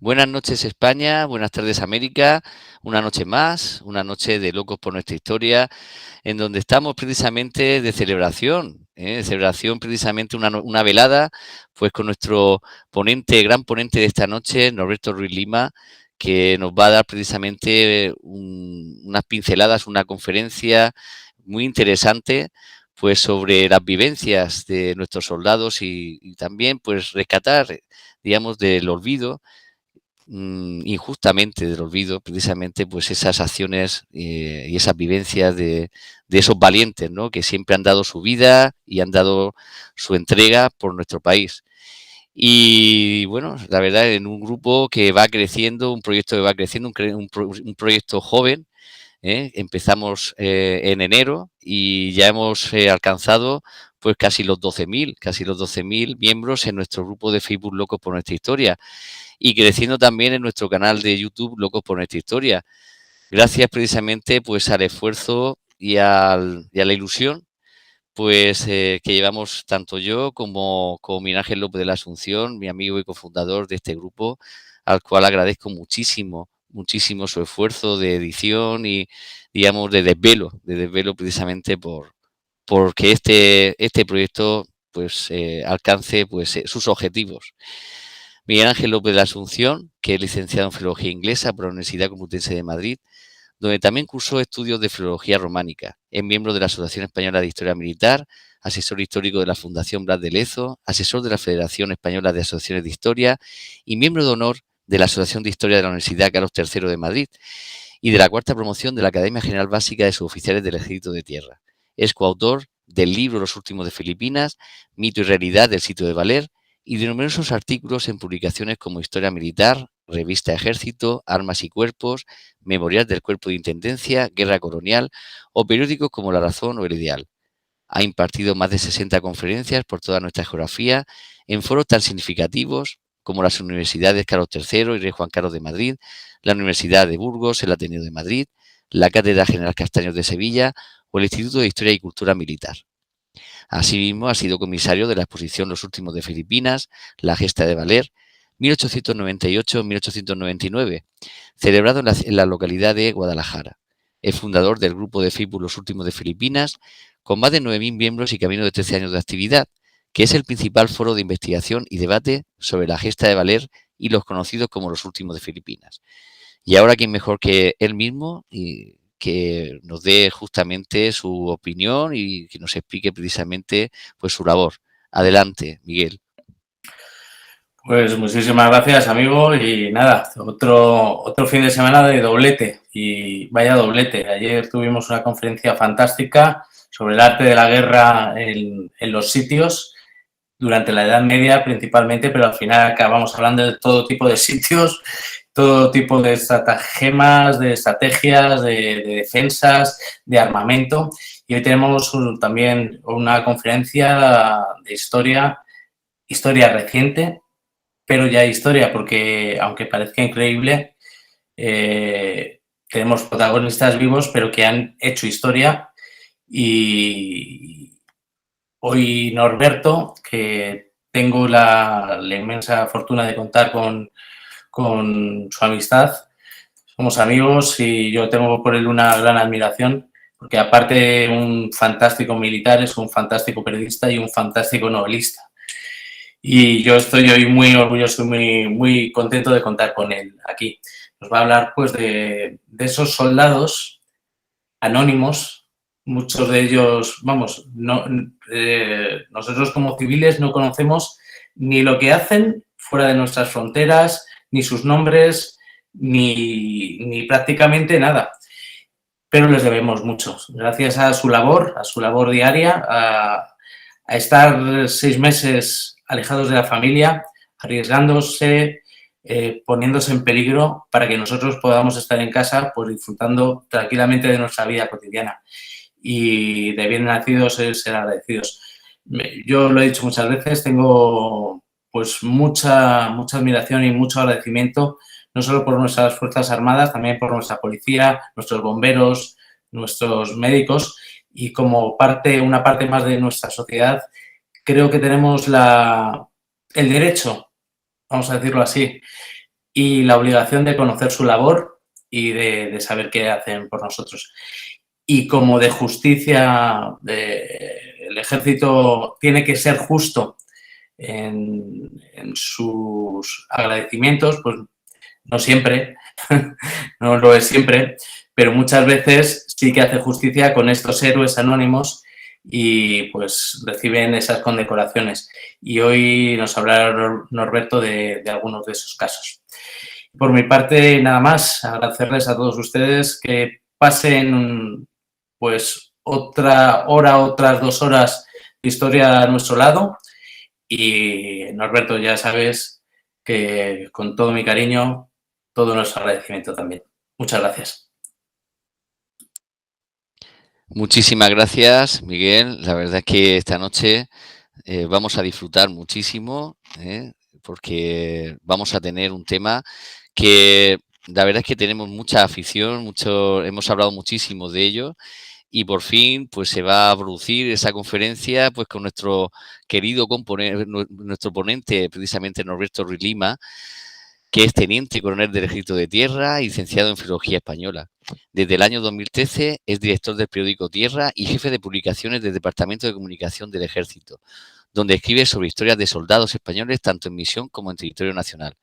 Buenas noches España, buenas tardes América, una noche más, una noche de Locos por Nuestra Historia, en donde estamos precisamente de celebración, de celebración precisamente una velada, pues con nuestro gran ponente de esta noche, Norberto Ruiz Lima, que nos va a dar precisamente unas pinceladas, una conferencia muy interesante, pues sobre las vivencias de nuestros soldados y también pues rescatar, digamos, del olvido injustamente del olvido, precisamente, pues esas acciones y esas vivencias de esos valientes, ¿no? Que siempre han dado su vida y han dado su entrega por nuestro país. Y bueno, la verdad, en un grupo que va creciendo, un proyecto que va creciendo, un proyecto joven. Empezamos en enero y ya hemos alcanzado pues casi los 12.000 miembros en nuestro grupo de Facebook Locos por Nuestra Historia y creciendo también en nuestro canal de YouTube Locos por Nuestra Historia. Gracias precisamente pues al esfuerzo y a la ilusión pues que llevamos tanto yo como Miguel Ángel López de la Asunción, mi amigo y cofundador de este grupo, al cual agradezco muchísimo su esfuerzo de edición y, digamos, de desvelo precisamente porque este proyecto pues alcance pues sus objetivos. Miguel Ángel López de la Asunción, que es licenciado en Filología Inglesa por la Universidad Complutense de Madrid, donde también cursó estudios de Filología Románica. Es miembro de la Asociación Española de Historia Militar, asesor histórico de la Fundación Blas de Lezo, asesor de la Federación Española de Asociaciones de Historia y miembro de honor de la Asociación de Historia de la Universidad Carlos III de Madrid y de la cuarta promoción de la Academia General Básica de Suboficiales del Ejército de Tierra. Es coautor del libro Los Últimos de Filipinas, Mito y Realidad del Sitio de Valer, y de numerosos artículos en publicaciones como Historia Militar, Revista Ejército, Armas y Cuerpos, Memorial del Cuerpo de Intendencia, Guerra Colonial o periódicos como La Razón o El Ideal. Ha impartido más de 60 conferencias por toda nuestra geografía en foros tan significativos como las universidades Carlos III y Rey Juan Carlos de Madrid, la Universidad de Burgos, el Ateneo de Madrid, la Cátedra General Castaños de Sevilla o el Instituto de Historia y Cultura Militar. Asimismo, ha sido comisario de la exposición Los Últimos de Filipinas, La Gesta de Valer, 1898-1899, celebrado en la localidad de Guadalajara. Es fundador del grupo de Facebook Los Últimos de Filipinas, con más de 9.000 miembros y camino de 13 años de actividad, que es el principal foro de investigación y debate sobre la gesta de Valer y los conocidos como Los Últimos de Filipinas. Y ahora, ¿quién mejor que él mismo y que nos dé justamente su opinión y que nos explique precisamente pues su labor? Adelante, Miguel. Pues muchísimas gracias, amigo, y nada, otro fin de semana de doblete, y vaya doblete. Ayer tuvimos una conferencia fantástica sobre el arte de la guerra en los sitios, durante la Edad Media principalmente, pero al final acabamos hablando de todo tipo de sitios, todo tipo de estratagemas, de estrategias, de defensas, de armamento. Y hoy tenemos también una conferencia de historia reciente, pero ya historia, porque aunque parezca increíble, tenemos protagonistas vivos, pero que han hecho historia. Y hoy Norberto, que tengo la inmensa fortuna de contar con su amistad, somos amigos y yo tengo por él una gran admiración, porque aparte de un fantástico militar, es un fantástico periodista y un fantástico novelista. Y yo estoy hoy muy orgulloso y muy contento de contar con él aquí. Nos va a hablar pues de esos soldados anónimos, muchos de ellos, vamos, nosotros como civiles no conocemos ni lo que hacen fuera de nuestras fronteras, ni sus nombres, ni prácticamente nada. Pero les debemos mucho. Gracias a su labor diaria, a estar 6 meses alejados de la familia, arriesgándose, poniéndose en peligro para que nosotros podamos estar en casa pues disfrutando tranquilamente de nuestra vida cotidiana. Y de bien nacidos es ser agradecidos. Yo lo he dicho muchas veces, tengo pues mucha admiración y mucho agradecimiento, no solo por nuestras Fuerzas Armadas, también por nuestra policía, nuestros bomberos, nuestros médicos, y como una parte más de nuestra sociedad, creo que tenemos el derecho, vamos a decirlo así, y la obligación de conocer su labor y de saber qué hacen por nosotros. Y como de justicia, el ejército tiene que ser justo en sus agradecimientos, pues no siempre, no lo es siempre, pero muchas veces sí que hace justicia con estos héroes anónimos y pues reciben esas condecoraciones. Y hoy nos hablará Norberto de algunos de esos casos. Por mi parte, nada más, agradecerles a todos ustedes que pasen pues otra hora, otras 2 horas de historia a nuestro lado. Y Norberto, ya sabes que con todo mi cariño, todo nuestro agradecimiento también. Muchas gracias. Muchísimas gracias, Miguel. La verdad es que esta noche vamos a disfrutar muchísimo, porque vamos a tener un tema que la verdad es que tenemos mucha afición, hemos hablado muchísimo de ello y por fin pues se va a producir esa conferencia pues con nuestro querido nuestro ponente, precisamente Norberto Ruiz Lima, que es teniente coronel del Ejército de Tierra y licenciado en Filología Española. Desde el año 2013 es director del periódico Tierra y jefe de publicaciones del Departamento de Comunicación del Ejército, donde escribe sobre historias de soldados españoles tanto en misión como en territorio nacional.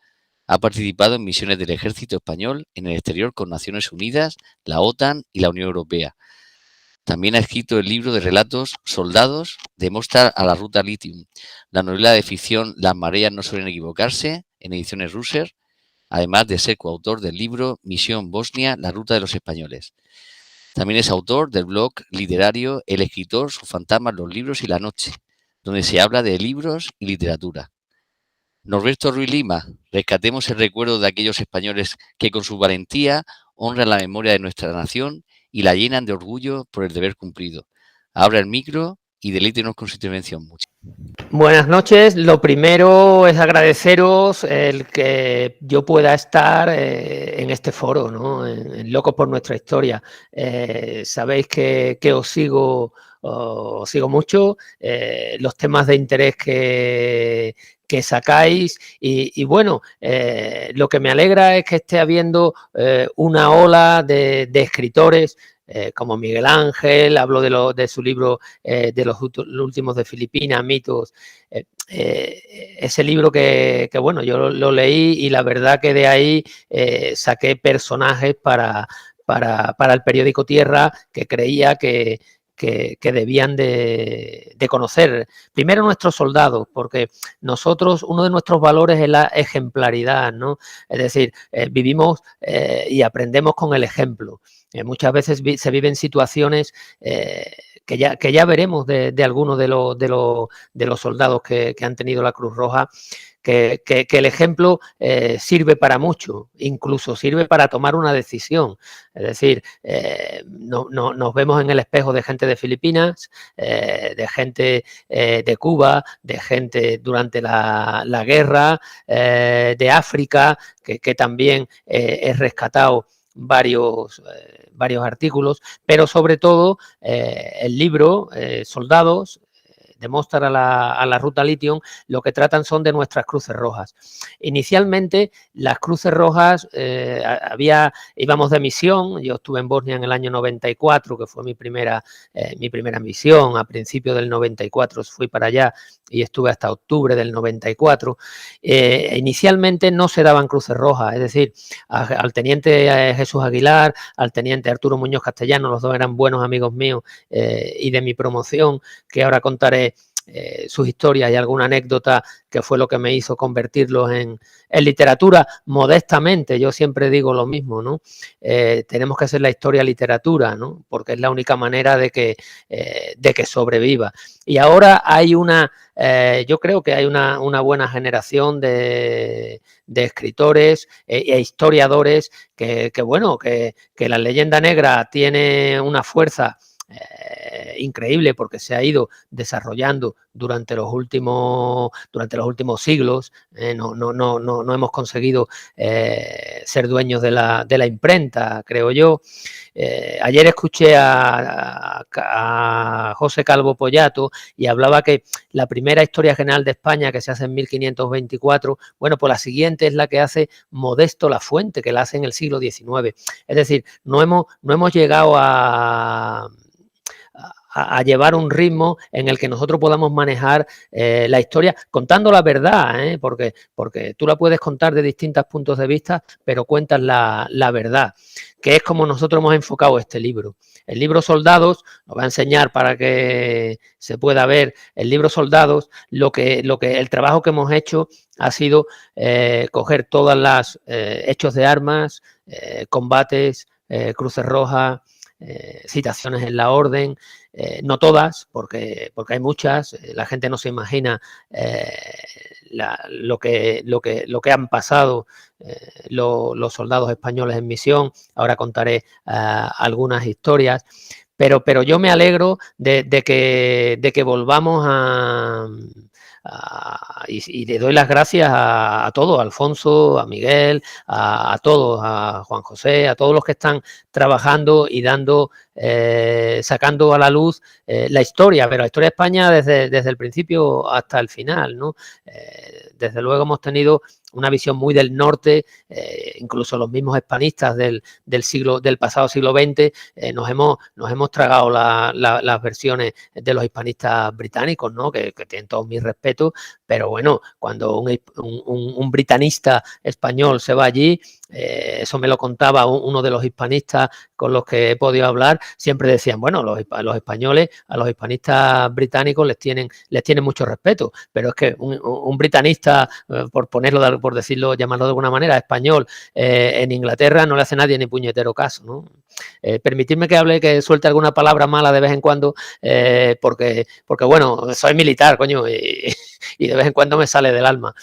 Ha participado en misiones del Ejército Español en el exterior con Naciones Unidas, la OTAN y la Unión Europea. También ha escrito el libro de relatos Soldados de Mostar a la Ruta Lithium, la novela de ficción Las mareas no suelen equivocarse, en ediciones Russer, además de ser coautor del libro Misión Bosnia, la ruta de los españoles. También es autor del blog literario El escritor, sus fantasmas, los libros y la noche, donde se habla de libros y literatura. Norberto Ruiz Lima, rescatemos el recuerdo de aquellos españoles que con su valentía honran la memoria de nuestra nación y la llenan de orgullo por el deber cumplido. Abra el micro y deleítenos con su intervención. Buenas noches. Lo primero es agradeceros el que yo pueda estar en este foro, ¿no? En Locos por Nuestra Historia. Sabéis que os sigo mucho, los temas de interés que sacáis y bueno, lo que me alegra es que esté habiendo una ola de escritores como Miguel Ángel, hablo de su libro de los últimos de Filipinas, mitos, ese libro que bueno, yo lo leí y la verdad que de ahí saqué personajes para el periódico Tierra que creía que debían de conocer. Primero nuestros soldados, porque nosotros, uno de nuestros valores es la ejemplaridad, ¿no? Es decir, vivimos y aprendemos con el ejemplo. Muchas veces se viven situaciones que ya veremos de algunos de los soldados que han tenido la Cruz Roja, que el ejemplo sirve para mucho, incluso sirve para tomar una decisión. Es decir, nos vemos en el espejo de gente de Filipinas, de gente de Cuba, de gente durante la guerra, de África, que también he rescatado varios artículos, pero sobre todo el libro Soldados de Mostar a la Ruta Lithium, lo que tratan son de nuestras cruces rojas. Inicialmente, las cruces rojas, íbamos de misión, yo estuve en Bosnia en el año 94, que fue mi primera misión, a principios del 94 fui para allá y estuve hasta octubre del 94. Inicialmente no se daban cruces rojas, es decir, al teniente Jesús Aguilar, al teniente Arturo Muñoz Castellano, los dos eran buenos amigos míos y de mi promoción, que ahora contaré sus historias y alguna anécdota que fue lo que me hizo convertirlos en literatura modestamente. Yo siempre digo lo mismo, ¿no? Tenemos que hacer la historia literatura, ¿no? Porque es la única manera de que sobreviva. Y ahora hay yo creo que hay una buena generación de escritores e historiadores que la leyenda negra tiene una fuerza increíble porque se ha ido desarrollando durante los últimos siglos. No hemos conseguido ser dueños de la imprenta, creo yo. Ayer escuché a José Calvo Pollato y hablaba que la primera historia general de España, que se hace en 1524, bueno, pues la siguiente es la que hace Modesto Lafuente, que la hace en el siglo XIX. Es decir, no hemos llegado a llevar un ritmo en el que nosotros podamos manejar la historia contando la verdad, porque tú la puedes contar de distintos puntos de vista, pero cuentas la verdad, que es como nosotros hemos enfocado este libro. El libro Soldados, lo voy a enseñar para que se pueda ver, el libro Soldados, el trabajo que hemos hecho ha sido coger todas las hechos de armas, combates, cruces rojas, citaciones en la orden, no todas, porque hay muchas, la gente no se imagina lo que han pasado los soldados españoles en misión. Ahora contaré algunas historias, pero yo me alegro de que volvamos y le doy las gracias a todos, a Alfonso, a Miguel, a todos, a Juan José, a todos los que están trabajando y sacando a la luz la historia, pero la historia de España desde el principio hasta el final, ¿no? Desde luego hemos tenido una visión muy del norte, incluso los mismos hispanistas del pasado siglo XX, nos hemos tragado las versiones de los hispanistas británicos, ¿no? Que tienen todos mis respetos, pero bueno, cuando un britanista español se va allí, eso me lo contaba uno de los hispanistas con los que he podido hablar, siempre decían, bueno, los españoles a los hispanistas británicos les tienen mucho respeto, pero es que un britanista, por decirlo, llamarlo de alguna manera, español, en Inglaterra no le hace nadie ni puñetero caso, ¿no? Permitidme que suelte alguna palabra mala de vez en cuando, porque bueno, soy militar, coño, y de vez en cuando me sale del alma,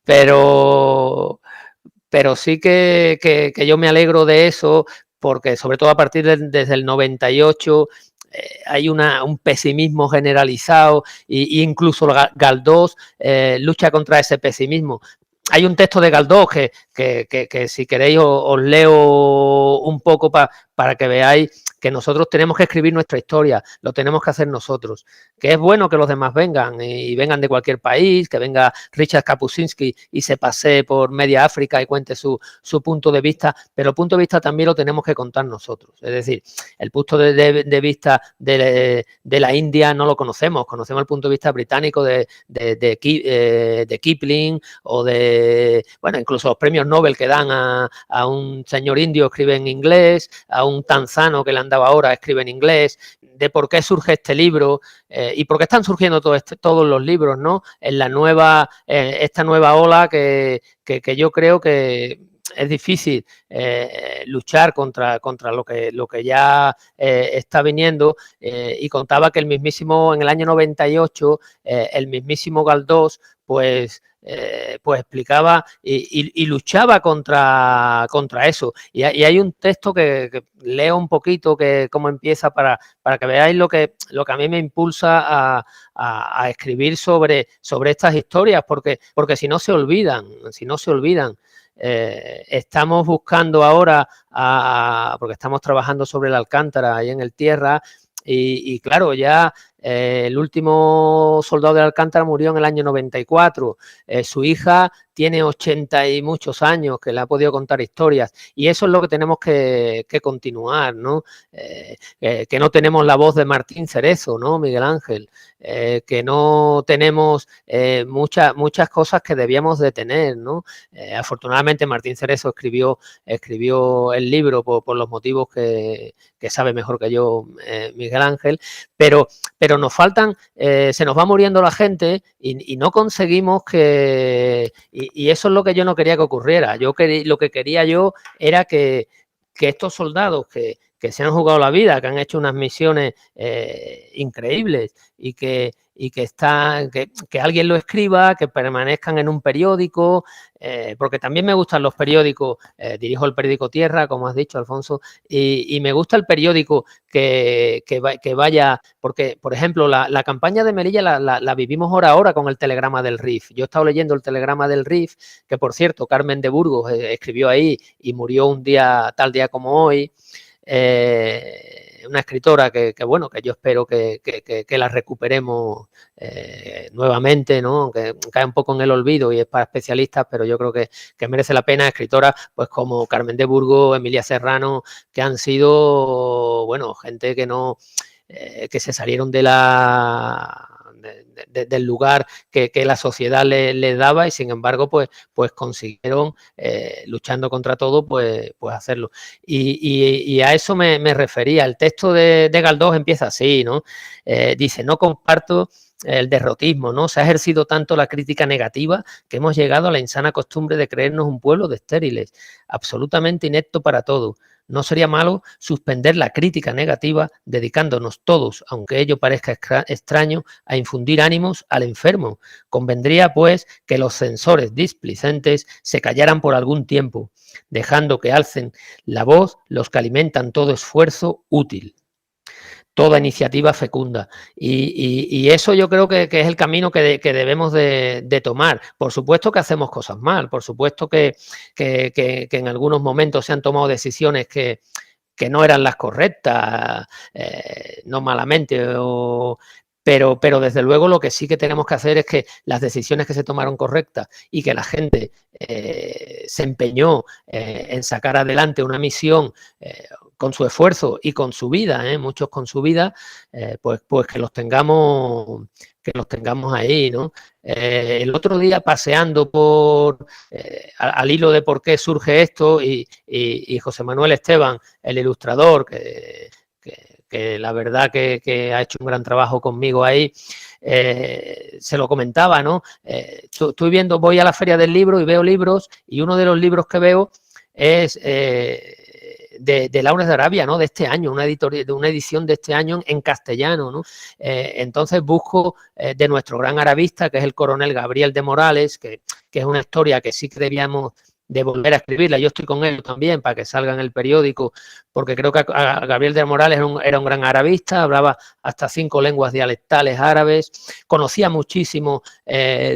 pero sí que yo me alegro de eso, porque sobre todo a partir desde el 98 hay un pesimismo generalizado e incluso Galdós lucha contra ese pesimismo. Hay un texto de Galdós que si queréis os leo un poco para que veáis que nosotros tenemos que escribir nuestra historia, lo tenemos que hacer nosotros, que es bueno que los demás vengan y vengan de cualquier país, que venga Richard Kapuscinski y se pasee por media África y cuente su punto de vista, pero el punto de vista también lo tenemos que contar nosotros. Es decir, el punto de vista de la India no lo conocemos el punto de vista británico de Kipling o bueno, incluso los premios Nobel que dan a un señor indio escribe en inglés, a un tanzano que le han dado ahora escribe en inglés, de por qué surge este libro y por qué están surgiendo todos los libros, ¿no? En esta nueva ola que yo creo que es difícil luchar contra lo que ya está viniendo, y contaba que en el año 98 el mismísimo Galdós pues explicaba y luchaba contra eso. Y hay un texto que leo un poquito, cómo empieza, para que veáis lo que a mí me impulsa a escribir sobre estas historias, porque si no se olvidan. Estamos buscando ahora, porque estamos trabajando sobre el Alcántara ahí en el Tierra, y claro, ya el último soldado de Alcántara murió en el año 94. Su hija tiene 80 y muchos años, que le ha podido contar historias, y eso es lo que tenemos que continuar, ¿no? Que no tenemos la voz de Martín Cerezo, ¿no, Miguel Ángel? Que no tenemos muchas cosas que debíamos de tener, ¿no? Afortunadamente Martín Cerezo escribió el libro por los motivos que sabe mejor que yo Miguel Ángel, pero nos faltan, se nos va muriendo la gente y no conseguimos y eso es lo que yo no quería que ocurriera. Lo que quería yo era que estos soldados que se han jugado la vida, que han hecho unas misiones increíbles y que alguien lo escriba, que permanezcan en un periódico, porque también me gustan los periódicos, dirijo el periódico Tierra, como has dicho, Alfonso, y me gusta el periódico que vaya, porque, por ejemplo, la campaña de Melilla la vivimos hora a hora con el telegrama del RIF. Yo he estado leyendo el telegrama del RIF, que por cierto, Carmen de Burgos escribió ahí y murió un día, tal día como hoy. Una escritora que bueno, que yo espero que la recuperemos nuevamente, ¿no? Que cae un poco en el olvido y es para especialistas, pero yo creo que merece la pena. Escritoras pues como Carmen de Burgos, Emilia Serrano, que han sido, bueno, gente que no, que se salieron de del lugar que la sociedad le daba y sin embargo pues consiguieron, luchando contra todo, pues hacerlo. Y a eso me refería. El texto de Galdós empieza así, ¿no? Dice: no comparto el derrotismo, ¿no? Se ha ejercido tanto la crítica negativa que hemos llegado a la insana costumbre de creernos un pueblo de estériles, absolutamente inepto para todo. No sería malo suspender la crítica negativa, dedicándonos todos, aunque ello parezca extraño, a infundir ánimos al enfermo. Convendría, pues, que los censores displicentes se callaran por algún tiempo, dejando que alcen la voz los que alimentan todo esfuerzo útil, toda iniciativa fecunda. Y eso yo creo que es el camino que debemos de tomar. Por supuesto que hacemos cosas mal, por supuesto que en algunos momentos se han tomado decisiones que no eran las correctas, no malamente, pero desde luego lo que sí que tenemos que hacer es que las decisiones que se tomaron correctas y que la gente se empeñó en sacar adelante una misión con su esfuerzo y con su vida, muchos con su vida, pues que los tengamos ahí, ¿no? El otro día paseando al hilo de por qué surge esto y José Manuel Esteban, el ilustrador, que la verdad que ha hecho un gran trabajo conmigo ahí, se lo comentaba, ¿no? Estoy viendo, voy a la Feria del Libro y veo libros, y uno de los libros que veo es de Lawrence de Arabia, ¿no? De este año, una edición de este año en castellano, ¿no? Entonces busco de nuestro gran arabista, que es el coronel Gabriel de Morales, que es una historia que sí que debíamos de volver a escribirla. Yo estoy con él también para que salga en el periódico, porque creo que Gabriel de Morales era un gran arabista, hablaba hasta 5 lenguas dialectales árabes, conocía muchísimo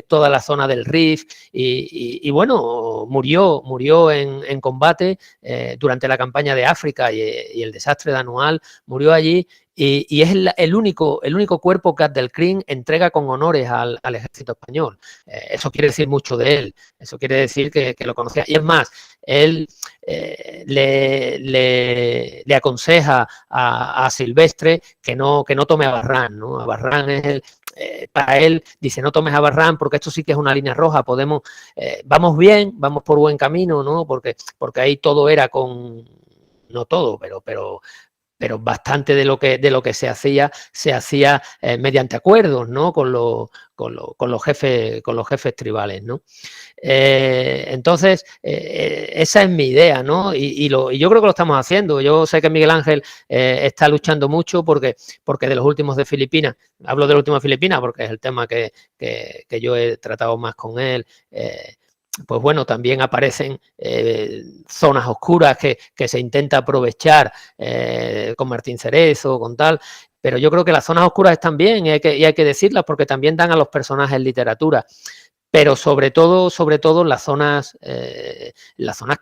toda la zona del Rif y bueno, murió en combate durante la campaña de África y el desastre de Anual, murió allí. Y es el único cuerpo que Abdelkrim entrega con honores al ejército español. Eso quiere decir mucho de él. Eso quiere decir que lo conocía. Y es más, él le aconseja a Silvestre que no tome a Barran, ¿no? A Barran es para él, dice: no tomes a Barran porque esto sí que es una línea roja. Vamos bien, vamos por buen camino, ¿no? Porque ahí todo era no todo, pero bastante de lo que se hacía mediante acuerdos, ¿no? Con los jefes tribales, ¿no? Entonces, esa es mi idea, ¿no? Y yo creo que lo estamos haciendo. Yo sé que Miguel Ángel está luchando mucho porque de los últimos de Filipinas, hablo del último de Filipinas porque es el tema que yo he tratado más con él. Pues bueno, también aparecen zonas oscuras que se intenta aprovechar con Martín Cerezo, con tal, pero yo creo que las zonas oscuras están bien y hay que decirlas porque también dan a los personajes literatura, pero sobre todo las zonas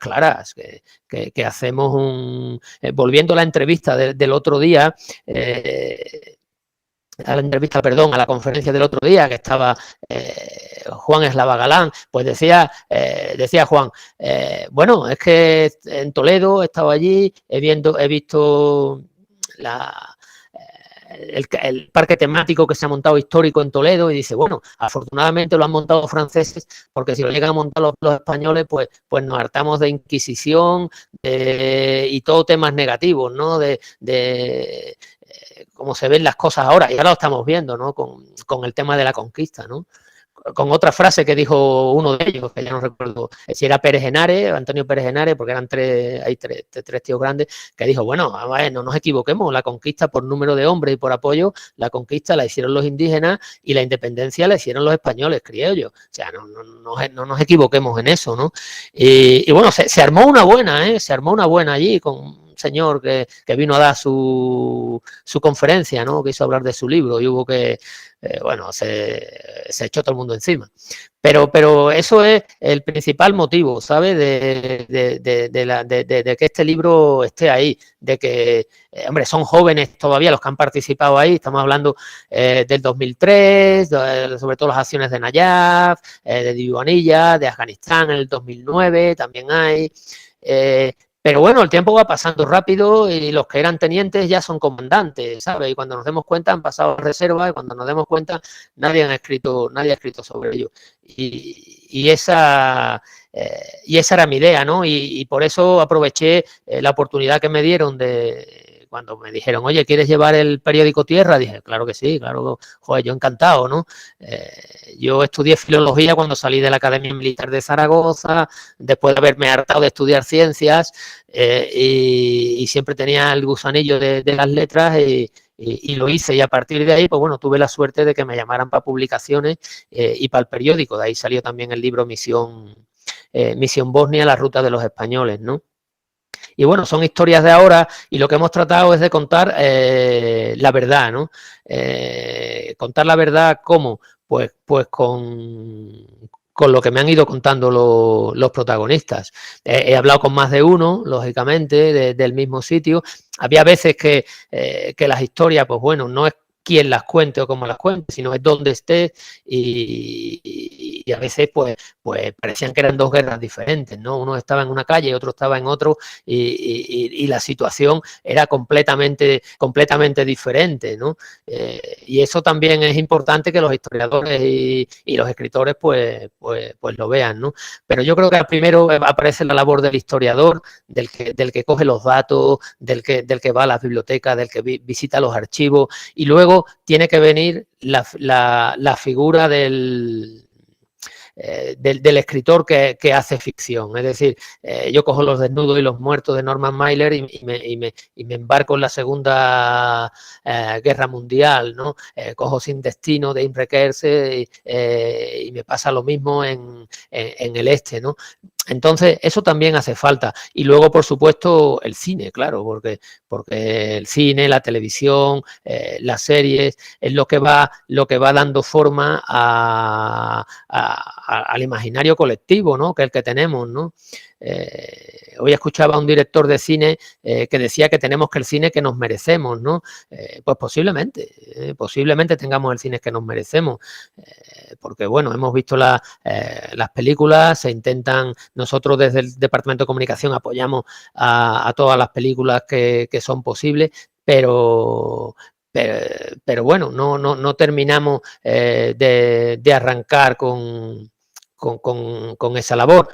claras, que hacemos volviendo a la entrevista del otro día, a la conferencia del otro día, que estaba Juan Eslava Galán, pues decía Juan, bueno, es que en Toledo he estado allí, he visto el parque temático que se ha montado histórico en Toledo, y dice, bueno, afortunadamente lo han montado franceses, porque si lo llegan a montar los españoles, pues nos hartamos de Inquisición y todo temas negativos, ¿no? De cómo se ven las cosas ahora, y ahora lo estamos viendo, ¿no? Con el tema de la conquista, ¿no? con otra frase que dijo uno de ellos, que ya no recuerdo si era Pérez Henares, Antonio Pérez Henares, porque eran tres tíos grandes, que dijo, bueno, a ver, no nos equivoquemos, la conquista por número de hombres y por apoyo, la conquista la hicieron los indígenas y la independencia la hicieron los españoles, criollos. O sea, no nos equivoquemos en eso, ¿no? Y bueno, se armó una buena, se armó una buena allí con un señor que vino a dar su conferencia, ¿no? Quiso hablar de su libro y hubo que, bueno, se echó todo el mundo encima. Pero eso es el principal motivo, ¿sabes? De que este libro esté ahí, de que, hombre, son jóvenes todavía los que han participado ahí, estamos hablando del 2003, sobre todo las acciones de Nayaf, de Divanilla, de Afganistán en el 2009 también hay. Pero bueno, el tiempo va pasando rápido y los que eran tenientes ya son comandantes, ¿sabes? Y cuando nos demos cuenta han pasado a reserva y cuando nos demos cuenta nadie ha escrito sobre ello. Y esa era mi idea, ¿no? Y por eso aproveché la oportunidad que me dieron cuando me dijeron, oye, ¿quieres llevar el periódico Tierra? Dije, claro que sí, claro, joder, yo encantado, ¿no? Yo estudié filología cuando salí de la Academia Militar de Zaragoza, después de haberme hartado de estudiar ciencias, y siempre tenía el gusanillo de las letras y lo hice, y a partir de ahí, pues bueno, tuve la suerte de que me llamaran para publicaciones y para el periódico. De ahí salió también el libro Misión Bosnia, la ruta de los españoles, ¿no? Y bueno, son historias de ahora y lo que hemos tratado es de contar la verdad, ¿no? Contar la verdad, ¿cómo? Pues con lo que me han ido contando los protagonistas. He hablado con más de uno, lógicamente, del mismo sitio. Había veces que las historias, pues bueno, no es quién las cuente o cómo las cuente, sino es dónde esté y a veces pues parecían que eran dos guerras diferentes, ¿no? Uno estaba en una calle, otro estaba en otro y la situación era completamente diferente, ¿no? Y eso también es importante que los historiadores y los escritores pues lo vean, ¿no? Pero yo creo que primero aparece la labor del historiador, del que coge los datos, del que va a las bibliotecas, del que visita los archivos, y luego tiene que venir la figura del escritor que hace ficción. Es decir, yo cojo Los desnudos y los muertos de Norman Mailer y me embarco en la Segunda Guerra Mundial, ¿no? Cojo Sin destino de Imre Kertész y me pasa lo mismo en el este, ¿no? Entonces, eso también hace falta. Y luego, por supuesto, el cine, claro, porque el cine, la televisión, las series, es lo que va dando forma al imaginario colectivo, ¿no? Que es el que tenemos, ¿no? Hoy escuchaba a un director de cine que decía que tenemos el cine que nos merecemos, ¿no? Pues posiblemente tengamos el cine que nos merecemos, porque bueno, hemos visto las películas, se intentan, nosotros desde el Departamento de Comunicación apoyamos a todas las películas que son posibles, pero bueno, no terminamos de arrancar con esa labor.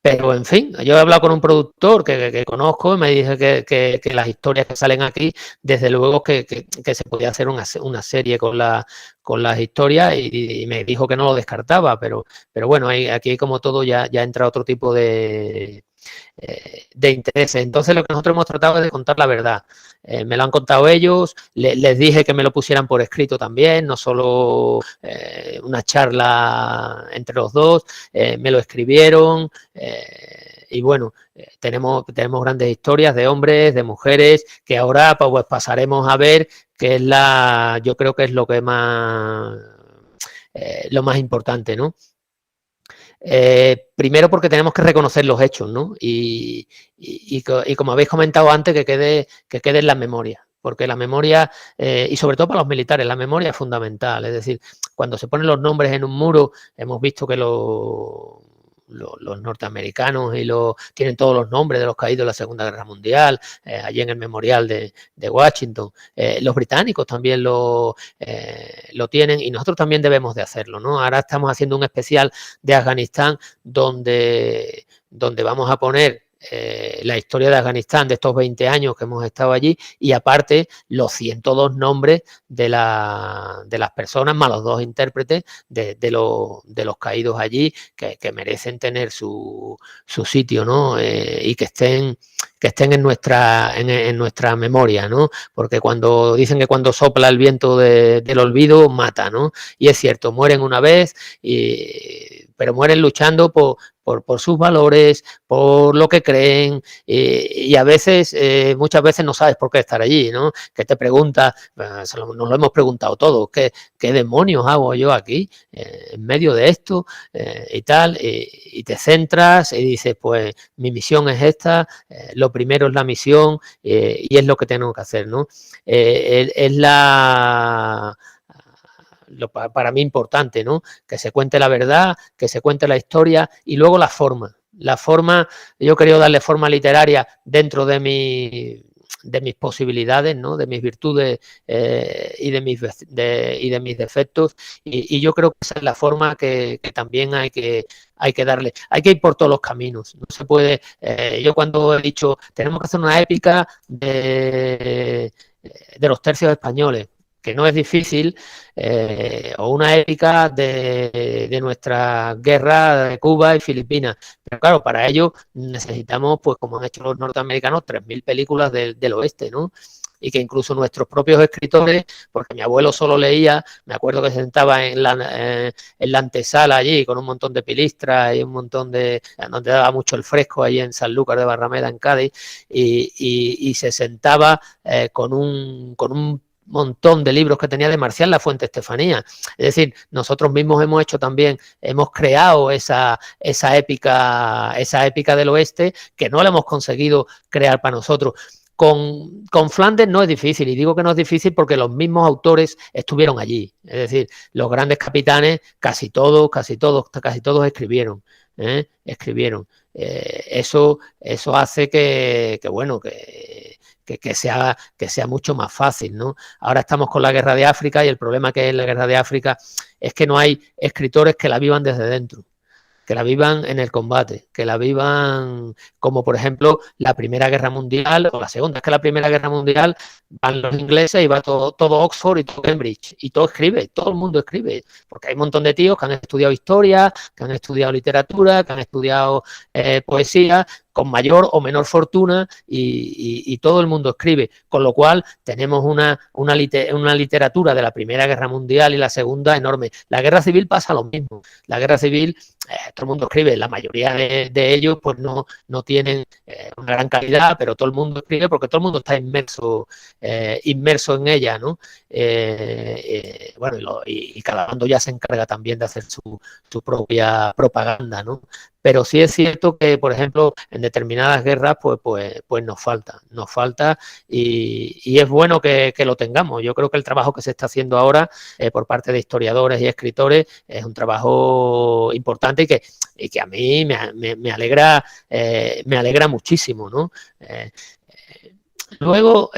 Pero, en fin, yo he hablado con un productor que conozco y me dice que las historias que salen aquí, desde luego que se podía hacer una serie con las historias y me dijo que no lo descartaba, pero bueno, aquí como todo ya entra otro tipo de intereses. Entonces lo que nosotros hemos tratado es de contar la verdad. Me lo han contado ellos, les dije que me lo pusieran por escrito también, no solo una charla entre los dos, me lo escribieron y bueno, tenemos grandes historias de hombres, de mujeres, que ahora pues pasaremos a ver, que es yo creo que es lo más importante, ¿no? Primero porque tenemos que reconocer los hechos, ¿no? Y como habéis comentado antes, que quede en la memoria, porque la memoria, y sobre todo para los militares, la memoria es fundamental. Es decir, cuando se ponen los nombres en un muro, hemos visto que los norteamericanos tienen todos los nombres de los caídos en la Segunda Guerra Mundial, allí en el memorial de Washington. Los británicos también lo tienen y nosotros también debemos de hacerlo, ¿no? Ahora estamos haciendo un especial de Afganistán donde vamos a poner la historia de Afganistán de estos 20 años que hemos estado allí y aparte los 102 nombres de las personas, más los 2 intérpretes de los caídos allí que merecen tener su sitio, ¿no? Y que estén en nuestra memoria, ¿no? Porque cuando dicen que cuando sopla el viento del olvido mata, ¿no? Y es cierto, mueren una vez, pero mueren luchando por sus valores, por lo que creen, y a veces, muchas veces no sabes por qué estar allí, ¿no? Que te preguntas, nos lo hemos preguntado todos, ¿qué demonios hago yo aquí, en medio de esto, y tal? Y te centras y dices, pues mi misión es esta, lo primero es la misión, y es lo que tengo que hacer, ¿no? Es para mí importante, ¿no? Que se cuente la verdad, que se cuente la historia y luego la forma. La forma, yo quería darle forma literaria dentro de mis posibilidades, ¿no? De mis virtudes y de mis defectos, y yo creo que esa es la forma que también hay que darle. Hay que ir por todos los caminos. No se puede. Yo cuando he dicho tenemos que hacer una épica de los tercios españoles, que no es difícil, o una épica de nuestra guerra de Cuba y Filipinas. Pero claro, para ello necesitamos, pues como han hecho los norteamericanos, 3.000 películas del oeste, ¿no? Y que incluso nuestros propios escritores, porque mi abuelo solo leía, me acuerdo que se sentaba en la antesala allí con un montón de pilistras y un montón donde daba mucho el fresco allí en Sanlúcar de Barrameda, en Cádiz, y se sentaba con un montón de libros que tenía de Marcial Lafuente Estefanía. Es decir, nosotros mismos hemos creado esa épica del oeste, que no la hemos conseguido crear para nosotros. Con Flandes no es difícil, y digo que no es difícil porque los mismos autores estuvieron allí. Es decir, los grandes capitanes, casi todos escribieron. Eso hace que sea mucho más fácil, ¿no? Ahora estamos con la guerra de África, y el problema que es la guerra de África es que no hay escritores que la vivan desde dentro, que la vivan en el combate, que la vivan como por ejemplo la Primera Guerra Mundial o la Segunda. Es que la Primera Guerra Mundial van los ingleses y va todo Oxford y todo Cambridge, y todo el mundo escribe, porque hay un montón de tíos que han estudiado historia, que han estudiado literatura, que han estudiado poesía, con mayor o menor fortuna, y todo el mundo escribe, con lo cual tenemos una literatura de la Primera Guerra Mundial y la Segunda enorme. La Guerra Civil pasa lo mismo. La Guerra Civil, todo el mundo escribe, la mayoría de ellos pues no tienen una gran calidad, pero todo el mundo escribe porque todo el mundo está inmerso en ella, ¿no? Bueno, y cada bando ya se encarga también de hacer su propia propaganda, ¿no? Pero sí es cierto que, por ejemplo, en determinadas guerras, pues nos falta, y es bueno que lo tengamos. Yo creo que el trabajo que se está haciendo ahora por parte de historiadores y escritores es un trabajo importante y que a mí me alegra muchísimo, ¿no? Luego,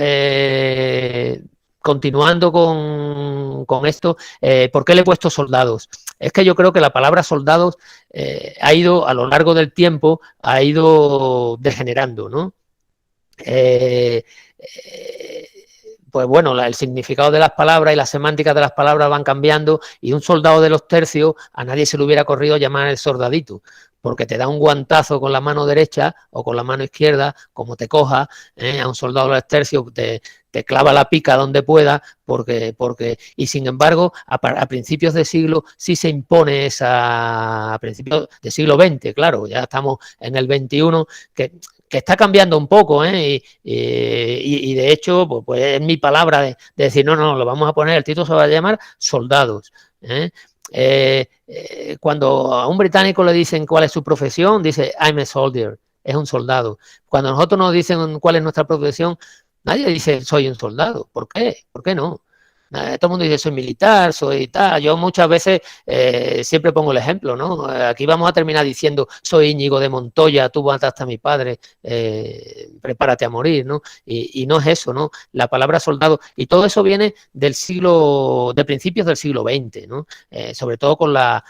continuando con esto, ¿por qué le he puesto soldados? Es que yo creo que la palabra soldados ha ido, a lo largo del tiempo, ha ido degenerando, ¿no? Pues bueno, el significado de las palabras y las semánticas de las palabras van cambiando, y un soldado de los tercios a nadie se le hubiera ocurrido llamar el soldadito, porque te da un guantazo con la mano derecha o con la mano izquierda, como te coja, a un soldado de los tercios te clava la pica donde pueda, y sin embargo, a principios de siglo sí se impone a principios del siglo XX, claro, ya estamos en el XXI, que está cambiando un poco, y de hecho, pues es mi palabra de decir, no, lo vamos a poner, el título se va a llamar Soldados. Cuando a un británico le dicen cuál es su profesión, dice I'm a soldier, es un soldado. Cuando a nosotros nos dicen cuál es nuestra profesión, nadie dice soy un soldado. ¿Por qué? ¿Por qué no? Todo el mundo dice, soy militar, soy tal. Yo muchas veces siempre pongo el ejemplo, ¿no? Aquí vamos a terminar diciendo, soy Íñigo de Montoya, tú mataste a mi padre, prepárate a morir, ¿no? Y no es eso, ¿no? La palabra soldado, y todo eso viene de principios del siglo XX, ¿no? Sobre todo con la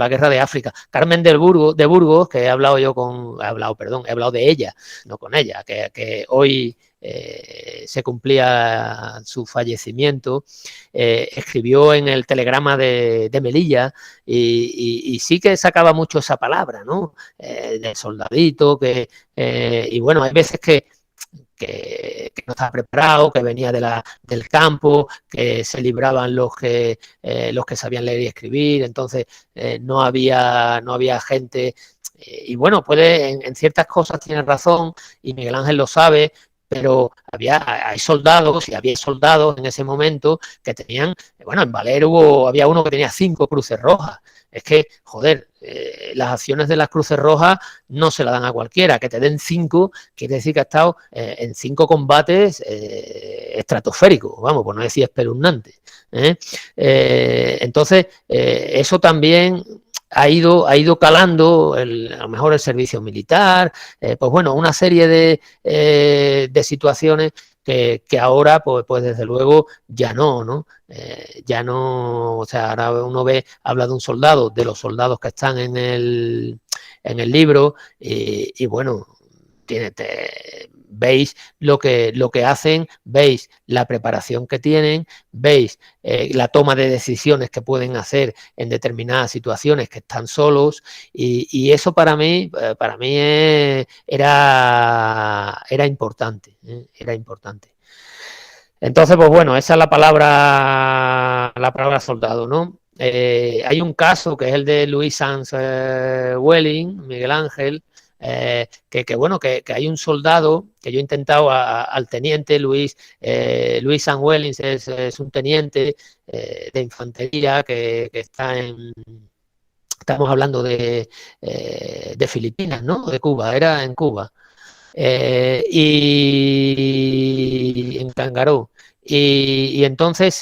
guerra de África. Carmen de Burgos, que he hablado de ella, no con ella, que hoy se cumplía su fallecimiento, escribió en el telegrama de Melilla y sí que sacaba mucho esa palabra, ¿no? Del soldadito, y bueno, hay veces que no estaba preparado, que venía del campo, que se libraban los que sabían leer y escribir, entonces no había gente, y bueno, en ciertas cosas tiene razón, y Miguel Ángel lo sabe, pero hay soldados, y había soldados en ese momento que tenían, bueno, en Valer había uno que tenía 5 cruces rojas. Es que, joder, las acciones de las cruces rojas no se la dan a cualquiera. Que te den 5 quiere decir que ha estado en 5 combates estratosféricos, vamos, por no decir espeluznantes. Entonces, eso también ha ido calando a lo mejor el servicio militar, pues bueno, una serie de situaciones que ahora, pues desde luego, ya no. Ya no, o sea, ahora uno habla de un soldado, de los soldados que están en el libro, y bueno, veis lo que hacen, veis la preparación que tienen, veis la toma de decisiones que pueden hacer en determinadas situaciones que están solos, y eso para mí era importante, era importante. Entonces, pues bueno, esa es la palabra soldado, ¿no? Hay un caso que es el de Louis Sans Welling, Miguel Ángel, que hay un soldado que yo he intentado al teniente Louis Sans Welling, es un teniente de infantería que está estamos hablando de Filipinas, ¿no? De Cuba, era en Cuba. Y en Cangaró. Y entonces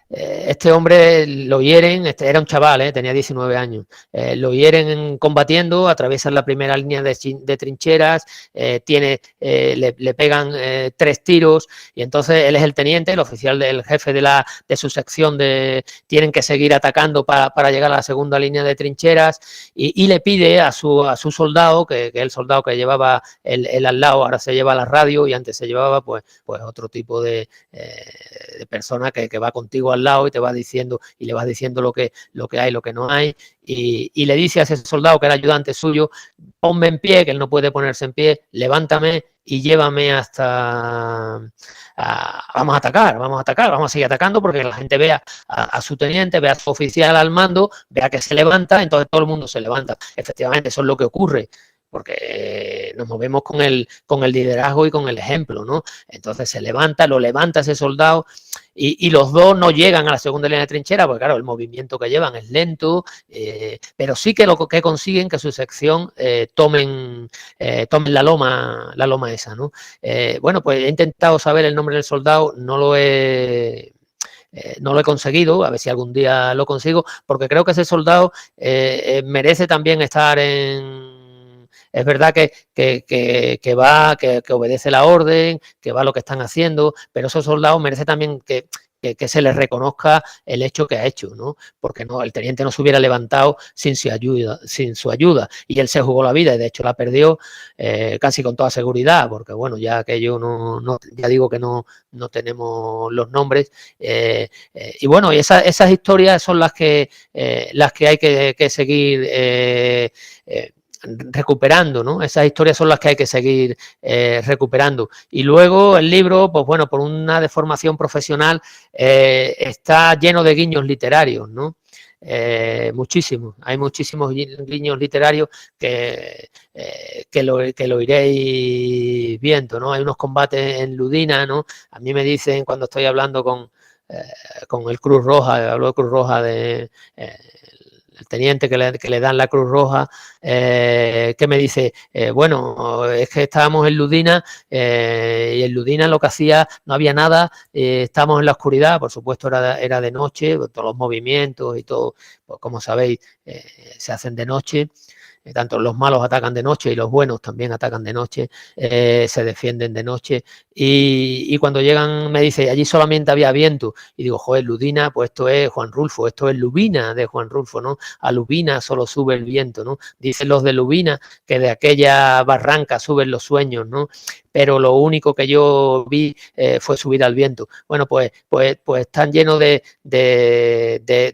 este hombre lo hieren, era un chaval, tenía 19 años, lo hieren combatiendo, atraviesan la primera línea de trincheras, le pegan 3 tiros, y entonces él es el teniente, el oficial, el jefe de su sección, tienen que seguir atacando para llegar a la segunda línea de trincheras, y le pide a su soldado, que es el soldado que llevaba él al lado, ahora se lleva la radio, y antes se llevaba pues otro tipo de persona que va contigo al lado y te va diciendo, y le vas diciendo lo que hay, lo que no hay, y le dice a ese soldado que era ayudante suyo, ponme en pie, que él no puede ponerse en pie, levántame y llévame vamos a atacar, vamos a seguir atacando, porque la gente vea a su teniente, vea a su oficial al mando, vea que se levanta, entonces todo el mundo se levanta. Efectivamente, eso es lo que ocurre, porque nos movemos con el liderazgo y con el ejemplo, ¿no? Entonces lo levanta ese soldado, y los dos no llegan a la segunda línea de trinchera, porque claro, el movimiento que llevan es lento, pero sí que lo que consiguen que su sección tomen la loma esa, ¿no? Bueno, pues he intentado saber el nombre del soldado, no lo he conseguido, a ver si algún día lo consigo, porque creo que ese soldado merece también estar es verdad que obedece la orden, que va a lo que están haciendo, pero esos soldados merecen también que se les reconozca el hecho que ha hecho, ¿no? Porque el teniente no se hubiera levantado sin su ayuda, y él se jugó la vida, y de hecho la perdió casi con toda seguridad, porque bueno, ya aquello ya digo que no tenemos los nombres, y bueno, y esas historias son las que hay que seguir recuperando, ¿no? Esas historias son las que hay que seguir recuperando. Y luego el libro, pues bueno, por una deformación profesional, está lleno de guiños literarios, ¿no? Muchísimos, hay muchísimos guiños literarios que lo iréis viendo, ¿no? Hay unos combates en Ludina, ¿no? A mí me dicen, cuando estoy hablando con el Cruz Roja, hablo de Cruz Roja teniente que le dan la Cruz Roja, que me dice, bueno, es que estábamos en Ludina y en Ludina lo que hacía, no había nada, estábamos en la oscuridad, por supuesto era de noche, todos los movimientos y todo, pues como sabéis, se hacen de noche. Tanto los malos atacan de noche y los buenos también atacan de noche, se defienden de noche y cuando llegan me dice, allí solamente había viento y digo, joder, Ludina, pues esto es Juan Rulfo, esto es Lubina de Juan Rulfo, ¿no? A Lubina solo sube el viento, ¿no? Dicen los de Lubina que de aquella barranca suben los sueños, ¿no? Pero lo único que yo vi fue subir al viento. Bueno, pues están llenos de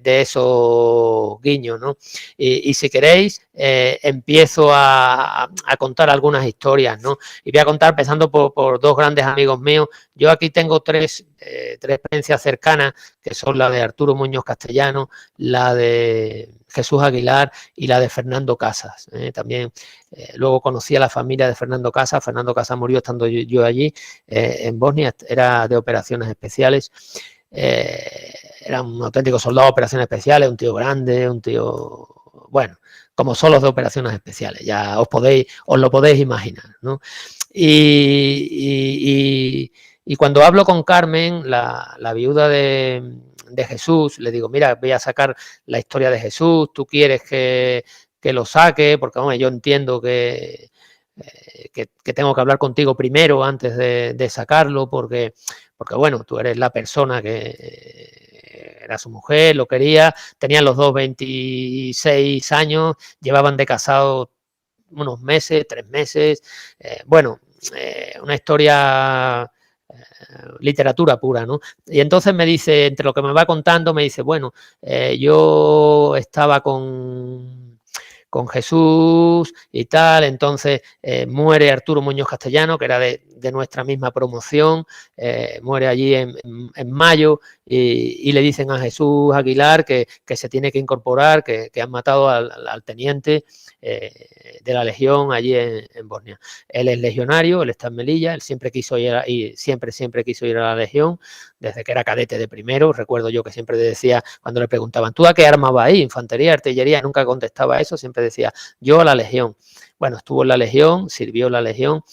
esos guiños, ¿no? Y si queréis, empiezo a contar algunas historias, ¿no? Y voy a contar empezando por dos grandes amigos míos. Yo aquí tengo tres experiencias cercanas, que son la de Arturo Muñoz Castellano, la de Jesús Aguilar y la de Fernando Casas. También luego conocí a la familia de Fernando Casas. Fernando Casas murió estando yo allí en Bosnia, era de operaciones especiales. Era un auténtico soldado de operaciones especiales, un tío grande, un tío, bueno, como son los de operaciones especiales, ya os lo podéis imaginar, ¿no? Y cuando hablo con Carmen, la viuda de Jesús, le digo, mira, voy a sacar la historia de Jesús, tú quieres que lo saque, porque hombre, yo entiendo que tengo que hablar contigo primero antes de sacarlo, porque bueno, tú eres la persona que era su mujer, lo quería, tenían los dos 26 años, llevaban de casados unos meses, 3 meses, bueno, una historia, literatura pura, ¿no? Y entonces me dice, entre lo que me va contando, me dice, bueno, yo estaba con Jesús y tal, entonces muere Arturo Muñoz Castellano, que era de nuestra misma promoción, muere allí en mayo y le dicen a Jesús Aguilar que se tiene que incorporar, que han matado al teniente de la Legión allí en Bosnia. Él es legionario, él está en Melilla, él siempre quiso ir siempre quiso ir a la Legión, desde que era cadete de primero. Recuerdo yo que siempre decía, cuando le preguntaban, ¿tú a qué arma vas ahí? Infantería, artillería, nunca contestaba eso, siempre decía, yo a la Legión. Bueno, estuvo en la Legión, sirvió en la Legión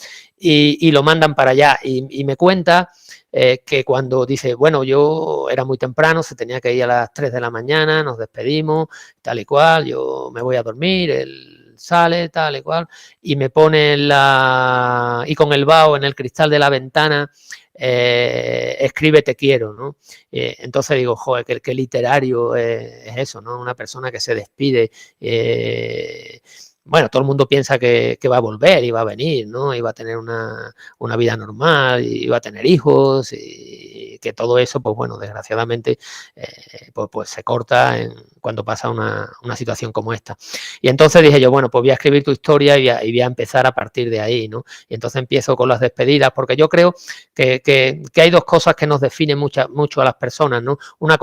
y lo mandan para allá y me cuenta que cuando dice, bueno, yo era muy temprano, se tenía que ir a las 3 de la mañana, nos despedimos, tal y cual, yo me voy a dormir, él sale, tal y cual, y me pone y con el vaho en el cristal de la ventana, escribe te quiero, ¿no? Entonces digo, joder, qué literario es eso, ¿no? Una persona que se despide, bueno, todo el mundo piensa que va a volver y va a venir, ¿no? Y va a tener una vida normal, y va a tener hijos, y que todo eso, pues bueno, desgraciadamente, pues se corta cuando pasa una situación como esta. Y entonces dije yo, bueno, pues voy a escribir tu historia y voy a empezar a partir de ahí, ¿no? Y entonces empiezo con las despedidas, porque yo creo que hay dos cosas que nos definen mucho a las personas, ¿no? Una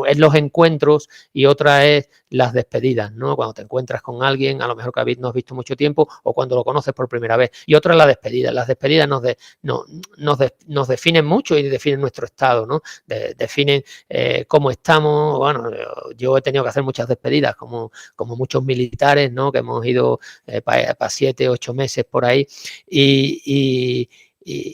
es los encuentros y otra es las despedidas, ¿no? Cuando te encuentras con alguien, a lo mejor que no has visto mucho tiempo, o cuando lo conoces por primera vez. Y otra es la despedida. Las despedidas nos definen mucho y definen nuestro estado, ¿no? Definen cómo estamos. Bueno, yo he tenido que hacer muchas despedidas, como muchos militares, ¿no? Que hemos ido para 7, 8 meses por ahí. Y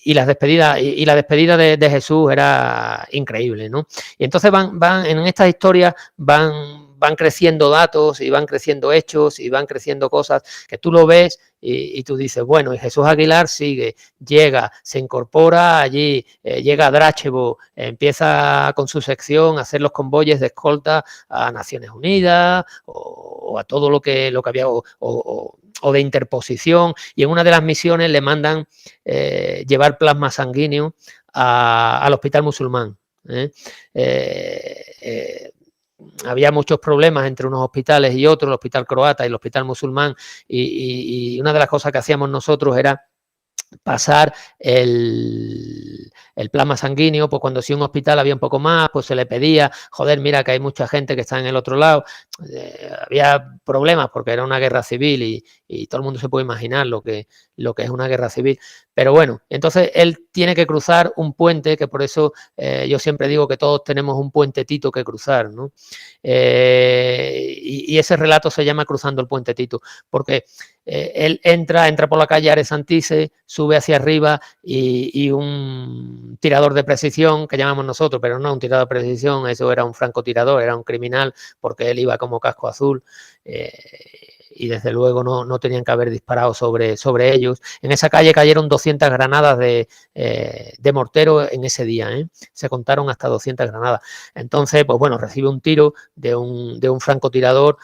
las despedidas, y la despedida de Jesús era increíble, ¿no? Y entonces en estas historias van creciendo datos y van creciendo hechos y van creciendo cosas que tú lo ves y tú dices, bueno, y Jesús Aguilar sigue, llega, se incorpora allí, llega a Drachevo, empieza con su sección a hacer los convoyes de escolta a Naciones Unidas o a todo lo que había o de interposición, y en una de las misiones le mandan llevar plasma sanguíneo al hospital musulmán. Había muchos problemas entre unos hospitales y otros, el hospital croata y el hospital musulmán, y una de las cosas que hacíamos nosotros era pasar el plasma sanguíneo, pues cuando si un hospital había un poco más, pues se le pedía, joder, mira que hay mucha gente que está en el otro lado, había problemas porque era una guerra civil y todo el mundo se puede imaginar lo que es una guerra civil, pero bueno, entonces él tiene que cruzar un puente, que por eso yo siempre digo que todos tenemos un puente Tito que cruzar, ¿no? Y ese relato se llama Cruzando el puente Tito, porque él entra por la calle Ares Santice, sube hacia arriba y un tirador de precisión, que llamamos nosotros, pero no un tirador de precisión, eso era un francotirador, era un criminal, porque él iba como casco azul, y desde luego no tenían que haber disparado sobre ellos. En esa calle cayeron 200 granadas de mortero en ese día, se contaron hasta 200 granadas. Entonces, pues bueno, recibe un tiro de un francotirador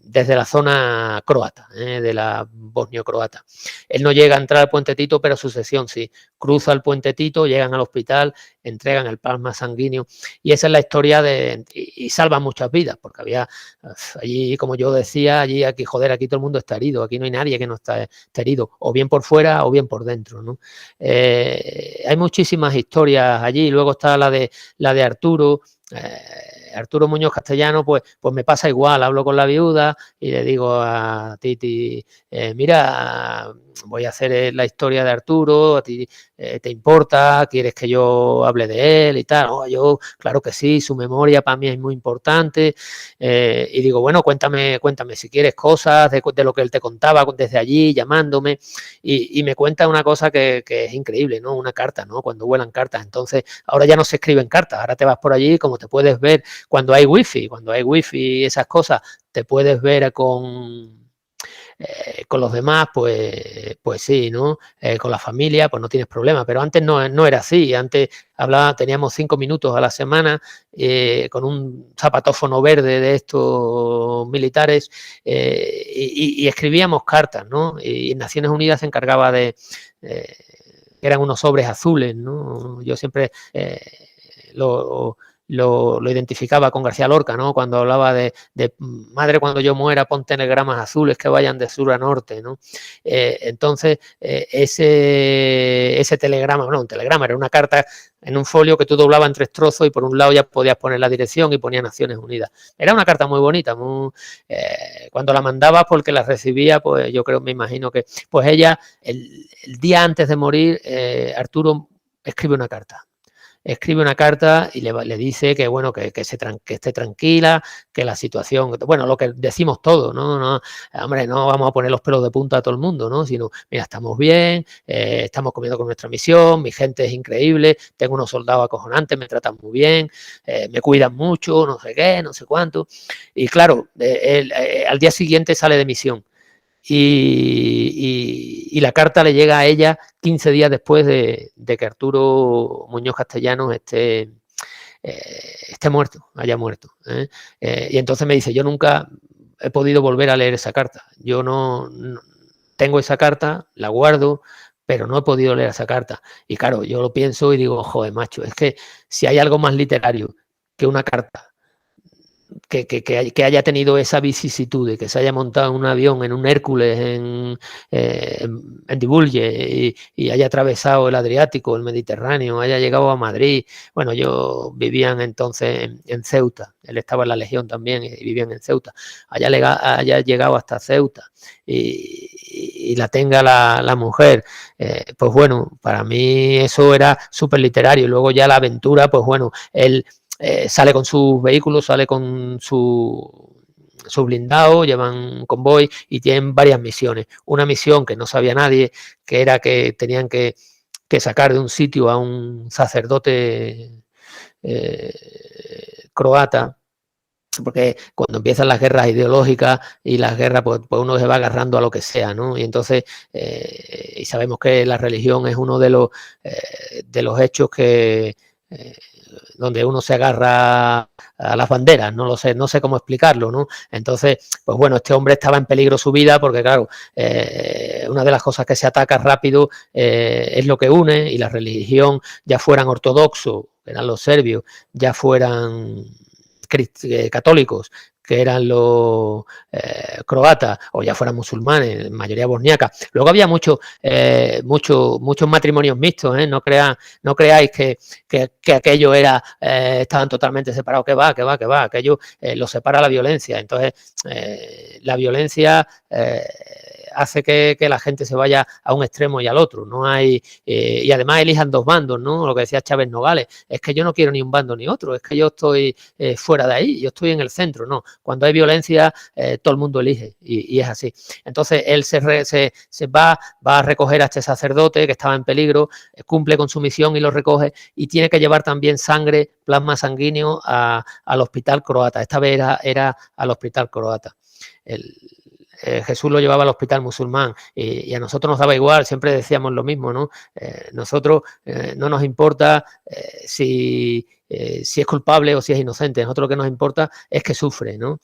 desde la zona croata, de la bosnio-croata. Él no llega a entrar al puente Tito, pero su sección sí. Cruza el puente Tito, llegan al hospital, entregan el plasma sanguíneo y esa es la historia y salva muchas vidas, porque había allí, como yo decía, aquí todo el mundo está herido, aquí no hay nadie que no está herido, o bien por fuera o bien por dentro, ¿no? Hay muchísimas historias allí, luego está la de Arturo. Arturo Muñoz Castellano, pues me pasa igual, hablo con la viuda y le digo a Titi, mira, voy a hacer la historia de Arturo, a ti te importa, quieres que yo hable de él y tal. Oh, yo, claro que sí, su memoria para mí es muy importante, y digo, bueno, cuéntame si quieres cosas de lo que él te contaba desde allí, llamándome, y me cuenta una cosa que es increíble, ¿no? Una carta, ¿no? Cuando vuelan cartas, entonces ahora ya no se escriben cartas, ahora te vas por allí, como te puedes ver cuando hay wifi y esas cosas, te puedes ver con los demás, pues sí, ¿no? Con la familia, pues no tienes problema, pero antes no era así, antes teníamos 5 minutos a la semana con un zapatófono verde de estos militares, y escribíamos cartas, ¿no? Y Naciones Unidas se encargaba eran unos sobres azules, ¿no? Yo siempre lo identificaba con García Lorca, ¿no? Cuando hablaba de madre, cuando yo muera, pon telegramas azules que vayan de sur a norte, ¿no? Entonces, ese telegrama, no, un telegrama, era una carta en un folio que tú doblabas en 3 trozos y por un lado ya podías poner la dirección y ponía Naciones Unidas. Era una carta muy bonita, cuando la mandaba porque la recibía, pues yo creo, me imagino que, pues ella, el día antes de morir, Arturo escribe una carta y le dice que bueno, que esté tranquila, que la situación, bueno, lo que decimos todos, ¿no? Hombre, no vamos a poner los pelos de punta a todo el mundo, ¿no? Sino, mira, estamos bien, estamos comiendo con nuestra misión, mi gente es increíble, tengo unos soldados acojonantes, me tratan muy bien, me cuidan mucho, no sé qué, no sé cuánto. Y claro, al día siguiente sale de misión. Y la carta le llega a ella 15 días después de que Arturo Muñoz Castellanos esté muerto, haya muerto. Y entonces me dice, yo nunca he podido volver a leer esa carta. Yo no tengo esa carta, la guardo, pero no he podido leer esa carta. Y claro, yo lo pienso y digo, joder, macho, es que si hay algo más literario que una carta, que haya tenido esa vicisitud de que se haya montado en un avión, en un Hércules, en Divulge y haya atravesado el Adriático, el Mediterráneo, haya llegado a Madrid. Bueno, yo vivían entonces en Ceuta, él estaba en la Legión también y vivían en Ceuta, haya llegado hasta Ceuta y la tenga la mujer, pues bueno, para mí eso era súper literario. Y luego ya la aventura, pues bueno, él sale con sus vehículos, sale con su blindado, llevan convoy y tienen varias misiones. Una misión que no sabía nadie, que era que tenían que sacar de un sitio a un sacerdote croata, porque cuando empiezan las guerras ideológicas y las guerras, pues uno se va agarrando a lo que sea, ¿no? Y entonces, y sabemos que la religión es uno de los hechos que donde uno se agarra a las banderas, no sé cómo explicarlo, ¿no? Entonces, pues bueno, este hombre estaba en peligro su vida porque, claro, una de las cosas que se ataca rápido es lo que une, y la religión, ya fueran ortodoxos, que eran los serbios, ya fueran católicos, que eran los croatas, o ya fueran musulmanes, en mayoría bosniaca. Luego había muchos matrimonios mixtos, ¿eh? No creáis que aquello era, estaban totalmente separados, que va, aquello lo separa la violencia. Entonces, la violencia hace que la gente se vaya a un extremo y al otro. No hay y además elijan dos bandos, ¿no? Lo que decía Chávez Nogales, es que yo no quiero ni un bando ni otro, es que yo estoy fuera de ahí, yo estoy en el centro. No, cuando hay violencia todo el mundo elige y es así. Entonces él se va a recoger a este sacerdote que estaba en peligro, cumple con su misión y lo recoge, y tiene que llevar también sangre, plasma sanguíneo al hospital croata. Esta vez era al hospital croata. Jesús lo llevaba al hospital musulmán y a nosotros nos daba igual, siempre decíamos lo mismo, ¿no? Nosotros no nos importa si es culpable o si es inocente. A nosotros lo que nos importa es que sufre, ¿no?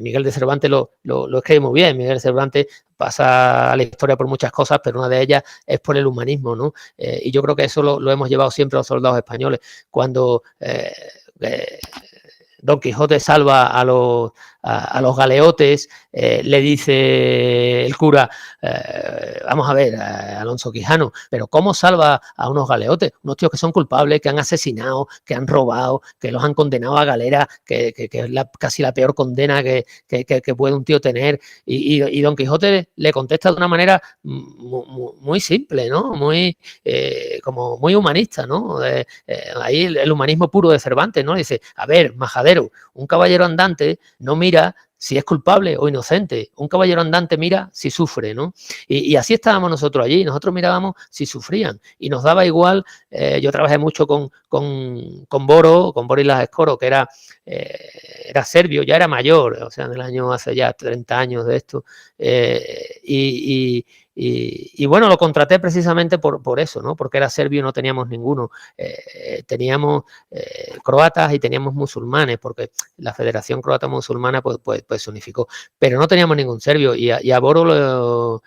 Miguel de Cervantes lo escribe muy bien. Miguel de Cervantes pasa a la historia por muchas cosas, pero una de ellas es por el humanismo, ¿no? Y yo creo que eso lo hemos llevado siempre los soldados españoles. Cuando Don Quijote salva a los galeotes, le dice el cura, vamos a ver, Alonso Quijano, pero ¿cómo salva a unos galeotes? Unos tíos que son culpables, que han asesinado, que han robado, que los han condenado a galera, que es casi la peor condena que puede un tío tener. Y Don Quijote le contesta de una manera muy simple, ¿no? Como muy humanista, ¿no? Ahí el humanismo puro de Cervantes, ¿no? Dice, a ver, majadero, un caballero andante no mira si es culpable o inocente. Un caballero andante mira si sufre, ¿no? Y así estábamos nosotros allí. Nosotros mirábamos si sufrían y nos daba igual. Yo trabajé mucho con Boris Escoro, que era serbio, ya era mayor, o sea, en el año hace ya 30 años de esto. Y bueno, lo contraté precisamente por eso, ¿no? Porque era serbio y no teníamos ninguno. Teníamos croatas y teníamos musulmanes, porque la Federación Croata Musulmana pues se unificó. Pero no teníamos ningún serbio y a Boro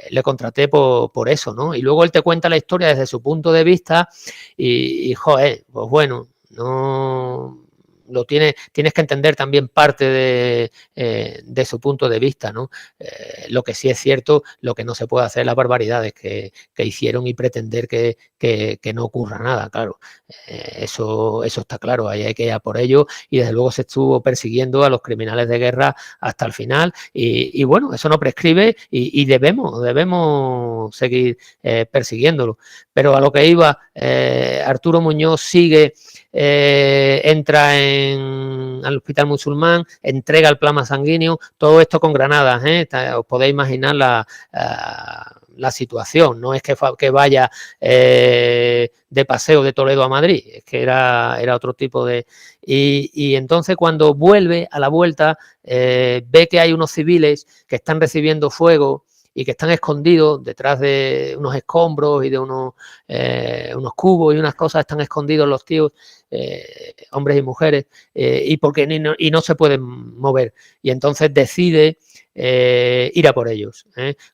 le contraté por eso, ¿no? Y luego él te cuenta la historia desde su punto de vista y joder, pues bueno, no... tienes que entender también parte de su punto de vista, ¿no? Lo que sí es cierto, lo que no se puede hacer es las barbaridades que hicieron y pretender que no ocurra nada, claro. Eso está claro, ahí hay que ir a por ello, y desde luego se estuvo persiguiendo a los criminales de guerra hasta el final y bueno, eso no prescribe y debemos seguir persiguiéndolo. Pero a lo que iba, Arturo Muñoz sigue, entra al hospital musulmán, entrega el plasma sanguíneo, todo esto con granadas, os podéis imaginar la situación. No es que vaya de paseo de Toledo a Madrid, es que era otro tipo de... Y entonces cuando vuelve, a la vuelta, ve que hay unos civiles que están recibiendo fuego y que están escondidos detrás de unos escombros y de unos cubos y unas cosas, están escondidos los tíos, hombres y mujeres, y no se pueden mover. Y entonces decide ir a por ellos.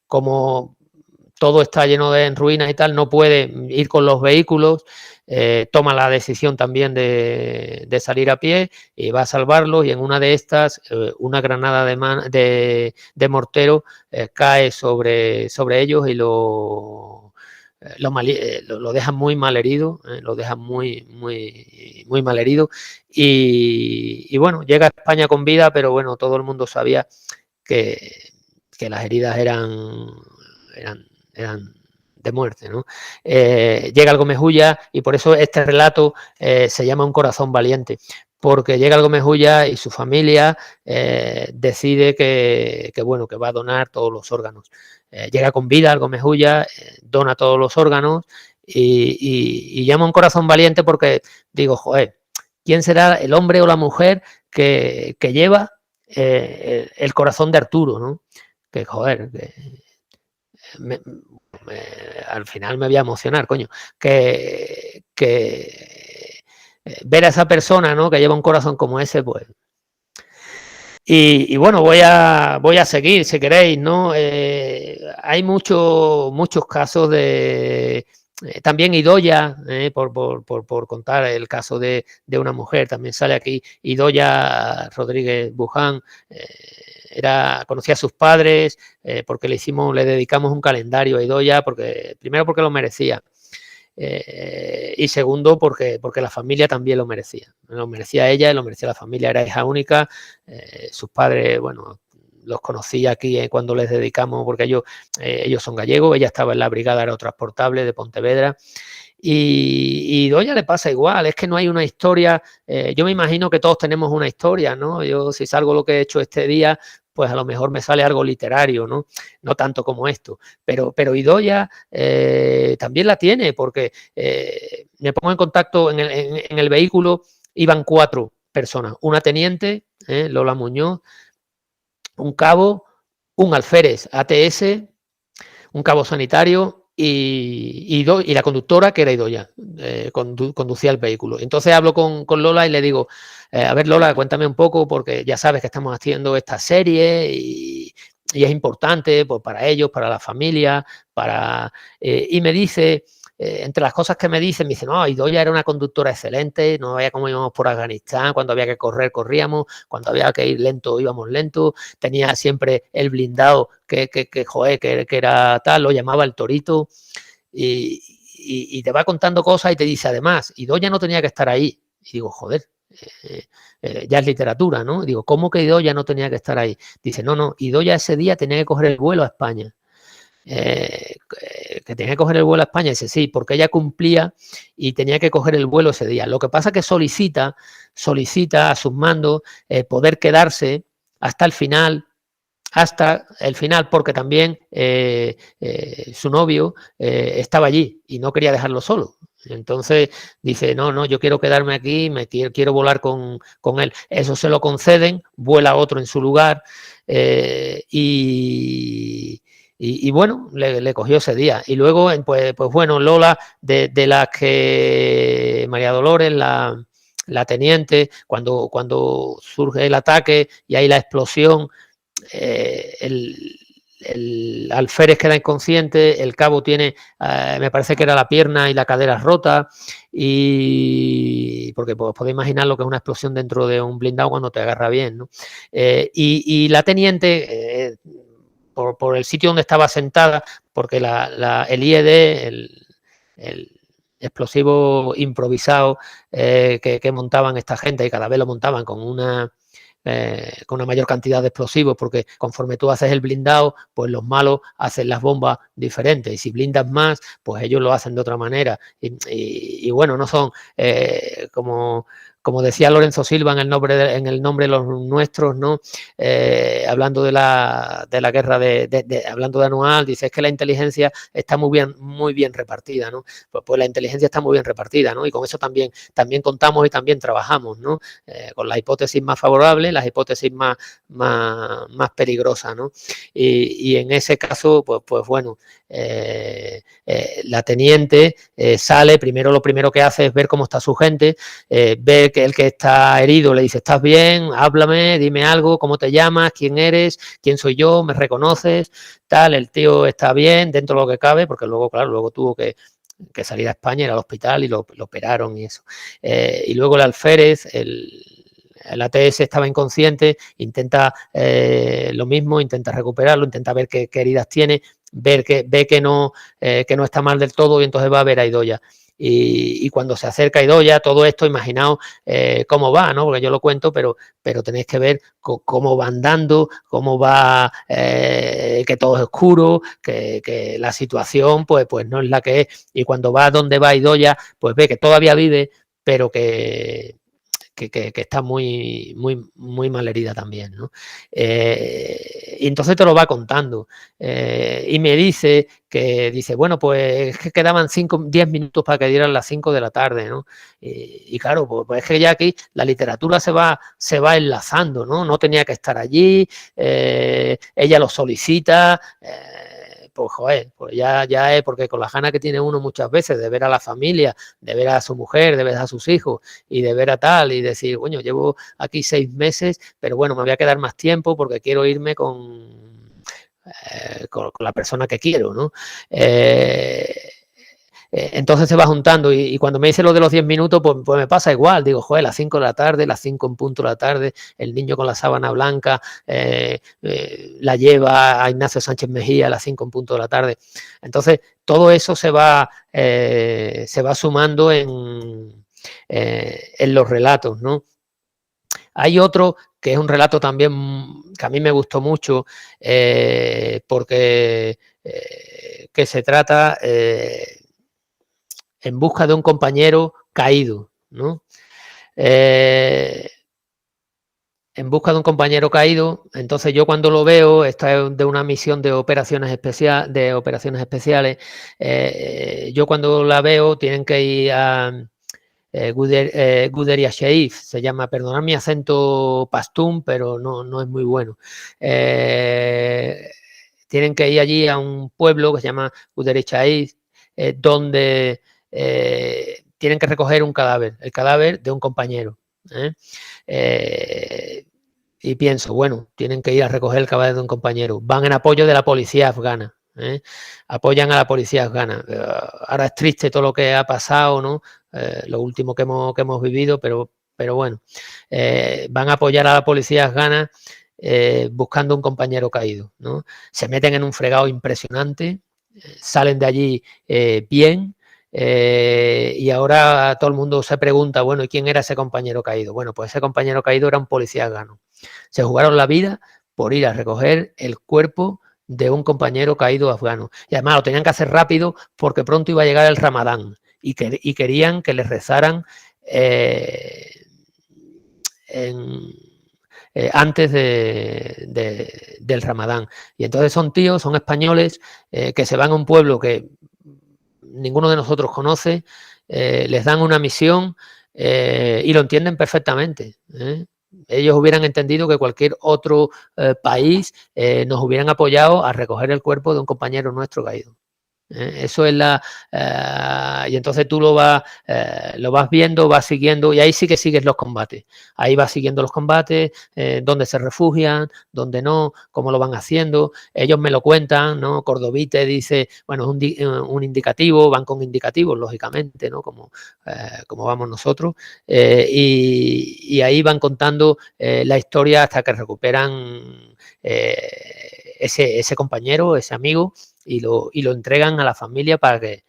Como todo está lleno de ruinas y tal, no puede ir con los vehículos, toma la decisión también de salir a pie y va a salvarlos, y en una de estas una granada de mortero cae sobre ellos y lo dejan muy mal herido, lo dejan muy mal herido y bueno, llega a España con vida, pero bueno, todo el mundo sabía que las heridas eran de muerte, ¿no? Llega el Gómez Ulla y por eso este relato se llama Un corazón valiente, porque llega el Gómez Ulla y su familia decide que va a donar todos los órganos. Llega con vida el Gómez Ulla, dona todos los órganos y llama Un corazón valiente porque digo, joder, ¿quién será el hombre o la mujer que lleva el corazón de Arturo, ¿no? Que joder, al final me voy a emocionar, coño, que ver a esa persona, ¿no? Que lleva un corazón como ese, pues. Y bueno, voy a seguir, si queréis, ¿no? Hay muchos casos de También Idoia, por contar el caso de una mujer, también sale aquí Idoia Rodríguez Buján, conocía a sus padres, porque le dedicamos un calendario a Idoia, primero porque lo merecía, y segundo porque la familia también lo merecía ella y lo merecía la familia, era hija única, sus padres, bueno, los conocí aquí cuando les dedicamos, porque ellos son gallegos, ella estaba en la Brigada Aerotransportable de Pontevedra, y Idoia le pasa igual, es que no hay una historia, yo me imagino que todos tenemos una historia, ¿no? Yo si salgo lo que he hecho este día, pues a lo mejor me sale algo literario, ¿no? No tanto como esto, pero Idoia también la tiene, porque me pongo en contacto en el vehículo, iban 4 personas, una teniente, Lola Muñoz, un cabo, un alférez ATS, un cabo sanitario y la conductora, que era Idoia, conducía el vehículo. Entonces hablo con Lola y le digo, a ver, Lola, cuéntame un poco, porque ya sabes que estamos haciendo esta serie y es importante pues, para ellos, para la familia, y me dice... entre las cosas que me dice, no, Idoia era una conductora excelente, no veía cómo íbamos por Afganistán, cuando había que correr, corríamos, cuando había que ir lento, íbamos lento, tenía siempre el blindado que era tal, lo llamaba el Torito, y te va contando cosas y te dice, además, Idoia no tenía que estar ahí. Y digo, joder, ya es literatura, ¿no? Y digo, ¿cómo que Idoia no tenía que estar ahí? Dice, no, Idoia ese día tenía que coger el vuelo a España. Que tenía que coger el vuelo a España, dice sí, porque ella cumplía y tenía que coger el vuelo ese día. Lo que pasa es que solicita a sus mandos poder quedarse hasta el final, porque también su novio estaba allí y no quería dejarlo solo. Entonces dice, no, yo quiero quedarme aquí, quiero volar con él. Eso se lo conceden, vuela otro en su lugar y bueno, le cogió ese día. Y luego, pues bueno, Lola, de las que María Dolores, la teniente, cuando surge el ataque y hay la explosión, el alférez queda inconsciente, el cabo tiene, me parece que era la pierna y la cadera rota, y porque pues, podéis imaginar lo que es una explosión dentro de un blindado cuando te agarra bien, ¿no? Y la teniente... por el sitio donde estaba sentada, porque el IED, el explosivo improvisado que montaban esta gente, y cada vez lo montaban con una mayor cantidad de explosivos, porque conforme tú haces el blindado, pues los malos hacen las bombas diferentes, y si blindas más, pues ellos lo hacen de otra manera, y bueno, no son como decía Lorenzo Silva en el nombre de los nuestros, ¿no? Hablando de la guerra hablando de Anual, dice es que la inteligencia está muy bien repartida, ¿no? Pues la inteligencia está muy bien repartida, ¿no? Y con eso también contamos y también trabajamos, ¿no? Con las hipótesis más favorables, las hipótesis más peligrosas, ¿no? Y en ese caso, pues bueno, la teniente sale, lo primero que hace es ver cómo está su gente, ve que el que está herido le dice, ¿estás bien? Háblame, dime algo, ¿cómo te llamas? ¿Quién eres? ¿Quién soy yo? ¿Me reconoces? Tal, el tío está bien, dentro de lo que cabe, porque luego, claro, luego tuvo que salir a España, ir al hospital y lo operaron y eso. Y luego el alférez, el ATS estaba inconsciente, intenta lo mismo, intenta recuperarlo, intenta ver qué heridas tiene, ve que no está mal del todo, y entonces va a ver a Idoia. Y cuando se acerca a Idoia, todo esto, imaginaos cómo va, ¿no? Porque yo lo cuento, pero tenéis que ver cómo va andando, cómo va, que todo es oscuro, que la situación pues no es la que es. Y cuando va donde va Idoia, pues ve que todavía vive, pero que está muy mal herida también, ¿no? Y entonces te lo va contando y me dice bueno, pues es que quedaban 10 minutos para que dieran las 5 de la tarde, ¿no? Y claro, pues es que ya aquí la literatura se va enlazando, ¿no? No tenía que estar allí, ella lo solicita, pues joder, pues ya es, porque con las ganas que tiene uno muchas veces de ver a la familia, de ver a su mujer, de ver a sus hijos y de ver a tal y decir, coño, llevo aquí 6 meses, pero bueno, me voy a quedar más tiempo porque quiero irme con la persona que quiero, ¿no? Entonces se va juntando y cuando me dice lo de los 10 minutos, pues me pasa igual. Digo, joder, las 5 de la tarde, las 5 en punto de la tarde, el niño con la sábana blanca, la lleva a Ignacio Sánchez Mejía a las 5 en punto de la tarde. Entonces, todo eso se va sumando en los relatos, ¿no? Hay otro que es un relato también que a mí me gustó mucho porque que se trata en busca de un compañero caído, ¿no? En busca de un compañero caído. Entonces yo cuando lo veo, esta es de una misión de operaciones especiales, yo cuando la veo tienen que ir a Guderiya Sheif, se llama, perdonad mi acento pastún, pero no es muy bueno. Tienen que ir allí a un pueblo que se llama Guderiya Sheif, donde tienen que recoger un cadáver, el cadáver de un compañero. Y pienso, bueno, tienen que ir a recoger el cadáver de un compañero. Van en apoyo de la policía afgana. Apoyan a la policía afgana. Ahora es triste todo lo que ha pasado, ¿no? Lo último que hemos vivido, pero bueno, van a apoyar a la policía afgana buscando un compañero caído, ¿no? Se meten en un fregado impresionante, salen de allí bien, y ahora todo el mundo se pregunta, bueno, ¿y quién era ese compañero caído? Bueno, pues ese compañero caído era un policía afgano. Se jugaron la vida por ir a recoger el cuerpo de un compañero caído afgano. Y además lo tenían que hacer rápido porque pronto iba a llegar el Ramadán y querían que les rezaran antes del Ramadán. Y entonces son tíos, son españoles que se van a un pueblo que ninguno de nosotros conoce, les dan una misión y lo entienden perfectamente. Ellos hubieran entendido que cualquier otro país nos hubieran apoyado a recoger el cuerpo de un compañero nuestro caído. Eso es y entonces tú lo vas viendo, vas siguiendo, y ahí sí que sigues los combates. Ahí vas siguiendo los combates, dónde se refugian, dónde no, cómo lo van haciendo. Ellos me lo cuentan, ¿no? Cordovite dice, bueno, es un indicativo, van con indicativos, lógicamente, ¿no? Como vamos nosotros. Y ahí van contando la historia hasta que recuperan ese compañero, ese amigo, y lo entregan a la familia para que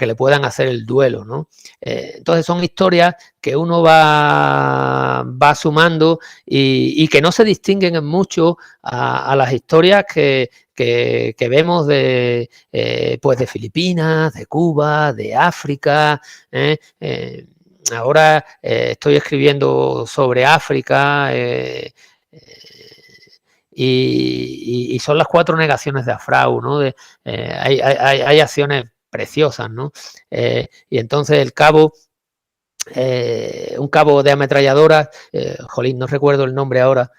le puedan hacer el duelo, ¿no? Entonces son historias que uno va sumando y que no se distinguen en mucho a las historias que vemos pues de Filipinas, de Cuba, de África. Ahora estoy escribiendo sobre África. Y son las 4 negaciones de Afrau, ¿no? Hay acciones preciosas, ¿no? Y entonces el cabo, un cabo de ametralladoras, jolín, no recuerdo el nombre ahora,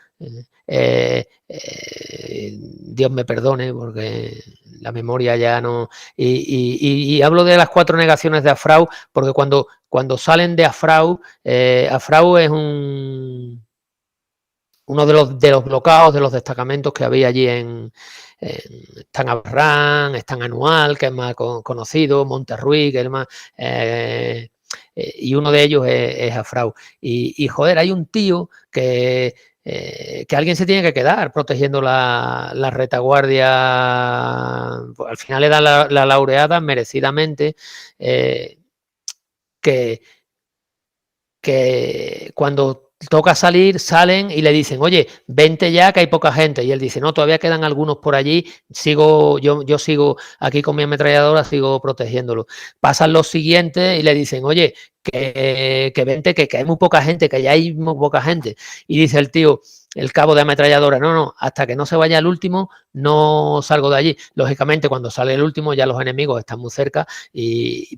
Dios me perdone porque la memoria ya no... Y hablo de las 4 negaciones de Afrau porque cuando salen de Afrau, Afrau es uno de los blocados, de los destacamentos que había allí están Abarrán, están Anual, que es más conocido, Monterruy, que es más... y uno de ellos es Afrau. Y joder, hay un tío que alguien se tiene que quedar protegiendo la retaguardia. Pues al final le dan la laureada merecidamente, que cuando toca salir, salen y le dicen, oye, vente ya que hay poca gente. Y él dice, no, todavía quedan algunos por allí, yo sigo aquí con mi ametralladora, sigo protegiéndolo. Pasan los siguientes y le dicen, oye, que vente, que hay muy poca gente, que ya hay muy poca gente. Y dice el tío, el cabo de ametralladora, no, hasta que no se vaya el último, no salgo de allí. Lógicamente, cuando sale el último, ya los enemigos están muy cerca,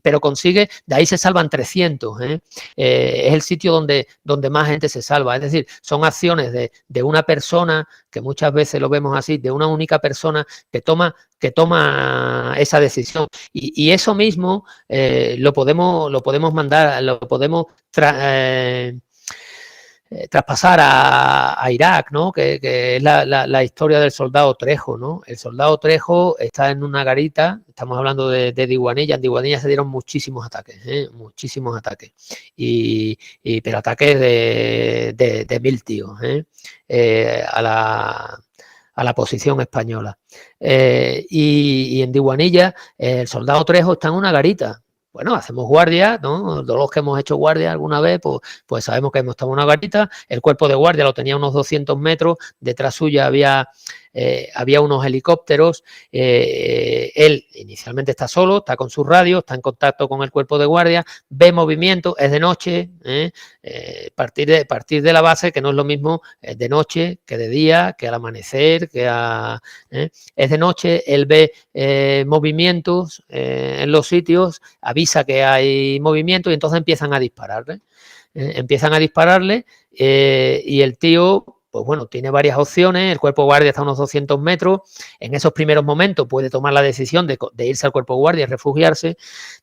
pero consigue, de ahí se salvan 300. Es el sitio donde más gente se salva. Es decir, son acciones de una persona, que muchas veces lo vemos así, de una única persona que toma esa decisión. Y eso mismo lo podemos mandar, lo podemos traspasar a Irak, ¿no? Que es la historia del soldado Trejo, ¿no? El soldado Trejo está en una garita, estamos hablando de Diwanilla. En Diwanilla se dieron muchísimos ataques, muchísimos ataques, pero ataques de 1000 tíos, a la posición española. Y en Diwanilla el soldado Trejo está en una garita. Bueno, hacemos guardia, ¿no? Todos los que hemos hecho guardia alguna vez, pues sabemos que hemos estado en una garita. El cuerpo de guardia lo tenía a unos 200 metros. Detrás suya había unos helicópteros. Él inicialmente está solo, está con su radio, está en contacto con el cuerpo de guardia, ve movimiento, es de noche. Partir de la base, que no es lo mismo de noche que de día, que al amanecer, es de noche. Él ve movimientos en los sitios, avisa que hay movimiento y entonces empiezan a dispararle. Y el tío, pues bueno, tiene varias opciones. El cuerpo de guardia está a unos 200 metros. En esos primeros momentos puede tomar la decisión de irse al cuerpo de guardia y refugiarse,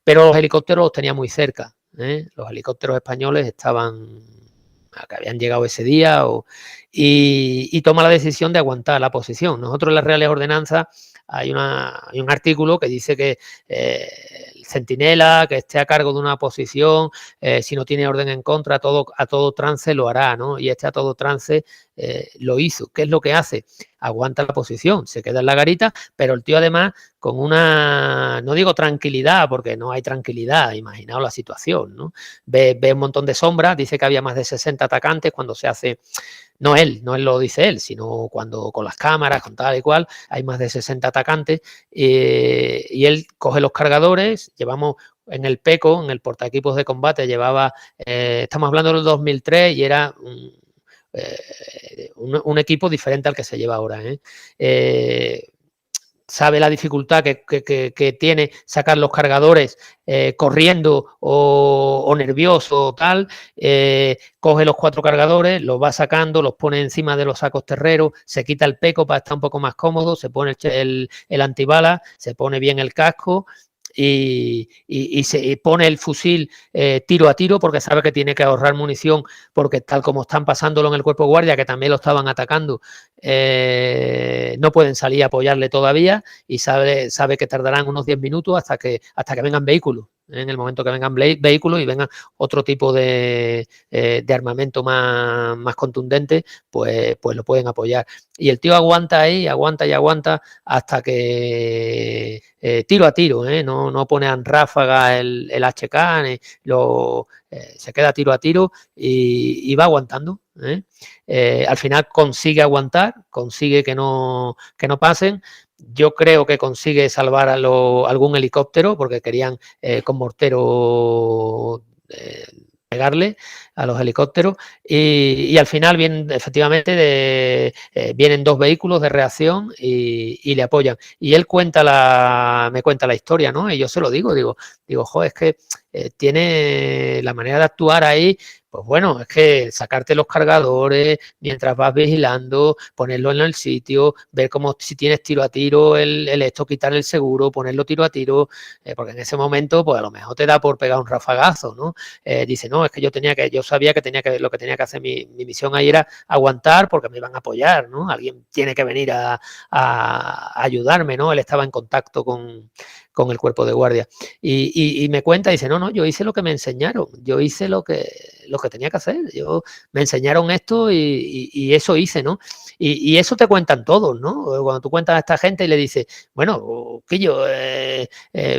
pero los helicópteros los tenía muy cerca. Los helicópteros españoles que habían llegado ese día y toma la decisión de aguantar la posición. Nosotros en las Reales Ordenanzas hay un artículo que dice que el centinela que esté a cargo de una posición, si no tiene orden en contra, a todo trance lo hará, ¿no? Y a todo trance lo hizo. ¿Qué es lo que hace? Aguanta la posición, se queda en la garita, pero el tío además con una, no digo tranquilidad, porque no hay tranquilidad, imaginaos la situación, ¿no? Ve un montón de sombras, dice que había más de 60 atacantes cuando se hace... No él lo dice él, sino cuando con las cámaras, con tal y cual, hay más de 60 atacantes y él coge los cargadores. Llevamos en el PECO, en el portaequipos de combate, estamos hablando del 2003 y era un equipo diferente al que se lleva ahora. Sabe la dificultad que tiene sacar los cargadores corriendo o nervioso o tal. Coge los 4 cargadores, los va sacando, los pone encima de los sacos terreros, se quita el peco para estar un poco más cómodo, se pone el antibala, se pone bien el casco y se pone el fusil tiro a tiro, porque sabe que tiene que ahorrar munición, porque tal como están pasándolo en el cuerpo de guardia, que también lo estaban atacando, no pueden salir a apoyarle todavía, y sabe que tardarán unos 10 minutos hasta que vengan vehículos. En el momento que vengan vehículos y vengan otro tipo de armamento más contundente, pues lo pueden apoyar. Y el tío aguanta ahí, aguanta y aguanta hasta que tiro a tiro, no pone en ráfaga el HK, se queda tiro a tiro y va aguantando. Al final consigue aguantar, consigue que no pasen. Yo creo que consigue salvar algún helicóptero, porque querían con mortero pegarle a los helicópteros, y al final efectivamente vienen 2 vehículos de reacción y le apoyan. Y él me cuenta la historia, ¿no? Y yo se lo digo, joder, es que tiene la manera de actuar ahí. Pues bueno, es que sacarte los cargadores mientras vas vigilando, ponerlo en el sitio, ver como si tienes tiro a tiro, quitar el seguro, ponerlo tiro a tiro, porque en ese momento, pues a lo mejor te da por pegar un rafagazo, ¿no? Dice, no, es que yo sabía que lo que tenía que hacer mi misión ahí era aguantar, porque me iban a apoyar, ¿no? Alguien tiene que venir a ayudarme, ¿no? Él estaba en contacto con el cuerpo de guardia. Y me cuenta, dice, no, yo hice lo que me enseñaron, yo hice lo que tenía que hacer, me enseñaron esto y eso hice, ¿no? Y eso te cuentan todos, ¿no? Cuando tú cuentas a esta gente y le dices, bueno, Quillo,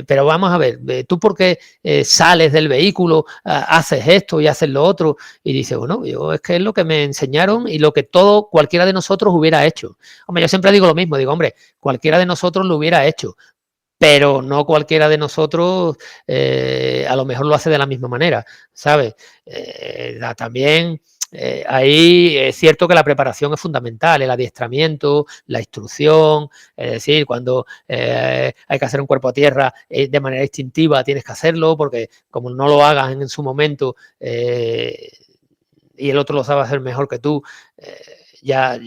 pero vamos a ver, ¿tú por qué sales del vehículo, haces esto y haces lo otro? Y dice, bueno, es que es lo que me enseñaron y lo que cualquiera de nosotros hubiera hecho. Hombre, yo siempre digo lo mismo, hombre, cualquiera de nosotros lo hubiera hecho, pero no cualquiera de nosotros a lo mejor lo hace de la misma manera, ¿sabes? También ahí es cierto que la preparación es fundamental, el adiestramiento, la instrucción, es decir, cuando hay que hacer un cuerpo a tierra de manera instintiva tienes que hacerlo, porque como no lo hagas en su momento y el otro lo sabe hacer mejor que tú, ya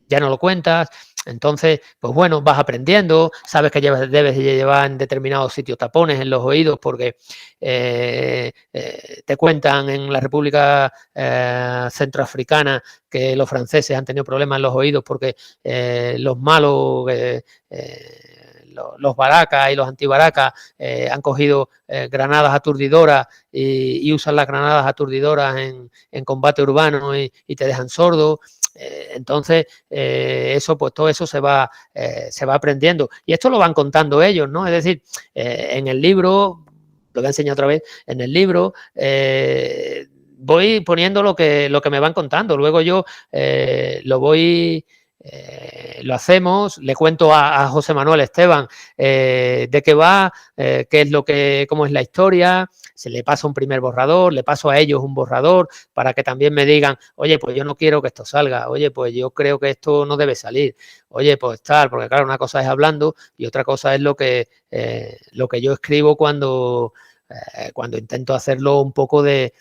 ya no lo cuentas. Entonces, pues bueno, vas aprendiendo, sabes que debes de llevar en determinados sitios tapones en los oídos porque te cuentan en la República Centroafricana que los franceses han tenido problemas en los oídos porque los malos, los baracas y los antibaracas han cogido granadas aturdidoras y usan las granadas aturdidoras en combate urbano y te dejan sordo. Entonces, eso, pues todo eso se va aprendiendo. Y esto lo van contando ellos, ¿no? Es decir, en el libro, lo voy a enseñar otra vez, en el libro voy poniendo lo que me van contando. Luego yo lo hacemos, le cuento a José Manuel Esteban de qué va, cómo es la historia, se le pasa un primer borrador, le paso a ellos un borrador para que también me digan, oye, pues yo no quiero que esto salga, oye, pues yo creo que esto no debe salir, oye, pues tal, porque claro, una cosa es hablando y otra cosa es lo que yo escribo cuando intento hacerlo un poco de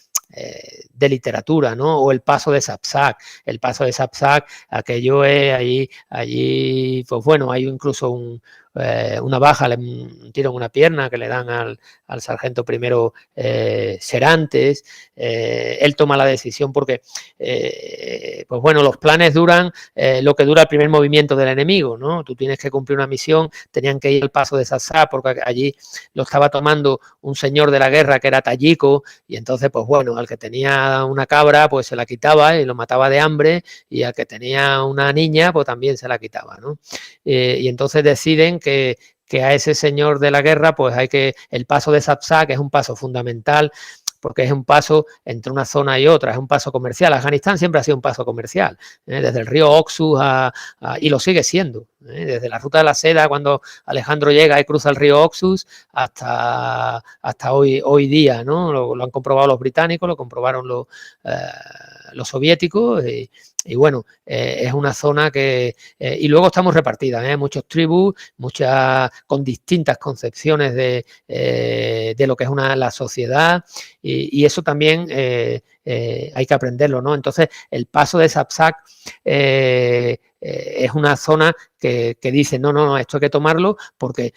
literatura, ¿no? O el paso de Sapsac. El paso de Sapsac, aquello es allí, pues bueno, hay incluso una baja, un tiro en una pierna que le dan al sargento primero Serantes. Él toma la decisión porque, pues bueno, los planes duran lo que dura el primer movimiento del enemigo, ¿no? Tú tienes que cumplir una misión, tenían que ir al paso de Sapsac porque allí lo estaba tomando un señor de la guerra que era tayico y entonces, pues bueno, al que tenía una cabra, pues se la quitaba y lo mataba de hambre y al que tenía una niña, pues también se la quitaba, ¿no? Y entonces deciden que a ese señor de la guerra, pues el paso de Sapsac es un paso fundamental porque es un paso entre una zona y otra, es un paso comercial. Afganistán siempre ha sido un paso comercial, desde el río Oxus y lo sigue siendo, desde la ruta de la seda, cuando Alejandro llega y cruza el río Oxus, hasta hoy día, ¿no? Lo han comprobado los británicos, lo comprobaron los soviéticos y bueno, es una zona que... y luego estamos repartidas, muchas tribus, con distintas concepciones de lo que es la sociedad y eso también hay que aprenderlo, ¿no? Entonces, el paso de Sapsac es una zona que dice, no, esto hay que tomarlo porque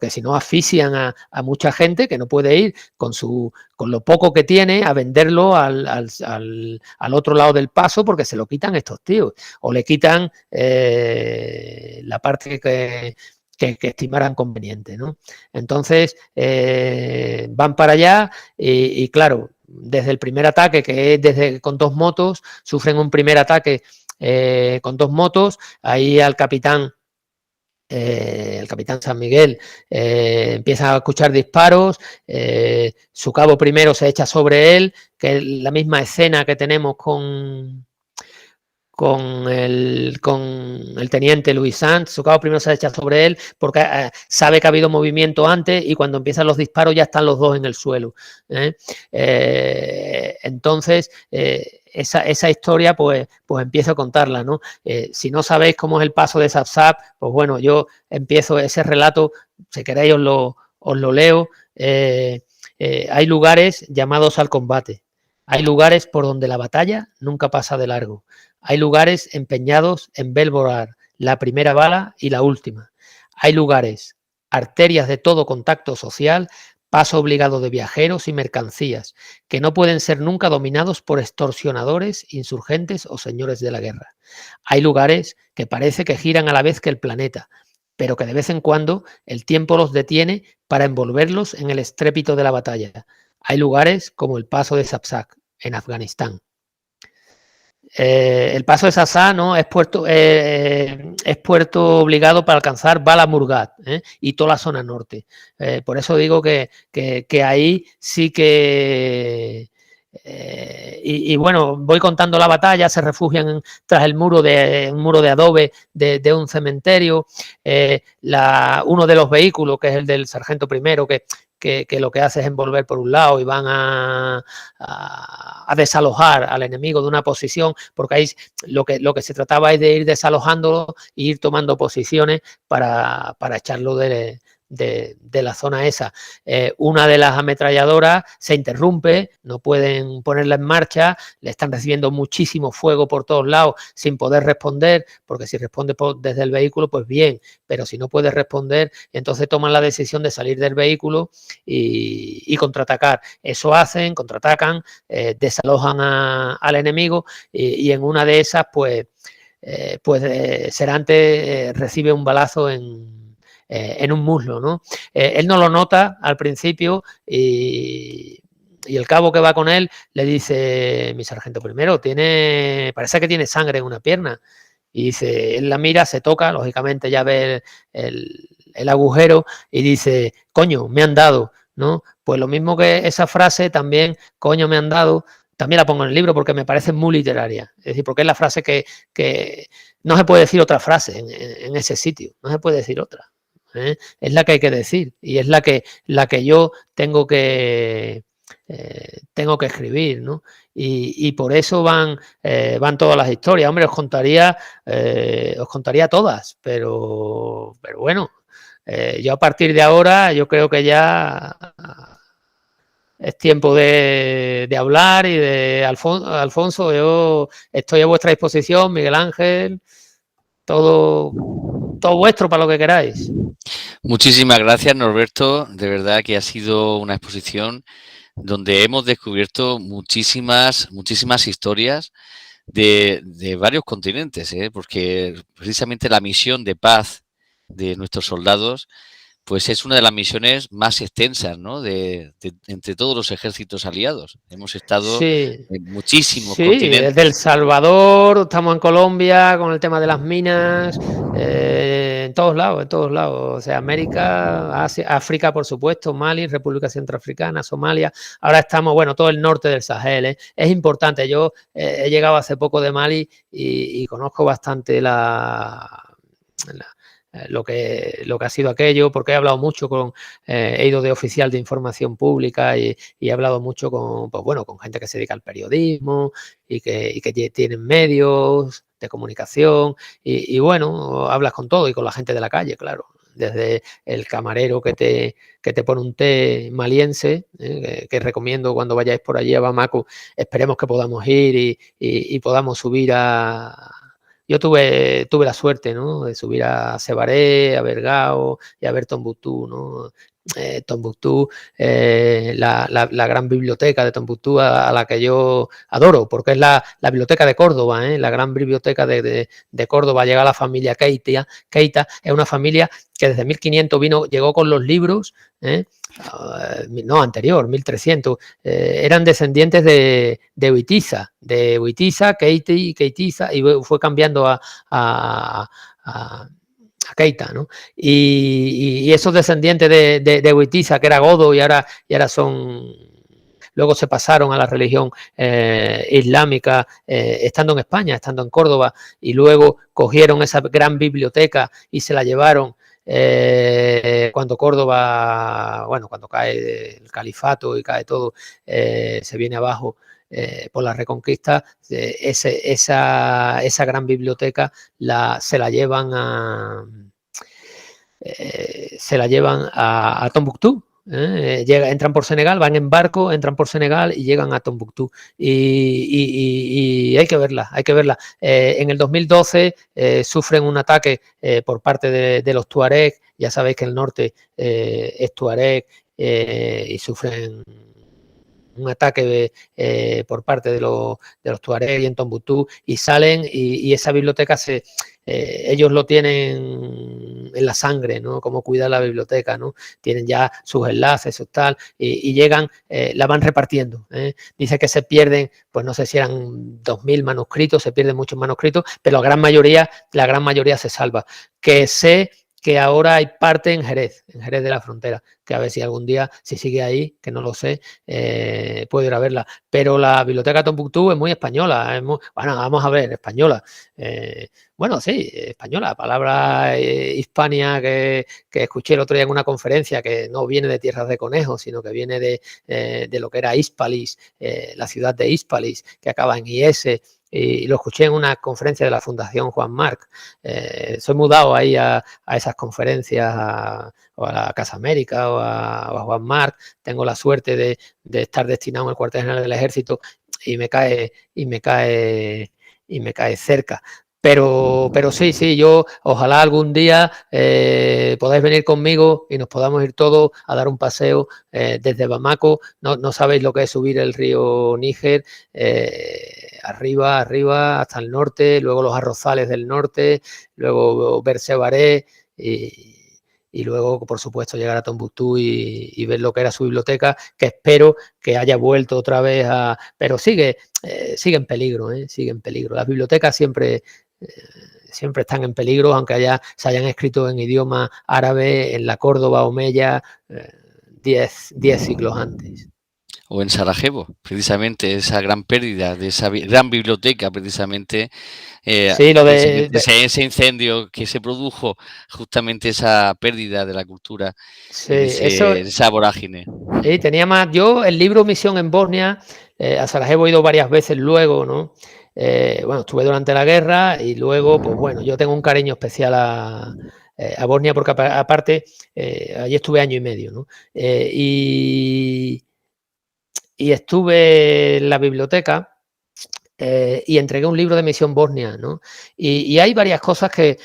si no asfixian a mucha gente que no puede ir con lo poco que tiene a venderlo al otro lado del paso porque se lo quitan estos tíos o le quitan la parte que estimaran conveniente, ¿no? Entonces van para allá y claro, desde el primer ataque que es con 2 motos, sufren un primer ataque con 2 motos, ahí el capitán San Miguel empieza a escuchar disparos, su cabo primero se echa sobre él, que es la misma escena que tenemos con el teniente Luis Sanz. Su cabo primero se echa sobre él porque sabe que ha habido movimiento antes y cuando empiezan los disparos ya están los dos en el suelo. Entonces, esa historia pues empiezo a contarla, ¿no? Si no sabéis cómo es el paso de Sapsac, pues bueno, yo empiezo ese relato, si queréis os lo leo. Hay lugares llamados al combate. Hay lugares por donde la batalla nunca pasa de largo. Hay lugares empeñados en ver volar la primera bala y la última. Hay lugares, arterias de todo contacto social, paso obligado de viajeros y mercancías, que no pueden ser nunca dominados por extorsionadores, insurgentes o señores de la guerra. Hay lugares que parece que giran a la vez que el planeta, pero que de vez en cuando el tiempo los detiene para envolverlos en el estrépito de la batalla. Hay lugares como el paso de Sapsac, en Afganistán. El paso de Sapsac, ¿no? es puerto obligado para alcanzar Bala Murghab y toda la zona norte. Por eso digo que ahí sí que... y bueno, voy contando la batalla, se refugian tras un muro de adobe de un cementerio. Uno de los vehículos, que es el del sargento primero, que lo que hace es envolver por un lado y van a desalojar al enemigo de una posición, porque ahí lo que se trataba es de ir desalojándolo e ir tomando posiciones para echarlo de la zona esa. Una de las ametralladoras se interrumpe, no pueden ponerla en marcha, le están recibiendo muchísimo fuego por todos lados sin poder responder, porque si responde desde el vehículo, pues bien, pero si no puede responder, entonces toman la decisión de salir del vehículo y contraatacar. Eso hacen, contraatacan, desalojan al enemigo y en una de esas, pues Serante recibe un balazo en un muslo, ¿no? Él no lo nota al principio y el cabo que va con él le dice: mi sargento primero, parece que tiene sangre en una pierna. Y dice, él la mira, se toca, lógicamente ya ve el agujero y dice: coño, me han dado, ¿no? Pues lo mismo que esa frase también, coño, me han dado, también la pongo en el libro porque me parece muy literaria. Es decir, porque es la frase que no se puede decir otra frase en ese sitio, no se puede decir otra. Es la que hay que decir y es la que yo tengo que escribir, ¿no? Y por eso van todas las historias. Hombre, os contaría todas, pero bueno, yo a partir de ahora yo creo que ya es tiempo de hablar y de Alfonso, yo estoy a vuestra disposición, Miguel Ángel, todo vuestro para lo que queráis. Muchísimas gracias, Norberto. De verdad que ha sido una exposición donde hemos descubierto muchísimas historias de varios continentes, porque precisamente la misión de paz de nuestros soldados pues es una de las misiones más extensas, ¿no? Entre todos los ejércitos aliados. Hemos estado en muchísimos continentes. Desde El Salvador, estamos en Colombia con el tema de las minas, en todos lados. O sea, América, Asia, África, por supuesto, Mali, República Centroafricana, Somalia. Ahora estamos, todo el norte del Sahel. Es importante. Yo he llegado hace poco de Mali y conozco bastante lo que ha sido aquello, porque he hablado mucho he ido de oficial de información pública y he hablado mucho con gente que se dedica al periodismo y que tienen medios de comunicación y hablas con todo y con la gente de la calle, claro. Desde el camarero que te pone un té maliense, que recomiendo cuando vayáis por allí a Bamako, esperemos que podamos ir y podamos subir Yo tuve la suerte, ¿no?, de subir a Sebaré, a Bergao y a ver Tombuctú, ¿no? Tombuctú, la gran biblioteca de Tombuctú a la que yo adoro, porque es la biblioteca de Córdoba, la gran biblioteca de Córdoba. Llega la familia Keita, es una familia que desde 1500 llegó con los libros, no, anterior, 1300, eran descendientes de Huitiza, Keitiza, y fue cambiando a Keita, ¿no? Y esos descendientes de Huitiza, que era godo y ahora luego se pasaron a la religión islámica estando en España, estando en Córdoba, y luego cogieron esa gran biblioteca y se la llevaron cuando Córdoba, cuando cae el califato y cae todo, se viene abajo por la Reconquista, esa gran biblioteca se la llevan a Tombuctú. Entran por Senegal, van en barco, entran por Senegal y llegan a Tombuctú y hay que verla. En el 2012 sufren un ataque por parte de los tuareg. Ya sabéis que el norte es tuareg y sufren un ataque por parte de los tuareg y en Tombuctú, y salen y esa biblioteca ellos lo tienen en la sangre, ¿no? Cómo cuidar la biblioteca, ¿no? Tienen ya sus enlaces, sus tal, y llegan, la van repartiendo. Dice que se pierden, pues no sé si eran 2000 manuscritos, se pierden muchos manuscritos, pero la gran mayoría se salva. Que sé que ahora hay parte en Jerez de la Frontera, que a ver si algún día, si sigue ahí, que no lo sé, puedo ir a verla. Pero la biblioteca Tombuctú es muy española, vamos a ver, española. Sí, española, palabra hispania que escuché el otro día en una conferencia, que no viene de tierras de conejos, sino que viene de lo que era Hispalis, la ciudad de Hispalis, que acaba en IS, y lo escuché en una conferencia de la Fundación Juan Marc. Soy mudado ahí a esas conferencias, o a la Casa América o a Juan Marc. Tengo la suerte de estar destinado en el cuartel general del Ejército y me cae cerca. Pero sí, yo ojalá algún día podáis venir conmigo y nos podamos ir todos a dar un paseo desde Bamako. No sabéis lo que es subir el río Níger, arriba hasta el norte, luego los arrozales del norte, luego ver Sebaré y luego, por supuesto, llegar a Tombuctú y ver lo que era su biblioteca, que espero que haya vuelto otra vez a... Pero sigue en peligro, sigue en peligro. Las bibliotecas siempre están en peligro, aunque se hayan escrito en idioma árabe en la Córdoba Omeya 10 siglos antes. O en Sarajevo, precisamente esa gran pérdida de esa gran biblioteca, precisamente, sí, ese incendio que se produjo, justamente esa pérdida de la cultura, sí, esa vorágine. Sí, tenía más. Yo, el libro Misión en Bosnia, a Sarajevo he ido varias veces luego, ¿no? Bueno, estuve durante la guerra y luego, pues bueno, yo tengo un cariño especial a Bosnia porque aparte allí estuve año y medio, ¿no? Y estuve en la biblioteca y entregué un libro de Misión Bosnia, ¿no? Y hay varias cosas que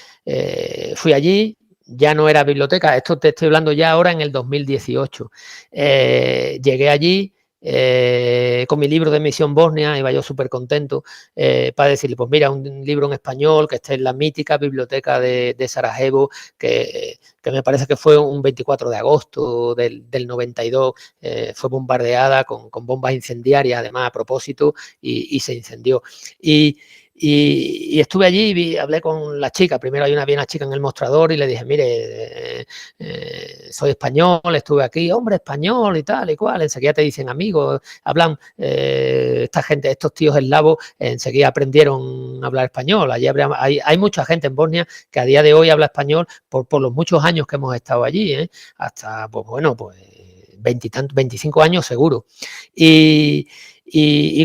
fui allí, ya no era biblioteca, esto te estoy hablando ya ahora en el 2018. Llegué allí con mi libro de Misión Bosnia, iba yo súper contento para decirle, pues mira, un libro en español que esté en la mítica biblioteca de Sarajevo, que me parece que fue un 24 de agosto del 92, fue bombardeada con bombas incendiarias, además a propósito, y se incendió. Y estuve allí y hablé con la chica. Primero había una chica en el mostrador y le dije, mire, soy español, estuve aquí, hombre, español y tal y cual. Enseguida te dicen amigos, hablan, esta gente, estos tíos eslavos, enseguida aprendieron a hablar español. Allí hay mucha gente en Bosnia que a día de hoy habla español por los muchos años que hemos estado allí, hasta, pues bueno, pues 25 años seguro. Y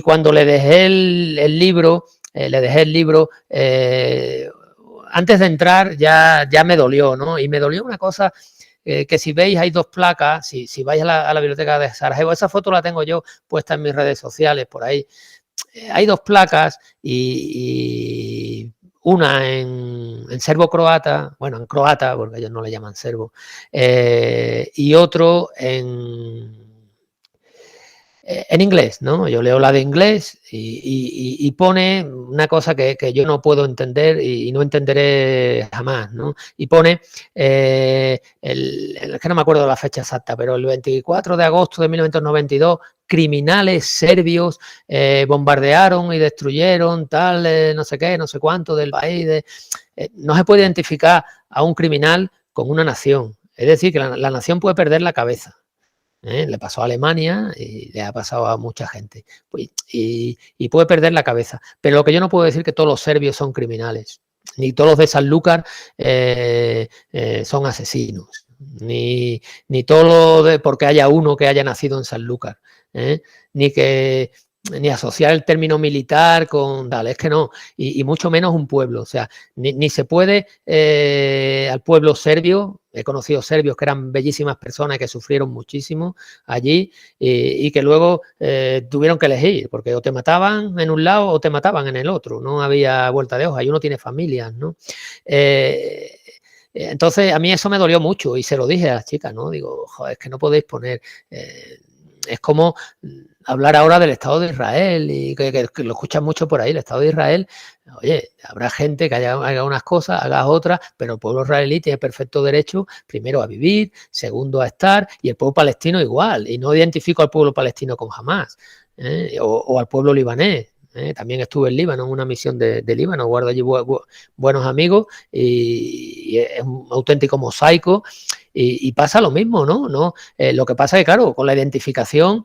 cuando le dejé el libro, antes de entrar ya me dolió, ¿no? Y me dolió una cosa que si veis hay dos placas, si vais a la biblioteca de Sarajevo, esa foto la tengo yo puesta en mis redes sociales por ahí, hay dos placas y una en serbo-croata, bueno, en croata, porque ellos no le llaman serbo, y otro en inglés, ¿no? Yo leo la de inglés y pone una cosa que yo no puedo entender y no entenderé jamás, ¿no? Y pone, es que no me acuerdo la fecha exacta, pero el 24 de agosto de 1992, criminales serbios bombardearon y destruyeron tal, no sé qué, no sé cuánto del país. No se puede identificar a un criminal con una nación. Es decir, que la nación puede perder la cabeza. Le pasó a Alemania y le ha pasado a mucha gente. Y puede perder la cabeza. Pero lo que yo no puedo decir que todos los serbios son criminales. Ni todos los de Sanlúcar son asesinos. Ni todos porque haya uno que haya nacido en Sanlúcar. Ni asociar el término militar con tal, es que no, y mucho menos un pueblo, o sea, ni se puede al pueblo serbio. He conocido serbios que eran bellísimas personas que sufrieron muchísimo allí y que luego tuvieron que elegir, porque o te mataban en un lado o te mataban en el otro, no había vuelta de hoja y uno tiene familias, ¿no? Entonces a mí eso me dolió mucho y se lo dije a las chicas, ¿no? Digo, joder, es que no podéis poner... es como hablar ahora del Estado de Israel y que lo escuchan mucho por ahí, el Estado de Israel. Oye, habrá gente que haga unas cosas, haga otras, pero el pueblo israelí tiene perfecto derecho, primero a vivir, segundo a estar, y el pueblo palestino igual. Y no identifico al pueblo palestino con Hamás, o al pueblo libanés. También estuve en Líbano, en una misión de Líbano, guardo allí buenos amigos y es un auténtico mosaico y pasa lo mismo, ¿no? Lo que pasa es que, claro, con la identificación,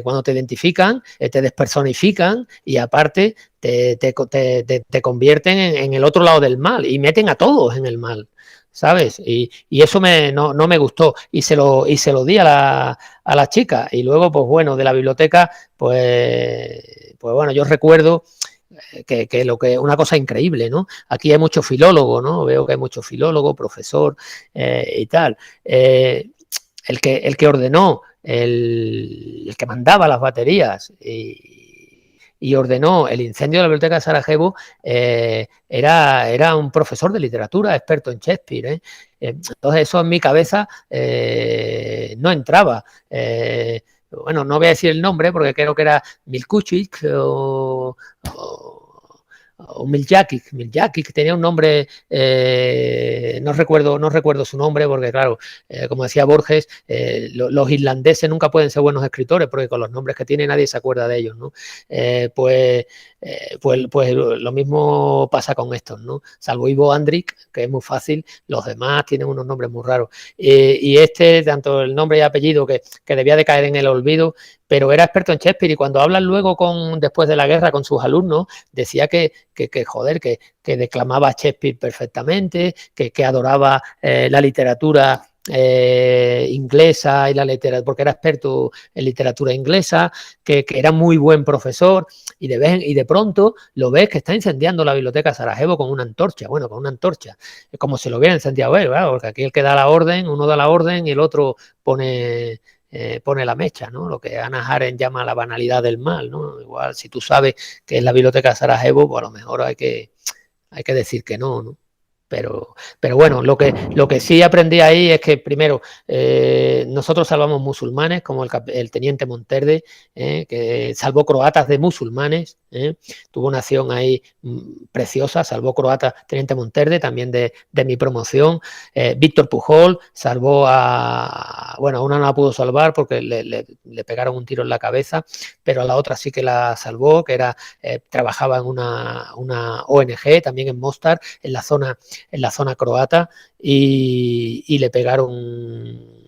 cuando te identifican, te despersonifican y aparte te convierten en el otro lado del mal y meten a todos en el mal, ¿sabes? Y eso no me gustó y se lo di a la chica. Y luego, pues bueno, de la biblioteca, pues bueno, yo recuerdo una cosa increíble, ¿no? Aquí hay mucho filólogo, ¿no? Veo que hay mucho filólogo, profesor y tal. El que ordenó, el que mandaba las baterías y ordenó el incendio de la biblioteca de Sarajevo, era un profesor de literatura, experto en Shakespeare. Entonces eso en mi cabeza no entraba. Bueno, no voy a decir el nombre porque creo que era Milkučić o Miljakic, tenía un nombre, no recuerdo su nombre porque claro, como decía Borges, los irlandeses nunca pueden ser buenos escritores porque con los nombres que tienen nadie se acuerda de ellos, ¿no? Pues lo mismo pasa con estos, ¿no? Salvo Ivo Andrić, que es muy fácil, los demás tienen unos nombres muy raros. Y tanto el nombre y apellido que debía de caer en el olvido, pero era experto en Shakespeare y cuando hablan luego después de la guerra con sus alumnos, decía que declamaba Shakespeare perfectamente, que adoraba la literatura inglesa y la literatura, porque era experto en literatura inglesa, que era muy buen profesor y de pronto lo ves que está incendiando la biblioteca de Sarajevo con una antorcha, es como si lo hubiera incendiado él, ¿verdad? Porque aquí el que da la orden, uno da la orden y el otro pone la mecha, ¿no? Lo que Hannah Arendt llama la banalidad del mal, ¿no? Igual, si tú sabes que es la biblioteca de Sarajevo, pues a lo mejor hay que decir que no, ¿no? Pero bueno, lo que sí aprendí ahí es que primero nosotros salvamos musulmanes, como el teniente Monterde, que salvó croatas de musulmanes, tuvo una acción ahí preciosa, salvó croatas, teniente Monterde, también de mi promoción. Víctor Pujol salvó a una no la pudo salvar porque le pegaron un tiro en la cabeza, pero a la otra sí que la salvó, que trabajaba en una ONG también en Mostar, en la zona croata, y le pegaron,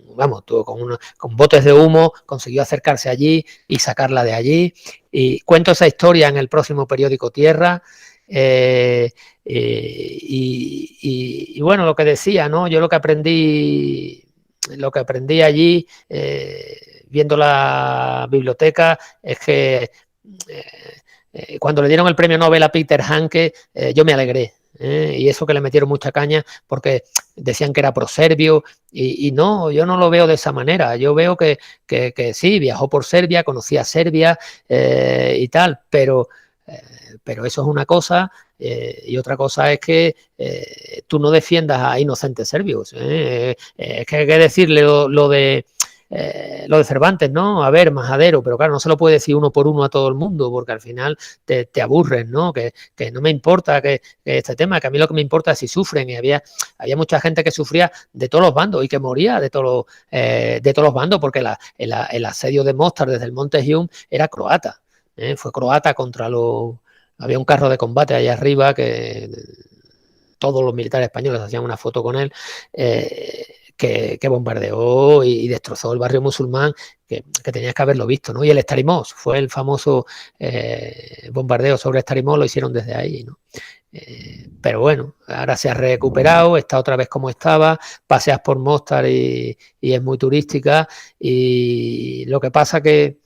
con botes de humo, consiguió acercarse allí y sacarla de allí. Y cuento esa historia en el próximo periódico Tierra. Y bueno, lo que decía, ¿no? Yo lo que aprendí allí, viendo la biblioteca, es que cuando le dieron el premio Nobel a Peter Handke, yo me alegré. Y eso que le metieron mucha caña porque decían que era proserbio y no, yo no lo veo de esa manera. Yo veo que sí, viajó por Serbia, conocía Serbia y tal, pero eso es una cosa y otra cosa es que tú no defiendas a inocentes serbios. Es que hay que decirle lo de Cervantes, ¿no? A ver, majadero, pero claro, no se lo puede decir uno por uno a todo el mundo porque al final te aburres, ¿no? Que no me importa que este tema, que a mí lo que me importa es si sufren, y había mucha gente que sufría de todos los bandos y que moría de todos los bandos porque el asedio de Mostar desde el Monte Hume era croata, fue croata contra había un carro de combate allá arriba que todos los militares españoles hacían una foto con él, que bombardeó y destrozó el barrio musulmán, que tenías que haberlo visto, ¿no? Y el Starimós fue el famoso bombardeo sobre Starimós, lo hicieron desde ahí, ¿no? Pero bueno, ahora se ha recuperado, está otra vez como estaba, paseas por Mostar y es muy turística, y lo que pasa que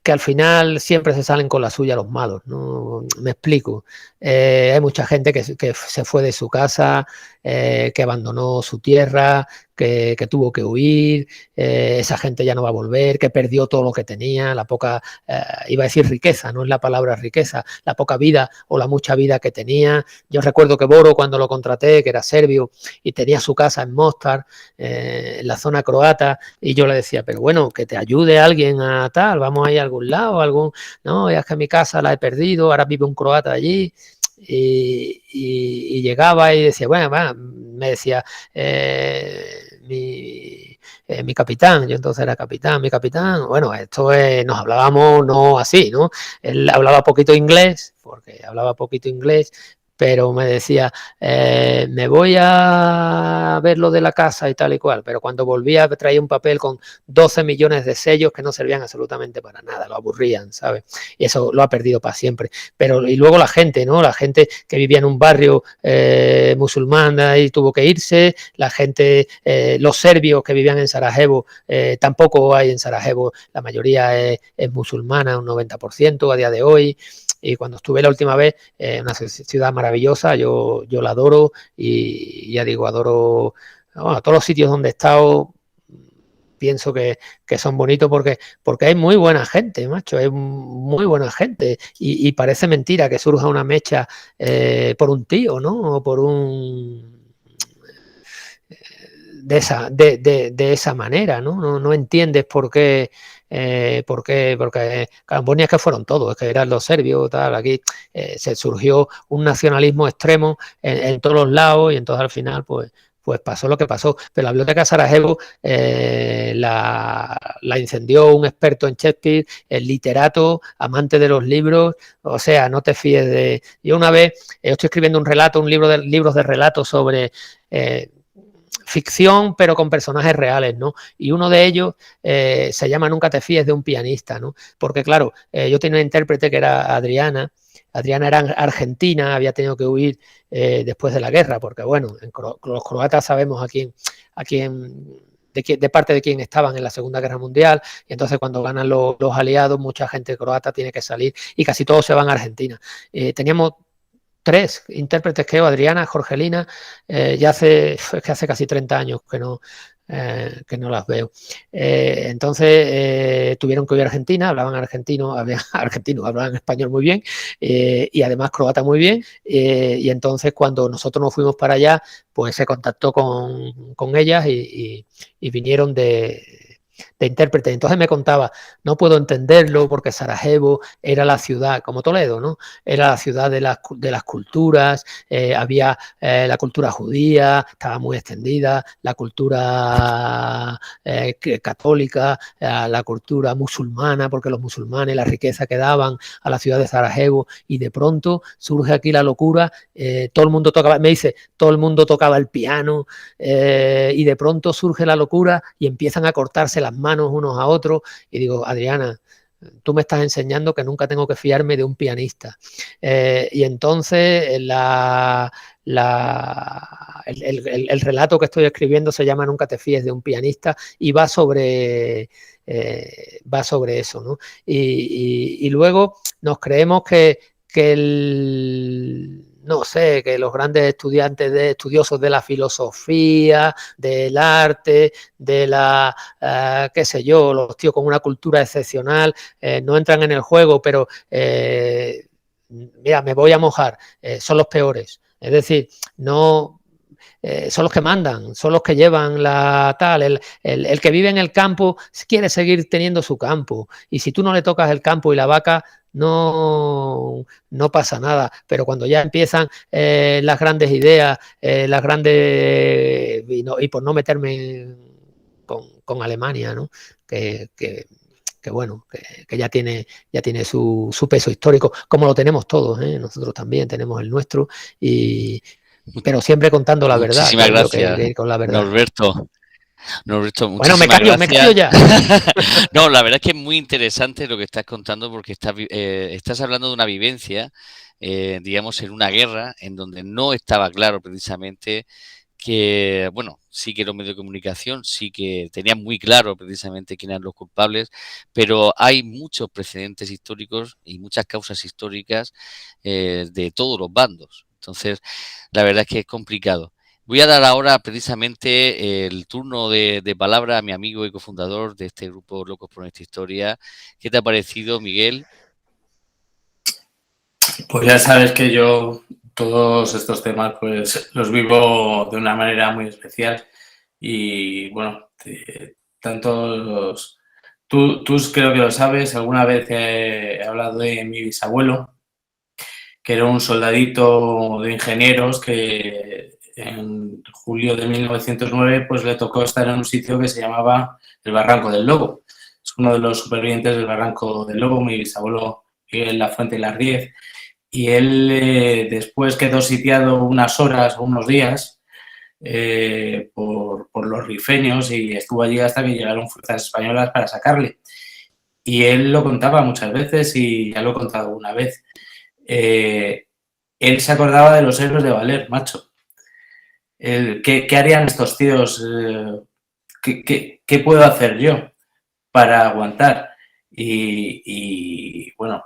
al final siempre se salen con la suya los malos, ¿no? Me explico. Hay mucha gente que se fue de su casa, que abandonó su tierra, que tuvo que huir, esa gente ya no va a volver, que perdió todo lo que tenía, la poca, iba a decir riqueza, no es la palabra riqueza, la poca vida o la mucha vida que tenía. Yo recuerdo que Boro, cuando lo contraté, que era serbio y tenía su casa en Mostar, en la zona croata, y yo le decía, pero bueno, que te ayude alguien a tal, vamos a ir a algún lado, no, ya es que mi casa la he perdido, ahora vive un croata allí. Y llegaba y decía, bueno, me decía mi capitán, yo entonces era capitán, mi capitán, bueno, esto es, nos hablábamos no así, ¿no? Él hablaba poquito inglés, porque hablaba poquito inglés, pero me decía, me voy a ver lo de la casa y tal y cual, pero cuando volvía traía un papel con 12 millones de sellos que no servían absolutamente para nada, lo aburrían, ¿sabes? Y eso lo ha perdido para siempre. Pero y luego la gente, ¿no? La gente que vivía en un barrio musulmán ahí tuvo que irse, la gente, los serbios que vivían en Sarajevo, tampoco hay en Sarajevo, la mayoría es musulmana, un 90% a día de hoy. Y cuando estuve la última vez, una ciudad maravillosa, yo la adoro y ya digo, adoro, bueno, todos los sitios donde he estado, pienso que son bonitos porque hay muy buena gente, macho, hay muy buena gente y parece mentira que surja una mecha por un tío, ¿no? O por un... de esa manera, ¿no? No entiendes por qué, porque Camboya es que fueron todos, es que eran los serbios, tal, aquí se surgió un nacionalismo extremo en todos los lados y entonces al final, pues pasó lo que pasó. Pero la biblioteca Sarajevo la incendió un experto en Shakespeare, el literato, amante de los libros, o sea, no te fíes de... Yo una vez, estoy escribiendo un relato, libros de relatos sobre... ficción, pero con personajes reales, ¿no? Y uno de ellos se llama Nunca te fíes de un pianista, ¿no? Porque, claro, yo tenía una intérprete que era Adriana. Adriana era argentina, había tenido que huir después de la guerra, porque, bueno, los croatas sabemos de parte de quién estaban en la Segunda Guerra Mundial, y entonces cuando ganan los aliados, mucha gente croata tiene que salir y casi todos se van a Argentina. Teníamos 3 intérpretes, creo, Adriana, Jorgelina, ya hace casi 30 años que no las veo. Entonces tuvieron que ir a Argentina, hablaban argentino, hablaban español muy bien y además croata muy bien. Y entonces cuando nosotros nos fuimos para allá, pues se contactó con ellas y vinieron de intérprete. Entonces me contaba, no puedo entenderlo porque Sarajevo era la ciudad, como Toledo, ¿no? Era la ciudad de las culturas, había la cultura judía, estaba muy extendida, la cultura católica, la cultura musulmana, porque los musulmanes, la riqueza que daban a la ciudad de Sarajevo, y de pronto surge aquí la locura, todo el mundo tocaba, me dice, todo el mundo tocaba el piano, y de pronto surge la locura y empiezan a cortarse las manos unos a otros, y digo, Adriana, tú me estás enseñando que nunca tengo que fiarme de un pianista. Y entonces el relato que estoy escribiendo se llama Nunca te fíes de un pianista y va sobre eso, ¿no? Y luego nos creemos que no sé, que los grandes estudiosos de la filosofía, del arte, de la, qué sé yo, los tíos con una cultura excepcional, no entran en el juego, pero mira, me voy a mojar, son los peores. Es decir, no... son los que mandan, son los que llevan la tal, el que vive en el campo quiere seguir teniendo su campo, y si tú no le tocas el campo y la vaca, no pasa nada, pero cuando ya empiezan las grandes ideas, y por no meterme con Alemania, ¿no? Que bueno, que ya tiene su peso histórico, como lo tenemos todos, ¿eh? Nosotros también tenemos el nuestro, pero siempre contando la verdad. Muchísimas gracias, que con la verdad. Norberto, bueno, me callo ya. No, la verdad es que es muy interesante lo que estás contando porque estás hablando de una vivencia, digamos, en una guerra en donde no estaba claro precisamente que, bueno, sí que los medios de comunicación sí que tenían muy claro precisamente quiénes eran los culpables, pero hay muchos precedentes históricos y muchas causas históricas de todos los bandos. Entonces, la verdad es que es complicado. Voy a dar ahora precisamente el turno de palabra a mi amigo y cofundador de este grupo Locos por Nuestra Historia. ¿Qué te ha parecido, Miguel? Pues ya sabes que yo todos estos temas pues los vivo de una manera muy especial y bueno, tú creo que lo sabes, alguna vez he hablado de mi bisabuelo, que era un soldadito de ingenieros que en julio de 1909 pues le tocó estar en un sitio que se llamaba el Barranco del Lobo. Es uno de los supervivientes del Barranco del Lobo, mi bisabuelo Miguel Lafuente Lardiez. y él después quedó sitiado unas horas o unos días por los rifeños y estuvo allí hasta que llegaron fuerzas españolas para sacarle. Y él lo contaba muchas veces y ya lo he contado una vez. Él se acordaba de los héroes de Valer, macho. ¿Qué harían estos tíos? ¿Qué puedo hacer yo para aguantar? Y bueno,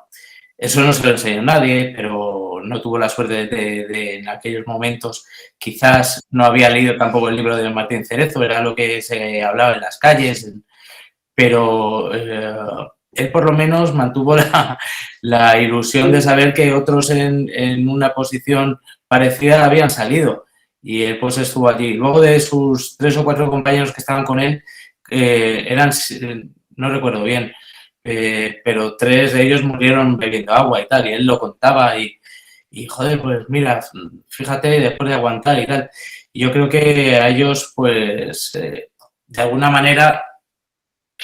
eso no se lo enseñó a nadie, pero no tuvo la suerte de en aquellos momentos. Quizás no había leído tampoco el libro de Martín Cerezo, era lo que se hablaba en las calles, pero él por lo menos mantuvo la ilusión de saber que otros en una posición parecida habían salido y él pues estuvo allí. Luego de sus 3 o 4 compañeros que estaban con él, eran, no recuerdo bien, pero 3 de ellos murieron bebiendo agua y tal, y él lo contaba y joder, pues mira, fíjate, después de aguantar y tal. Y yo creo que a ellos pues de alguna manera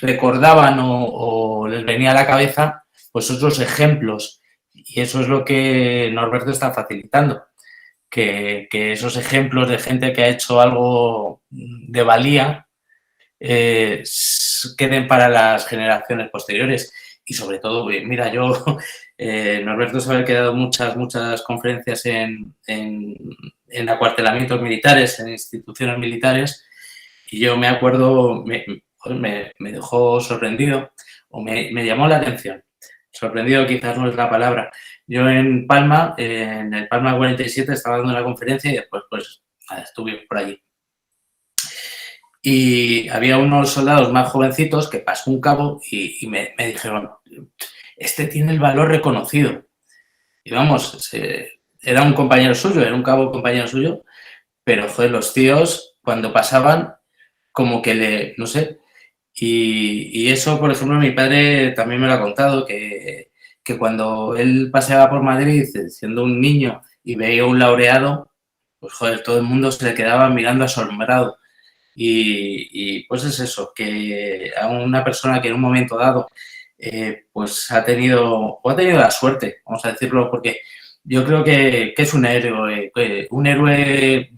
recordaban o les venía a la cabeza pues otros ejemplos y eso es lo que Norberto está facilitando, que esos ejemplos de gente que ha hecho algo de valía queden para las generaciones posteriores y sobre todo, mira, yo Norberto sabe que he dado muchas conferencias en acuartelamientos militares, en instituciones militares y yo me acuerdo, me dejó sorprendido o me llamó la atención. Sorprendido quizás no es la palabra. Yo en Palma, en el Palma 47, estaba dando una conferencia y después pues estuve por allí. Y había unos soldados más jovencitos que pasó un cabo y me dijeron, este tiene el valor reconocido. Y vamos, era un compañero suyo, era un cabo compañero suyo, pero joder, los tíos cuando pasaban como que no sé, y eso, por ejemplo, mi padre también me lo ha contado, que cuando él paseaba por Madrid siendo un niño y veía un laureado, pues joder, todo el mundo se le quedaba mirando asombrado. Y pues es eso, que a una persona que en un momento dado pues ha tenido la suerte, vamos a decirlo, porque yo creo que es un héroe. Un héroe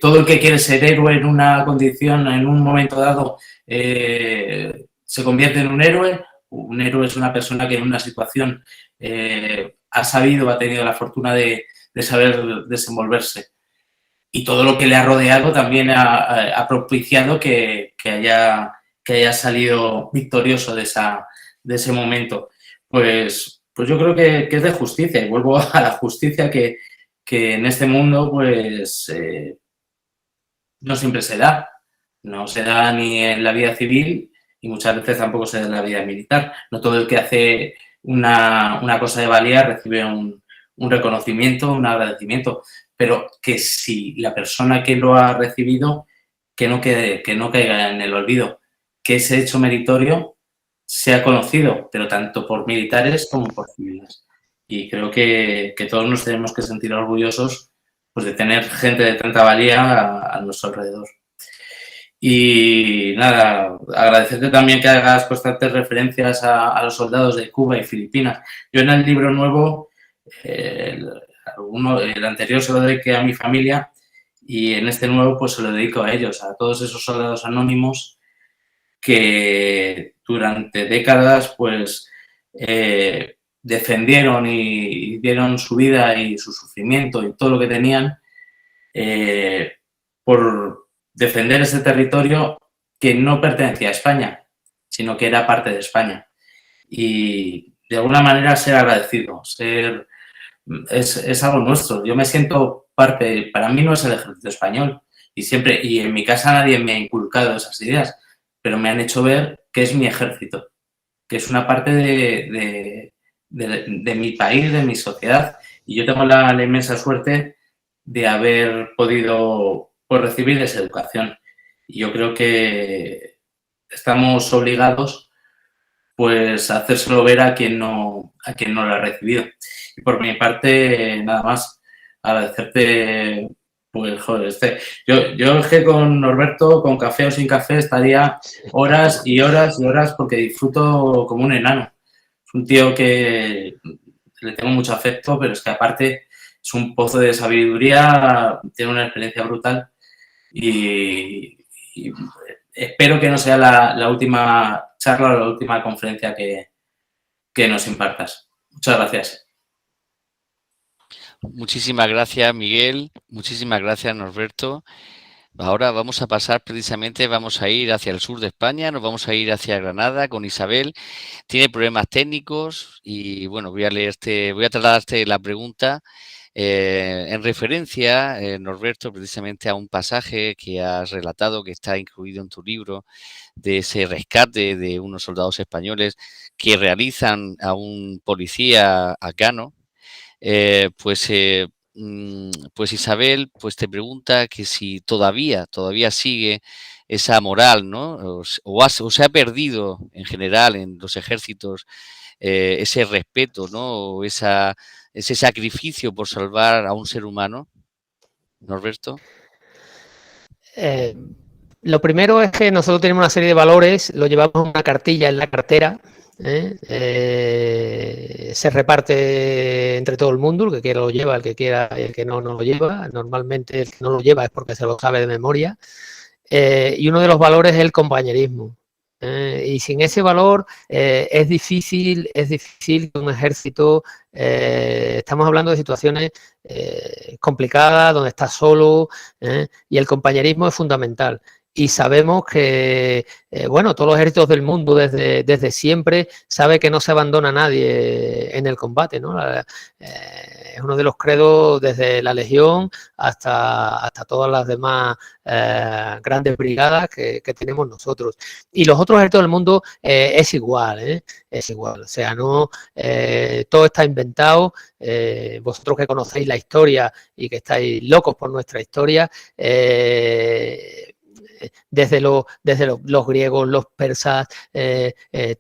todo el que quiere ser héroe en una condición, en un momento dado, se convierte en un héroe. Un héroe es una persona que en una situación ha tenido la fortuna de saber desenvolverse. Y todo lo que le ha rodeado también ha propiciado que haya salido victorioso de ese momento. Pues yo creo que es de justicia, y vuelvo a la justicia que en este mundo pues no siempre se da. No se da ni en la vida civil y muchas veces tampoco se da en la vida militar. No todo el que hace una cosa de valía recibe un reconocimiento, un agradecimiento, pero que si la persona que lo ha recibido, que no caiga en el olvido, que ese hecho meritorio sea conocido, pero tanto por militares como por civiles. Y creo que todos nos tenemos que sentir orgullosos pues, de tener gente de tanta valía a nuestro alrededor. Y nada, agradecerte también que hagas constantes referencias a los soldados de Cuba y Filipinas. Yo en el libro nuevo, el anterior se lo dediqué a mi familia y en este nuevo pues se lo dedico a ellos, a todos esos soldados anónimos que durante décadas pues defendieron y dieron su vida y su sufrimiento y todo lo que tenían por defender ese territorio que no pertenecía a España, sino que era parte de España. Y de alguna manera ser agradecido, es algo nuestro. Yo me siento parte, para mí no es el ejército español y en mi casa nadie me ha inculcado esas ideas, pero me han hecho ver que es mi ejército, que es una parte de mi país, de mi sociedad. Y yo tengo la inmensa suerte de haber podido pues, recibir esa educación. Y yo creo que estamos obligados pues a hacérselo ver a quien no lo ha recibido. Y por mi parte, nada más, agradecerte, pues joder, yo es que con Norberto, con café o sin café, estaría horas y horas y horas porque disfruto como un enano. Es un tío que le tengo mucho afecto, pero es que aparte es un pozo de sabiduría, tiene una experiencia brutal y espero que no sea la última charla o la última conferencia que nos impartas. Muchas gracias. Muchísimas gracias, Miguel. Muchísimas gracias, Norberto. Ahora vamos a pasar precisamente, vamos a ir hacia el sur de España, nos vamos a ir hacia Granada con Isabel. Tiene problemas técnicos y bueno, voy a trasladarte la pregunta en referencia, Norberto, precisamente a un pasaje que has relatado, que está incluido en tu libro, de ese rescate de unos soldados españoles que realizan a un policía afgano. Pues Isabel pues te pregunta que si todavía sigue esa moral, ¿no? O se ha perdido en general en los ejércitos ese respeto, ¿no? O ese sacrificio por salvar a un ser humano, Norberto. Lo primero es que nosotros tenemos una serie de valores, lo llevamos en una cartilla en la cartera, se reparte entre todo el mundo, el que quiera lo lleva, el que quiera y el que no lo lleva. Normalmente el que no lo lleva es porque se lo sabe de memoria. Y uno de los valores es el compañerismo. Y sin ese valor es difícil que un ejército, estamos hablando de situaciones complicadas, donde estás solo, y el compañerismo es fundamental. Y sabemos que, bueno, todos los ejércitos del mundo desde siempre sabe que no se abandona nadie en el combate, ¿no? Es uno de los credos desde la Legión hasta todas las demás grandes brigadas que tenemos nosotros. Y los otros ejércitos del mundo es igual, es igual. O sea, no todo está inventado. Vosotros que conocéis la historia y que estáis locos por nuestra historia, desde los griegos, los persas,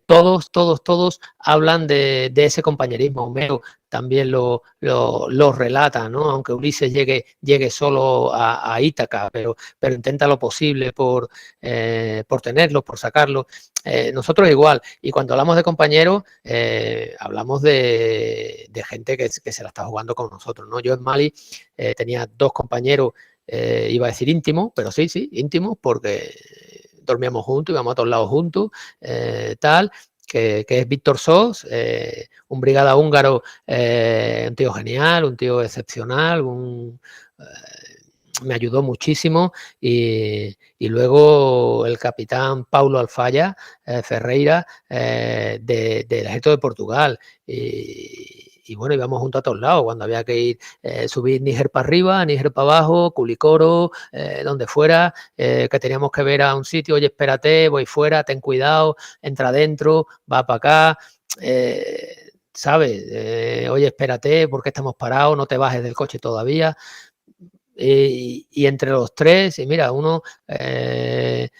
todos hablan de ese compañerismo. Homero también lo relata, ¿no? Aunque Ulises llegue solo a Ítaca, pero intenta lo posible por tenerlo, por sacarlo. Nosotros igual, y cuando hablamos de compañeros, hablamos de gente que se la está jugando con nosotros, ¿no? Yo en Mali tenía 2 compañeros, iba a decir íntimos, pero sí, íntimos, porque dormíamos juntos, íbamos a todos lados juntos, tal, que es Víctor Sos, un brigada húngaro, un tío genial, un tío excepcional, me ayudó muchísimo, y luego el capitán Paulo Alfaya Ferreira, del ejército de Portugal, y bueno, íbamos juntos a todos lados, cuando había que ir, subir Níger para arriba, Níger para abajo, Culicoro, donde fuera, que teníamos que ver a un sitio, oye, espérate, voy fuera, ten cuidado, entra adentro, va para acá, ¿sabes? Oye, espérate, ¿por qué estamos parados? No te bajes del coche todavía. Y entre los 3, y mira, uno de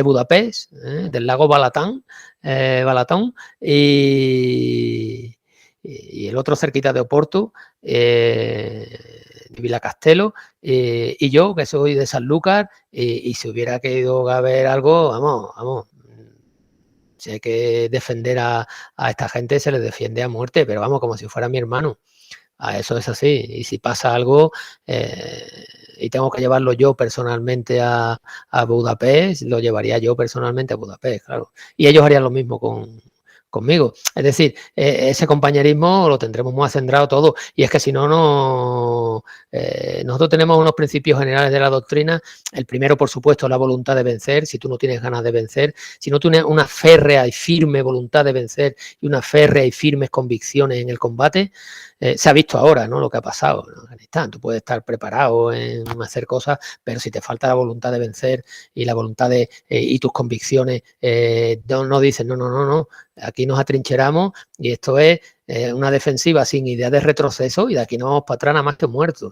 Budapest, del lago Balatón, y el otro cerquita de Oporto, de Vilacastelo, y yo, que soy de Sanlúcar, y si hubiera querido haber algo, vamos, si hay que defender a esta gente, se les defiende a muerte, pero vamos, como si fuera mi hermano. Eso es así, y si pasa algo y tengo que llevarlo yo personalmente a Budapest, lo llevaría yo personalmente a Budapest, claro. Y ellos harían lo mismo conmigo. Es decir, ese compañerismo lo tendremos muy acendrado todo. Y es que si no, nosotros tenemos unos principios generales de la doctrina. El primero, por supuesto, la voluntad de vencer. Si tú no tienes ganas de vencer, si no tienes una férrea y firme voluntad de vencer y unas férreas y firmes convicciones en el combate, se ha visto ahora, ¿no? Lo que ha pasado en Afganistán. Tú puedes estar preparado en hacer cosas, pero si te falta la voluntad de vencer y la voluntad y tus convicciones no dicen no. Aquí nos atrincheramos y esto es una defensiva sin idea de retroceso, y de aquí no vamos para atrás nada más que muertos.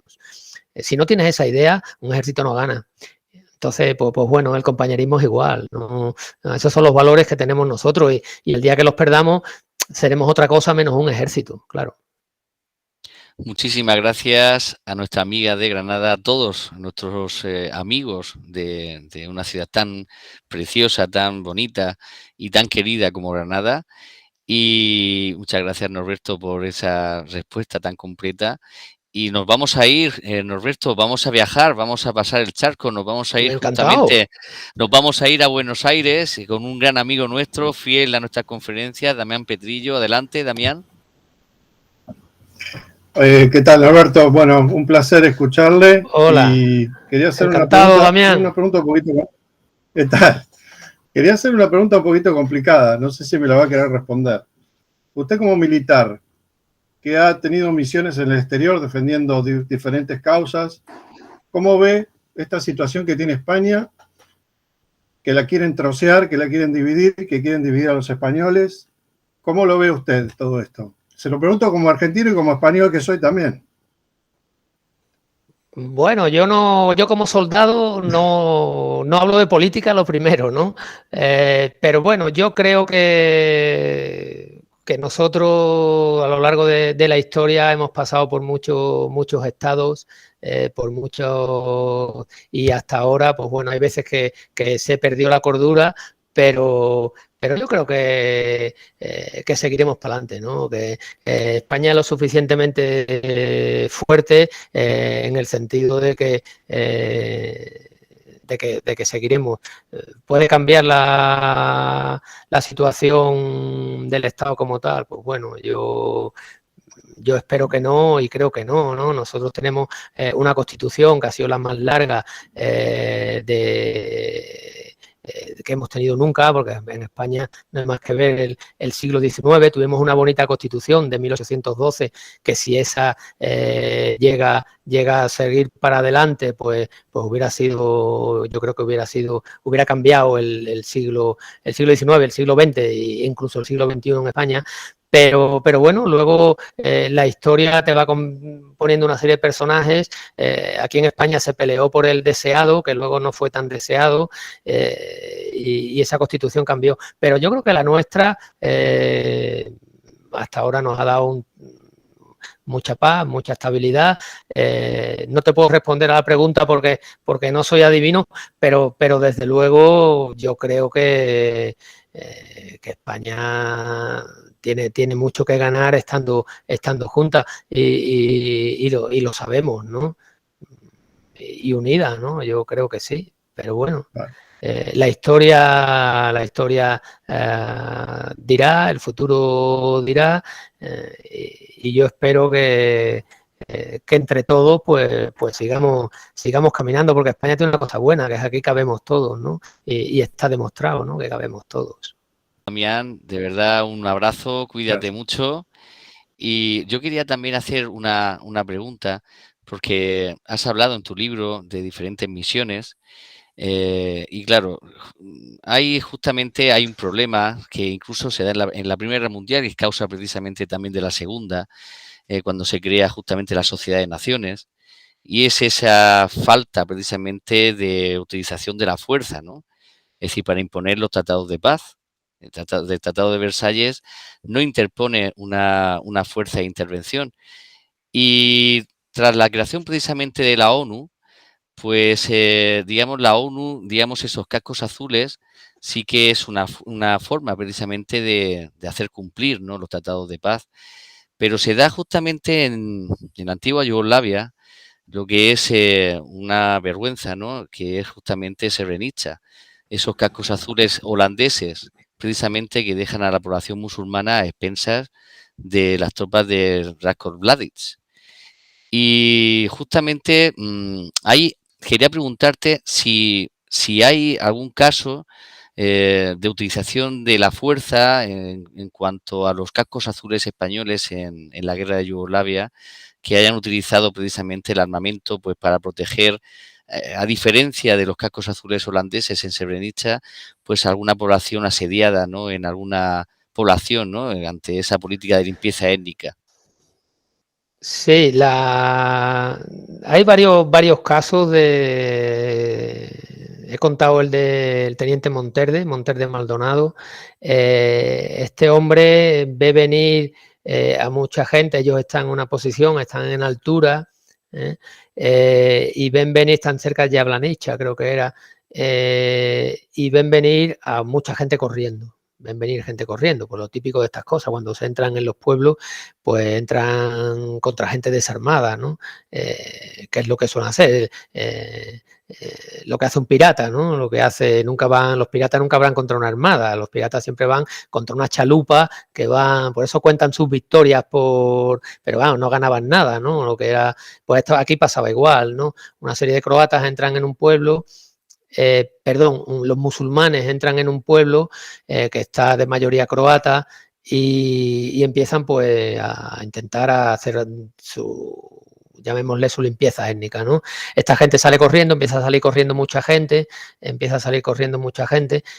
Si no tienes esa idea, un ejército no gana. Entonces, pues bueno, el compañerismo es igual, ¿no? Esos son los valores que tenemos nosotros, y el día que los perdamos seremos otra cosa menos un ejército, claro. Muchísimas gracias a nuestra amiga de Granada, a todos nuestros amigos de una ciudad tan preciosa, tan bonita y tan querida como Granada. Y muchas gracias, Norberto, por esa respuesta tan completa. Y nos vamos a ir, Norberto, vamos a viajar, vamos a pasar el charco, nos vamos a ir Encantado. nos vamos a ir a Buenos Aires con un gran amigo nuestro, fiel a nuestras conferencias, Damián Petrillo. Adelante, Damián. ¿Qué tal, Alberto? Bueno, un placer escucharle. Hola. Y quería hacer Encantado, Damián. una pregunta un poquito. ¿Qué tal? Quería hacer una pregunta un poquito complicada. No sé si me la va a querer responder. Usted como militar, que ha tenido misiones en el exterior defendiendo diferentes causas, ¿cómo ve esta situación que tiene España? Que la quieren trocear, que la quieren dividir, que quieren dividir a los españoles. ¿Cómo lo ve usted todo esto? Se lo pregunto como argentino y como español que soy también. Bueno, yo como soldado no hablo de política lo primero, ¿no? Pero bueno, yo creo que nosotros a lo largo de la historia hemos pasado por muchos estados, y hasta ahora, pues bueno, hay veces que se perdió la cordura, pero yo creo que seguiremos para adelante, ¿no? Que España es lo suficientemente fuerte en el sentido de que seguiremos. ¿Puede cambiar la situación del Estado como tal? Pues bueno, yo espero que no y creo que no, ¿no? Nosotros tenemos una constitución que ha sido la más larga que hemos tenido nunca, porque en España no hay más que ver el siglo XIX, tuvimos una bonita constitución de 1812, que si esa llega a seguir para adelante, pues hubiera sido, yo creo que hubiera cambiado el siglo XIX, el siglo XX e incluso el siglo XXI en España. Pero bueno, luego la historia te va poniendo una serie de personajes. Aquí en España se peleó por el deseado, que luego no fue tan deseado, y esa constitución cambió. Pero yo creo que la nuestra hasta ahora nos ha dado mucha paz, mucha estabilidad. No te puedo responder a la pregunta porque no soy adivino, pero desde luego yo creo que España tiene mucho que ganar estando juntas y lo sabemos, ¿no? Y unida, ¿no? Yo creo que sí, pero bueno. Vale. La historia dirá, el futuro dirá, y yo espero que entre todos pues sigamos caminando, porque España tiene una cosa buena, que es aquí cabemos todos, ¿no? Y está demostrado, ¿no? Que cabemos todos. Damián, de verdad, un abrazo, cuídate Gracias. mucho. Y yo quería también hacer una pregunta, porque has hablado en tu libro de diferentes misiones. Y claro, hay un problema que incluso se da en la Primera Guerra Mundial y es causa precisamente también de la Segunda, cuando se crea justamente la Sociedad de Naciones, y es esa falta precisamente de utilización de la fuerza, ¿no? Es decir, para imponer los tratados de paz. El Tratado de Versalles no interpone una fuerza de intervención. Y tras la creación precisamente de la ONU, pues digamos la ONU, digamos esos cascos azules, sí que es una forma precisamente de hacer cumplir, ¿no?, los tratados de paz. Pero se da justamente en la antigua Yugoslavia lo que es una vergüenza, ¿no?, que es justamente Srebrenica, esos cascos azules holandeses, precisamente, que dejan a la población musulmana a expensas de las tropas de Ratko Mladic. Y justamente ahí quería preguntarte si hay algún caso de utilización de la fuerza en cuanto a los cascos azules españoles en la guerra de Yugoslavia, que hayan utilizado precisamente el armamento pues para proteger, a diferencia de los cascos azules holandeses en Srebrenica, pues alguna población asediada, ¿no?, en alguna población, ¿no?, ante esa política de limpieza étnica. Sí, hay varios casos he contado el del teniente Monterde Maldonado. Este hombre ve venir a mucha gente, ellos están en una posición, están en altura, y ven venir, están cerca de Jablanicha, creo que era, y ven venir a mucha gente corriendo. ven venir gente corriendo, pues lo típico de estas cosas, cuando se entran en los pueblos, pues entran contra gente desarmada, ¿no? Que es lo que suelen hacer, lo que hace un pirata, ¿no? Lo que hace, los piratas nunca van contra una armada, los piratas siempre van contra una chalupa que van, por eso cuentan sus victorias pero vamos, no ganaban nada, ¿no? Lo que era, pues esto aquí pasaba igual, ¿no? Una serie de croatas entran en un pueblo, los musulmanes entran en un pueblo que está de mayoría croata y empiezan pues a intentar hacer llamémosle su limpieza étnica, ¿no? Esta gente sale corriendo, empieza a salir corriendo mucha gente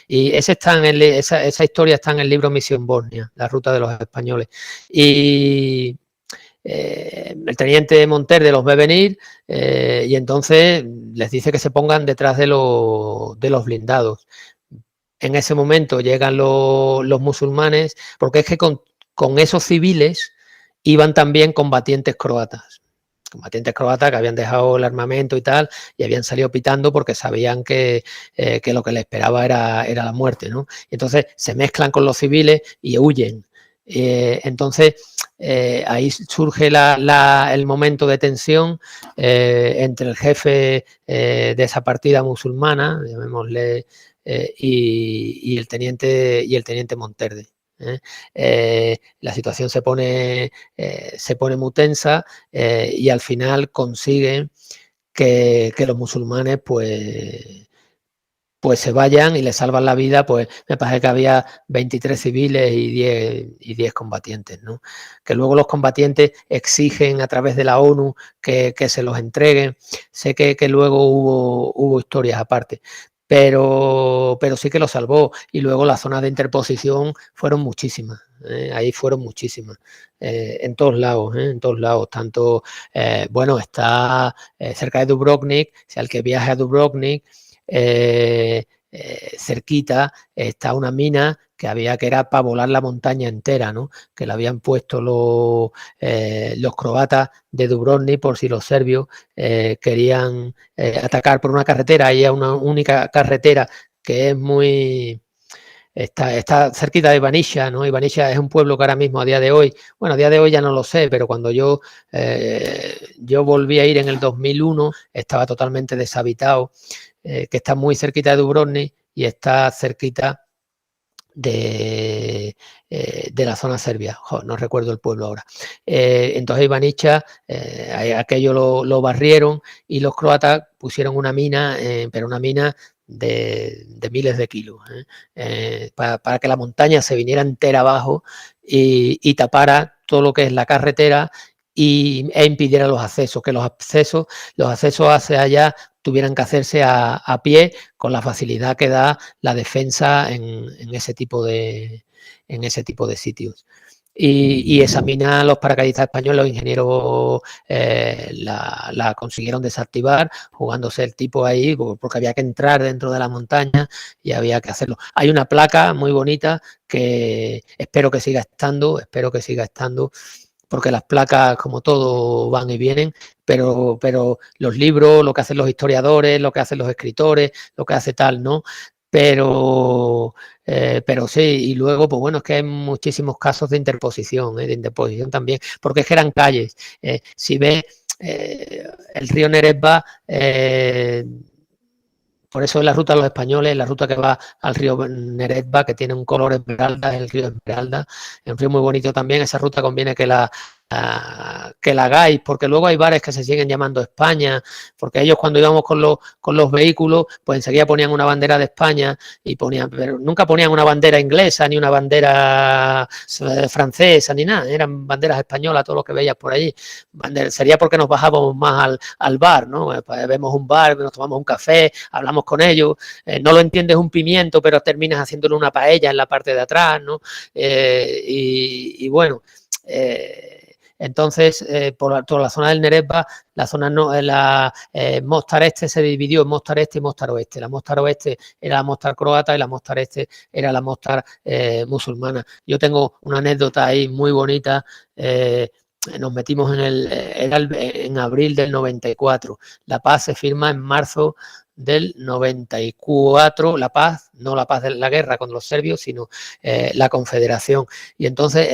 y esa historia está en el libro Misión Bosnia, la ruta de los españoles. Y el teniente Monterde los ve venir y entonces les dice que se pongan detrás de los blindados. En ese momento llegan los musulmanes, porque es que con esos civiles iban también combatientes croatas que habían dejado el armamento y tal, y habían salido pitando porque sabían que lo que les esperaba era la muerte, ¿no? Y entonces se mezclan con los civiles y huyen. Entonces ahí surge el momento de tensión entre el jefe de esa partida musulmana, llamémosle, y el teniente Monterde. La situación se pone muy tensa y al final consiguen que los musulmanes pues se vayan y les salvan la vida. Pues me parece que había 23 civiles y 10 combatientes, ¿no? Que luego los combatientes exigen a través de la ONU que se los entreguen. Sé que luego hubo historias aparte. Pero sí que lo salvó. Y luego las zonas de interposición fueron muchísimas. Ahí fueron muchísimas. En todos lados. Tanto, bueno, está cerca de Dubrovnik, si al que viaje a Dubrovnik, cerquita está una mina que era para volar la montaña entera, ¿no? Que la habían puesto los croatas de Dubrovnik por si los serbios querían atacar por una carretera. Ahí hay una única carretera que es está cerquita de Ivanitsa, ¿no? Ivanitsa es un pueblo que ahora mismo a día de hoy ya no lo sé, pero cuando yo volví a ir en el 2001 estaba totalmente deshabitado, que está muy cerquita de Dubrovnik y está cerquita de la zona serbia. No recuerdo el pueblo ahora. Entonces Ivanitsa, aquello lo barrieron y los croatas pusieron una mina, pero una mina de miles de kilos, para que la montaña se viniera entera abajo y tapara todo lo que es la carretera e impidiera los accesos, que los accesos hacia allá tuvieran que hacerse a pie, con la facilidad que da la defensa en ese tipo de sitios. Y esa mina los paracaidistas españoles, los ingenieros la consiguieron desactivar, jugándose el tipo ahí, porque había que entrar dentro de la montaña y había que hacerlo. Hay una placa muy bonita que espero que siga estando, porque las placas, como todo, van y vienen, pero los libros, lo que hacen los historiadores, lo que hacen los escritores, lo que hace tal, ¿no? Pero sí, y luego, pues bueno, es que hay muchísimos casos de interposición también, porque es que eran calles. Si ves el río Neretva, por eso es la ruta de los españoles, la ruta que va al río Neretva, que tiene un color esmeralda, es el río Esmeralda, es un río muy bonito también. Esa ruta conviene que la hagáis, porque luego hay bares que se siguen llamando España, porque ellos cuando íbamos con los vehículos, pues enseguida ponían una bandera de España pero nunca ponían una bandera inglesa, ni una bandera francesa, ni nada, eran banderas españolas, todo lo que veías por allí. Sería porque nos bajábamos más al bar, ¿no? Pues vemos un bar, nos tomamos un café, hablamos con ellos, no lo entiendes un pimiento, pero terminas haciéndole una paella en la parte de atrás, ¿no? Y bueno, entonces por la zona del Neretva, la zona Mostar Este se dividió en Mostar Este y Mostar Oeste. La Mostar Oeste era la Mostar croata y la Mostar Este era la Mostar musulmana. Yo tengo una anécdota ahí muy bonita. nos metimos en abril del 94. La paz se firma en marzo del 94, la paz, no la paz de la guerra con los serbios, sino la confederación. Y entonces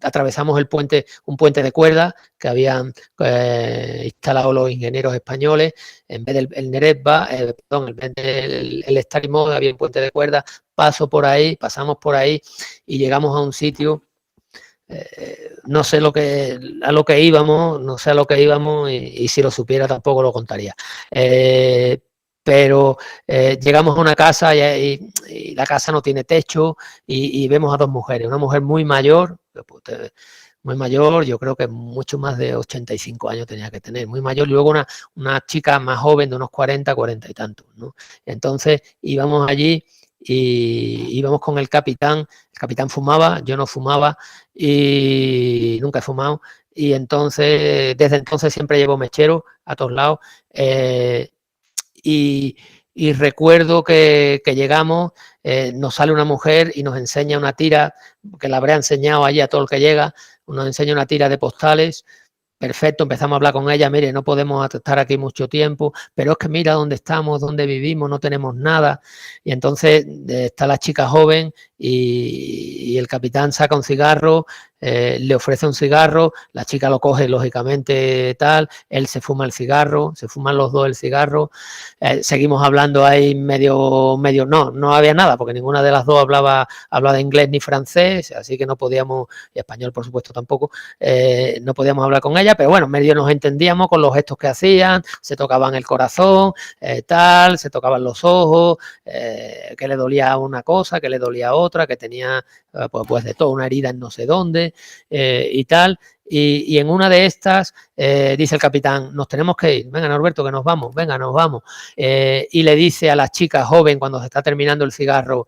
atravesamos un puente de cuerda que habían instalado los ingenieros españoles. En vez del Neretva, en vez del Estarimó, había un puente de cuerda. Pasamos por ahí y llegamos a un sitio. No sé a lo que íbamos, y si lo supiera tampoco lo contaría. Pero llegamos a una casa y la casa no tiene techo y vemos a dos mujeres. Una mujer muy mayor, yo creo que mucho más de 85 años tenía que tener, muy mayor, y luego una chica más joven de unos 40 y tantos, ¿no? Entonces íbamos allí y íbamos con el capitán fumaba, yo no fumaba y nunca he fumado, y entonces desde entonces siempre llevo mechero a todos lados, y recuerdo que llegamos, nos sale una mujer y nos enseña una tira, que la habré enseñado allí a todo el que llega, nos enseña una tira de postales. Perfecto, empezamos a hablar con ella, mire, no podemos estar aquí mucho tiempo, pero es que mira dónde estamos, dónde vivimos, no tenemos nada. Y entonces está la chica joven y el capitán saca un cigarro, le ofrece un cigarro, la chica lo coge lógicamente tal, él se fuma el cigarro, se fuman los dos el cigarro, seguimos hablando ahí medio, no había nada, porque ninguna de las dos hablaba inglés ni francés, así que no podíamos, y español por supuesto tampoco, no podíamos hablar con ella, pero bueno, medio nos entendíamos con los gestos que hacían, se tocaban el corazón, se tocaban los ojos, que le dolía una cosa, que le dolía otra, que tenía pues de todo, una herida en no sé dónde, y tal. Y en una de estas dice el capitán, nos tenemos que ir, venga Norberto, que nos vamos, y le dice a la chica joven cuando se está terminando el cigarro,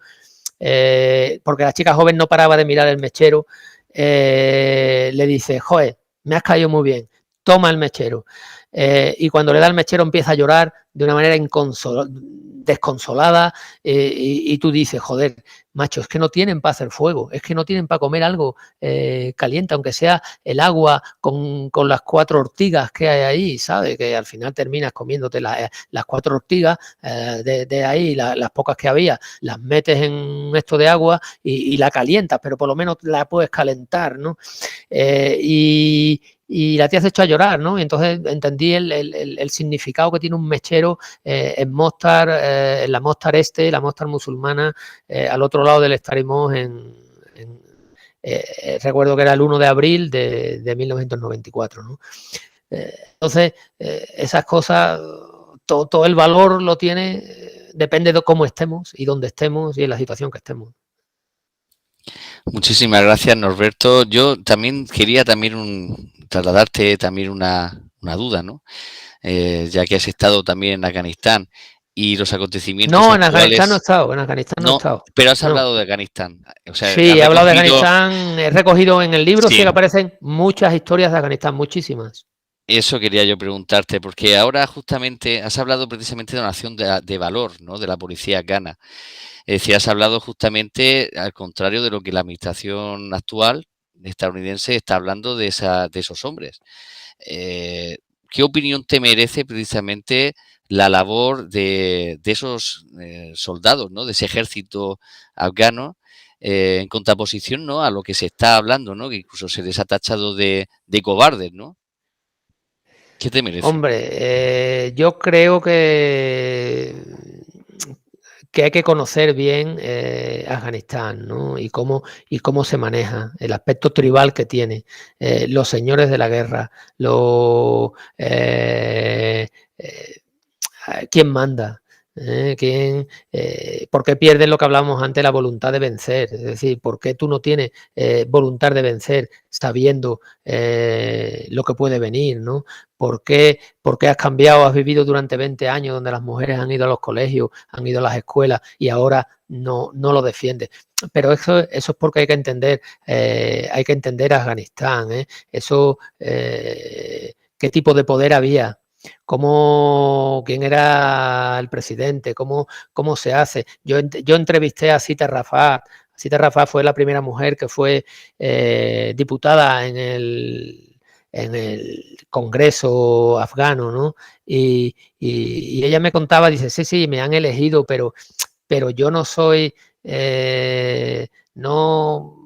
porque la chica joven no paraba de mirar el mechero, le dice, joder, me has caído muy bien, toma el mechero. Y cuando le da el mechero empieza a llorar de una manera desconsolada, y tú dices, joder, macho, es que no tienen para hacer fuego, es que no tienen para comer algo caliente, aunque sea el agua con las 4 ortigas que hay ahí, ¿sabes? Que al final terminas comiéndote las 4 ortigas de ahí, las pocas que había, las metes en esto de agua y la calientas, pero por lo menos la puedes calentar, ¿no? Y la tía se echó a llorar, ¿no? Y entonces entendí el significado que tiene un mechero en Mostar, en la Mostar la Mostar musulmana, al otro lado del Estarimós, recuerdo que era el 1 de abril de 1994, ¿no? Entonces, esas cosas, todo el valor lo tiene, depende de cómo estemos y dónde estemos y en la situación que estemos. Muchísimas gracias, Norberto. Yo también quería trasladarte también una duda, ¿no? Ya que has estado también en Afganistán y los acontecimientos No, actuales... en Afganistán no he estado, no he estado. Pero has hablado de Afganistán. O sea, sí, he hablado de Afganistán, he recogido en el libro, sí que aparecen muchas historias de Afganistán, muchísimas. Eso quería yo preguntarte, porque ahora justamente has hablado precisamente de una acción de valor, ¿no? De la policía afgana. Es decir, has hablado justamente al contrario de lo que la administración actual estadounidense está hablando de esos hombres. ¿Qué opinión te merece precisamente la labor de esos soldados, ¿no? De ese ejército afgano, en contraposición, ¿no? A lo que se está hablando, ¿no? Que incluso se les ha tachado de cobardes, ¿no? ¿Qué te merece? Hombre, yo creo que hay que conocer bien Afganistán, ¿no? Y cómo se maneja, el aspecto tribal que tiene, los señores de la guerra, quién manda. ¿Por qué pierdes lo que hablamos antes, la voluntad de vencer? Es decir, ¿por qué tú no tienes voluntad de vencer sabiendo lo que puede venir, ¿no? ¿Por qué has cambiado, has vivido durante 20 años donde las mujeres han ido a los colegios, han ido a las escuelas y ahora no lo defiendes? Pero eso es porque hay que entender Afganistán, eso, qué tipo de poder había, quién era el presidente, cómo se hace. Yo entrevisté a Sita Rafat Sita Rafat fue la primera mujer que fue diputada en el Congreso afgano, ¿no? Y ella me contaba, dice, sí, me han elegido, pero yo no soy, no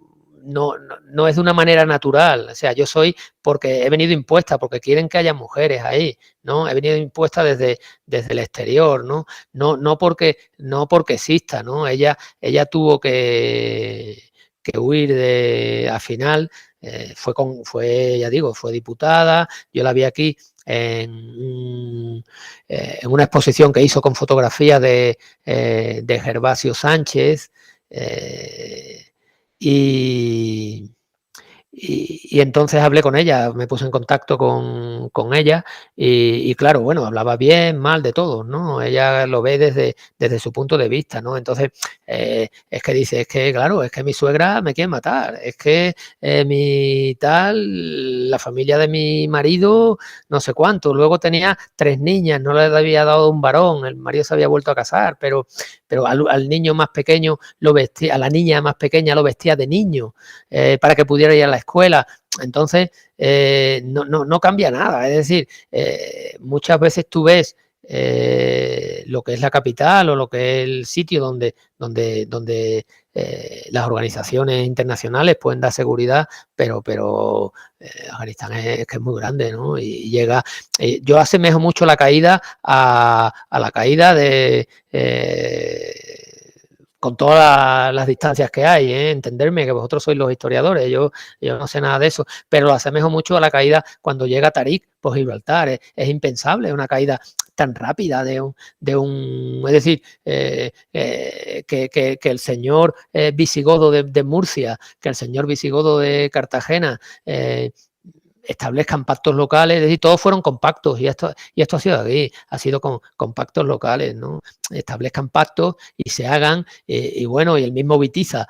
es de una manera natural. O sea, yo soy porque he venido impuesta, porque quieren que haya mujeres ahí, ¿no? He venido impuesta desde el exterior, ¿no? No porque exista, ¿no? Ella tuvo que huir al final, ya digo, fue diputada. Yo la vi aquí en una exposición que hizo con fotografías de Gervasio Sánchez, y entonces hablé con ella, me puse en contacto con ella y claro, bueno, hablaba bien, mal, de todos, ¿no? Ella lo ve desde su punto de vista, ¿no? Entonces, es que dice, es que claro, es que mi suegra me quiere matar, es que la familia de mi marido, no sé cuánto, luego tenía 3 niñas, no le había dado un varón, el marido se había vuelto a casar, pero al niño más pequeño lo vestía, a la niña más pequeña lo vestía de niño, para que pudiera ir a la escuela. Entonces, no cambia nada. Es decir, muchas veces tú ves lo que es la capital o lo que es el sitio donde las organizaciones internacionales pueden dar seguridad, pero Afganistán es que es muy grande, ¿no? Y llega, yo asemejo mucho la caída a la caída de con todas las distancias que hay, entenderme que vosotros sois los historiadores, yo no sé nada de eso, pero lo asemejo mucho a la caída cuando llega Tarik por Gibraltar. Es impensable una caída tan rápida de un es decir, que el señor visigodo de Murcia, que el señor visigodo de Cartagena establezcan pactos locales, es decir, todos fueron compactos y esto ha sido aquí, ha sido con pactos locales, ¿no? Establezcan pactos y se hagan, y bueno, y el mismo Bitiza,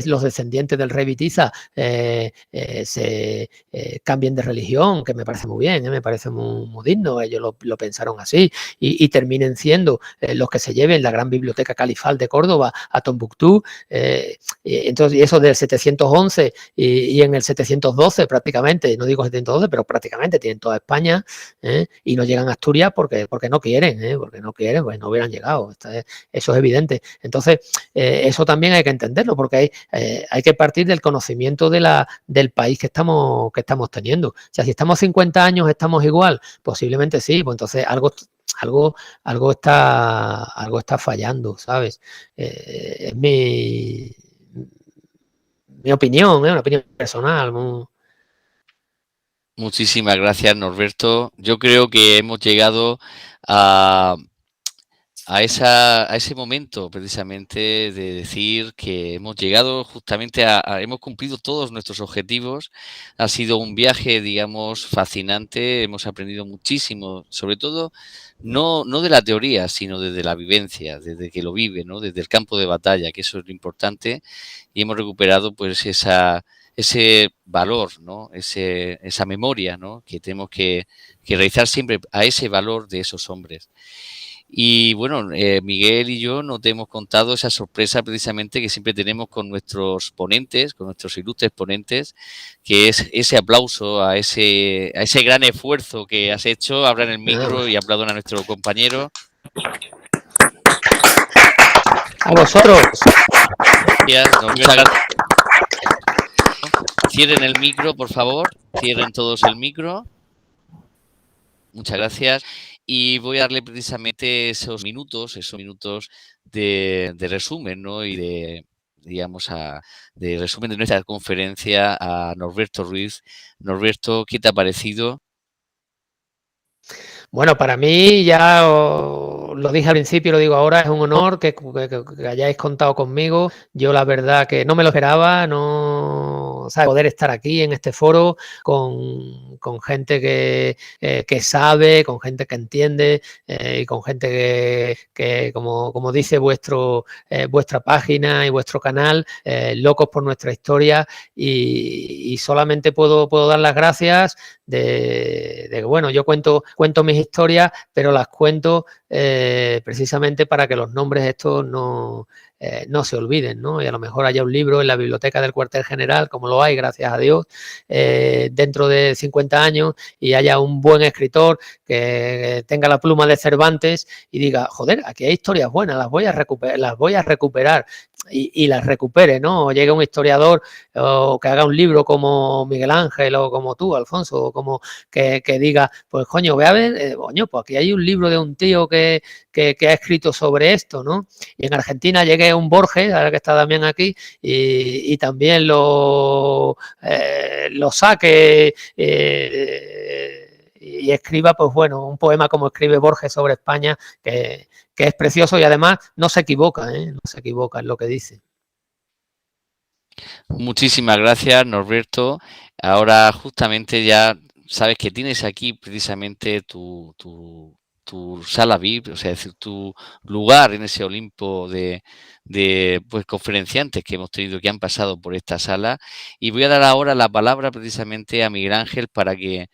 los descendientes del rey Bitiza se cambien de religión, que me parece muy bien, me parece muy digno, ellos lo pensaron así, y terminen siendo los que se lleven la gran biblioteca califal de Córdoba a Tombuctú, entonces, y eso del 711 y en el 712 prácticamente, no digo 712, pero prácticamente tienen toda España, y no llegan a Asturias porque no quieren, pues no hubieran llegado. Eso es evidente. Entonces, eso también hay que entenderlo, porque hay que partir del conocimiento del país que estamos teniendo. O sea, si estamos 50 años, estamos igual, posiblemente sí, pues entonces algo está fallando, ¿sabes? Es mi opinión, una opinión personal. Muchísimas gracias, Norberto. Yo creo que hemos llegado a ese momento precisamente de decir que hemos llegado justamente hemos cumplido todos nuestros objetivos. Ha sido un viaje, digamos, fascinante. Hemos aprendido muchísimo, sobre todo no de la teoría, sino desde la vivencia, desde que lo vive, ¿no? Desde el campo de batalla, que eso es lo importante. Y hemos recuperado pues ese valor, ¿no? Esa memoria, ¿no? Que tenemos que realizar siempre a ese valor de esos hombres. Y bueno, Miguel y yo no te hemos contado esa sorpresa precisamente que siempre tenemos con nuestros ponentes, con nuestros ilustres ponentes, que es ese aplauso a ese gran esfuerzo que has hecho. Abran el micro y aplaudan a nuestro compañero. A vosotros. Muchas gracias. Cierren el micro, por favor. Cierren todos el micro. Muchas gracias. Y voy a darle precisamente esos minutos de resumen, ¿no? Y de resumen de nuestra conferencia a Norberto Ruiz. Norberto, ¿qué te ha parecido? Bueno, para mí, ya lo dije al principio, lo digo ahora, es un honor que hayáis contado conmigo. Yo la verdad que no me lo esperaba, no ¿no? ¿Sabes? Poder estar aquí en este foro con gente que sabe, con gente que entiende y con gente que como dice vuestra página y vuestro canal, Locos por Nuestra Historia, y solamente puedo dar las gracias de que, bueno, yo cuento mis historias, pero las cuento precisamente para que los nombres estos no se olviden, ¿no? Y a lo mejor haya un libro en la biblioteca del cuartel general, como lo hay, gracias a Dios, dentro de 50 años, y haya un buen escritor que tenga la pluma de Cervantes y diga, joder, aquí hay historias buenas, las voy a recuperar y las recupere, ¿no? O llegue un historiador o que haga un libro como Miguel Ángel o como tú, Alfonso, o como que diga, pues coño, voy a ver, coño, pues aquí hay un libro de un tío que ha escrito sobre esto, ¿no? Y en Argentina llegue un Borges, ahora que está Damián aquí, y también lo saque y escriba, pues bueno, un poema como escribe Borges sobre España, que es precioso y además no se equivoca, no se equivoca en lo que dice. Muchísimas gracias, Norberto. Ahora justamente ya sabes que tienes aquí precisamente tu sala VIP, o sea, es decir, tu lugar en ese Olimpo de pues conferenciantes que hemos tenido, que han pasado por esta sala, y voy a dar ahora la palabra precisamente a Miguel Ángel para que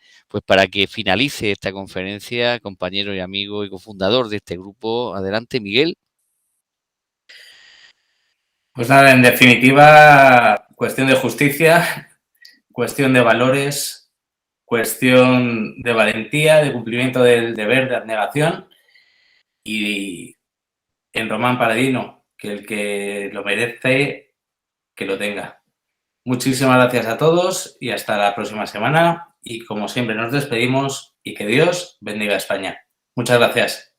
finalice esta conferencia, compañero y amigo y cofundador de este grupo. Adelante, Miguel. Pues nada, en definitiva, cuestión de justicia, cuestión de valores, cuestión de valentía, de cumplimiento del deber, de abnegación, y en Román Paladino, que el que lo merece, que lo tenga. Muchísimas gracias a todos y hasta la próxima semana. Y como siempre nos despedimos y que Dios bendiga a España. Muchas gracias.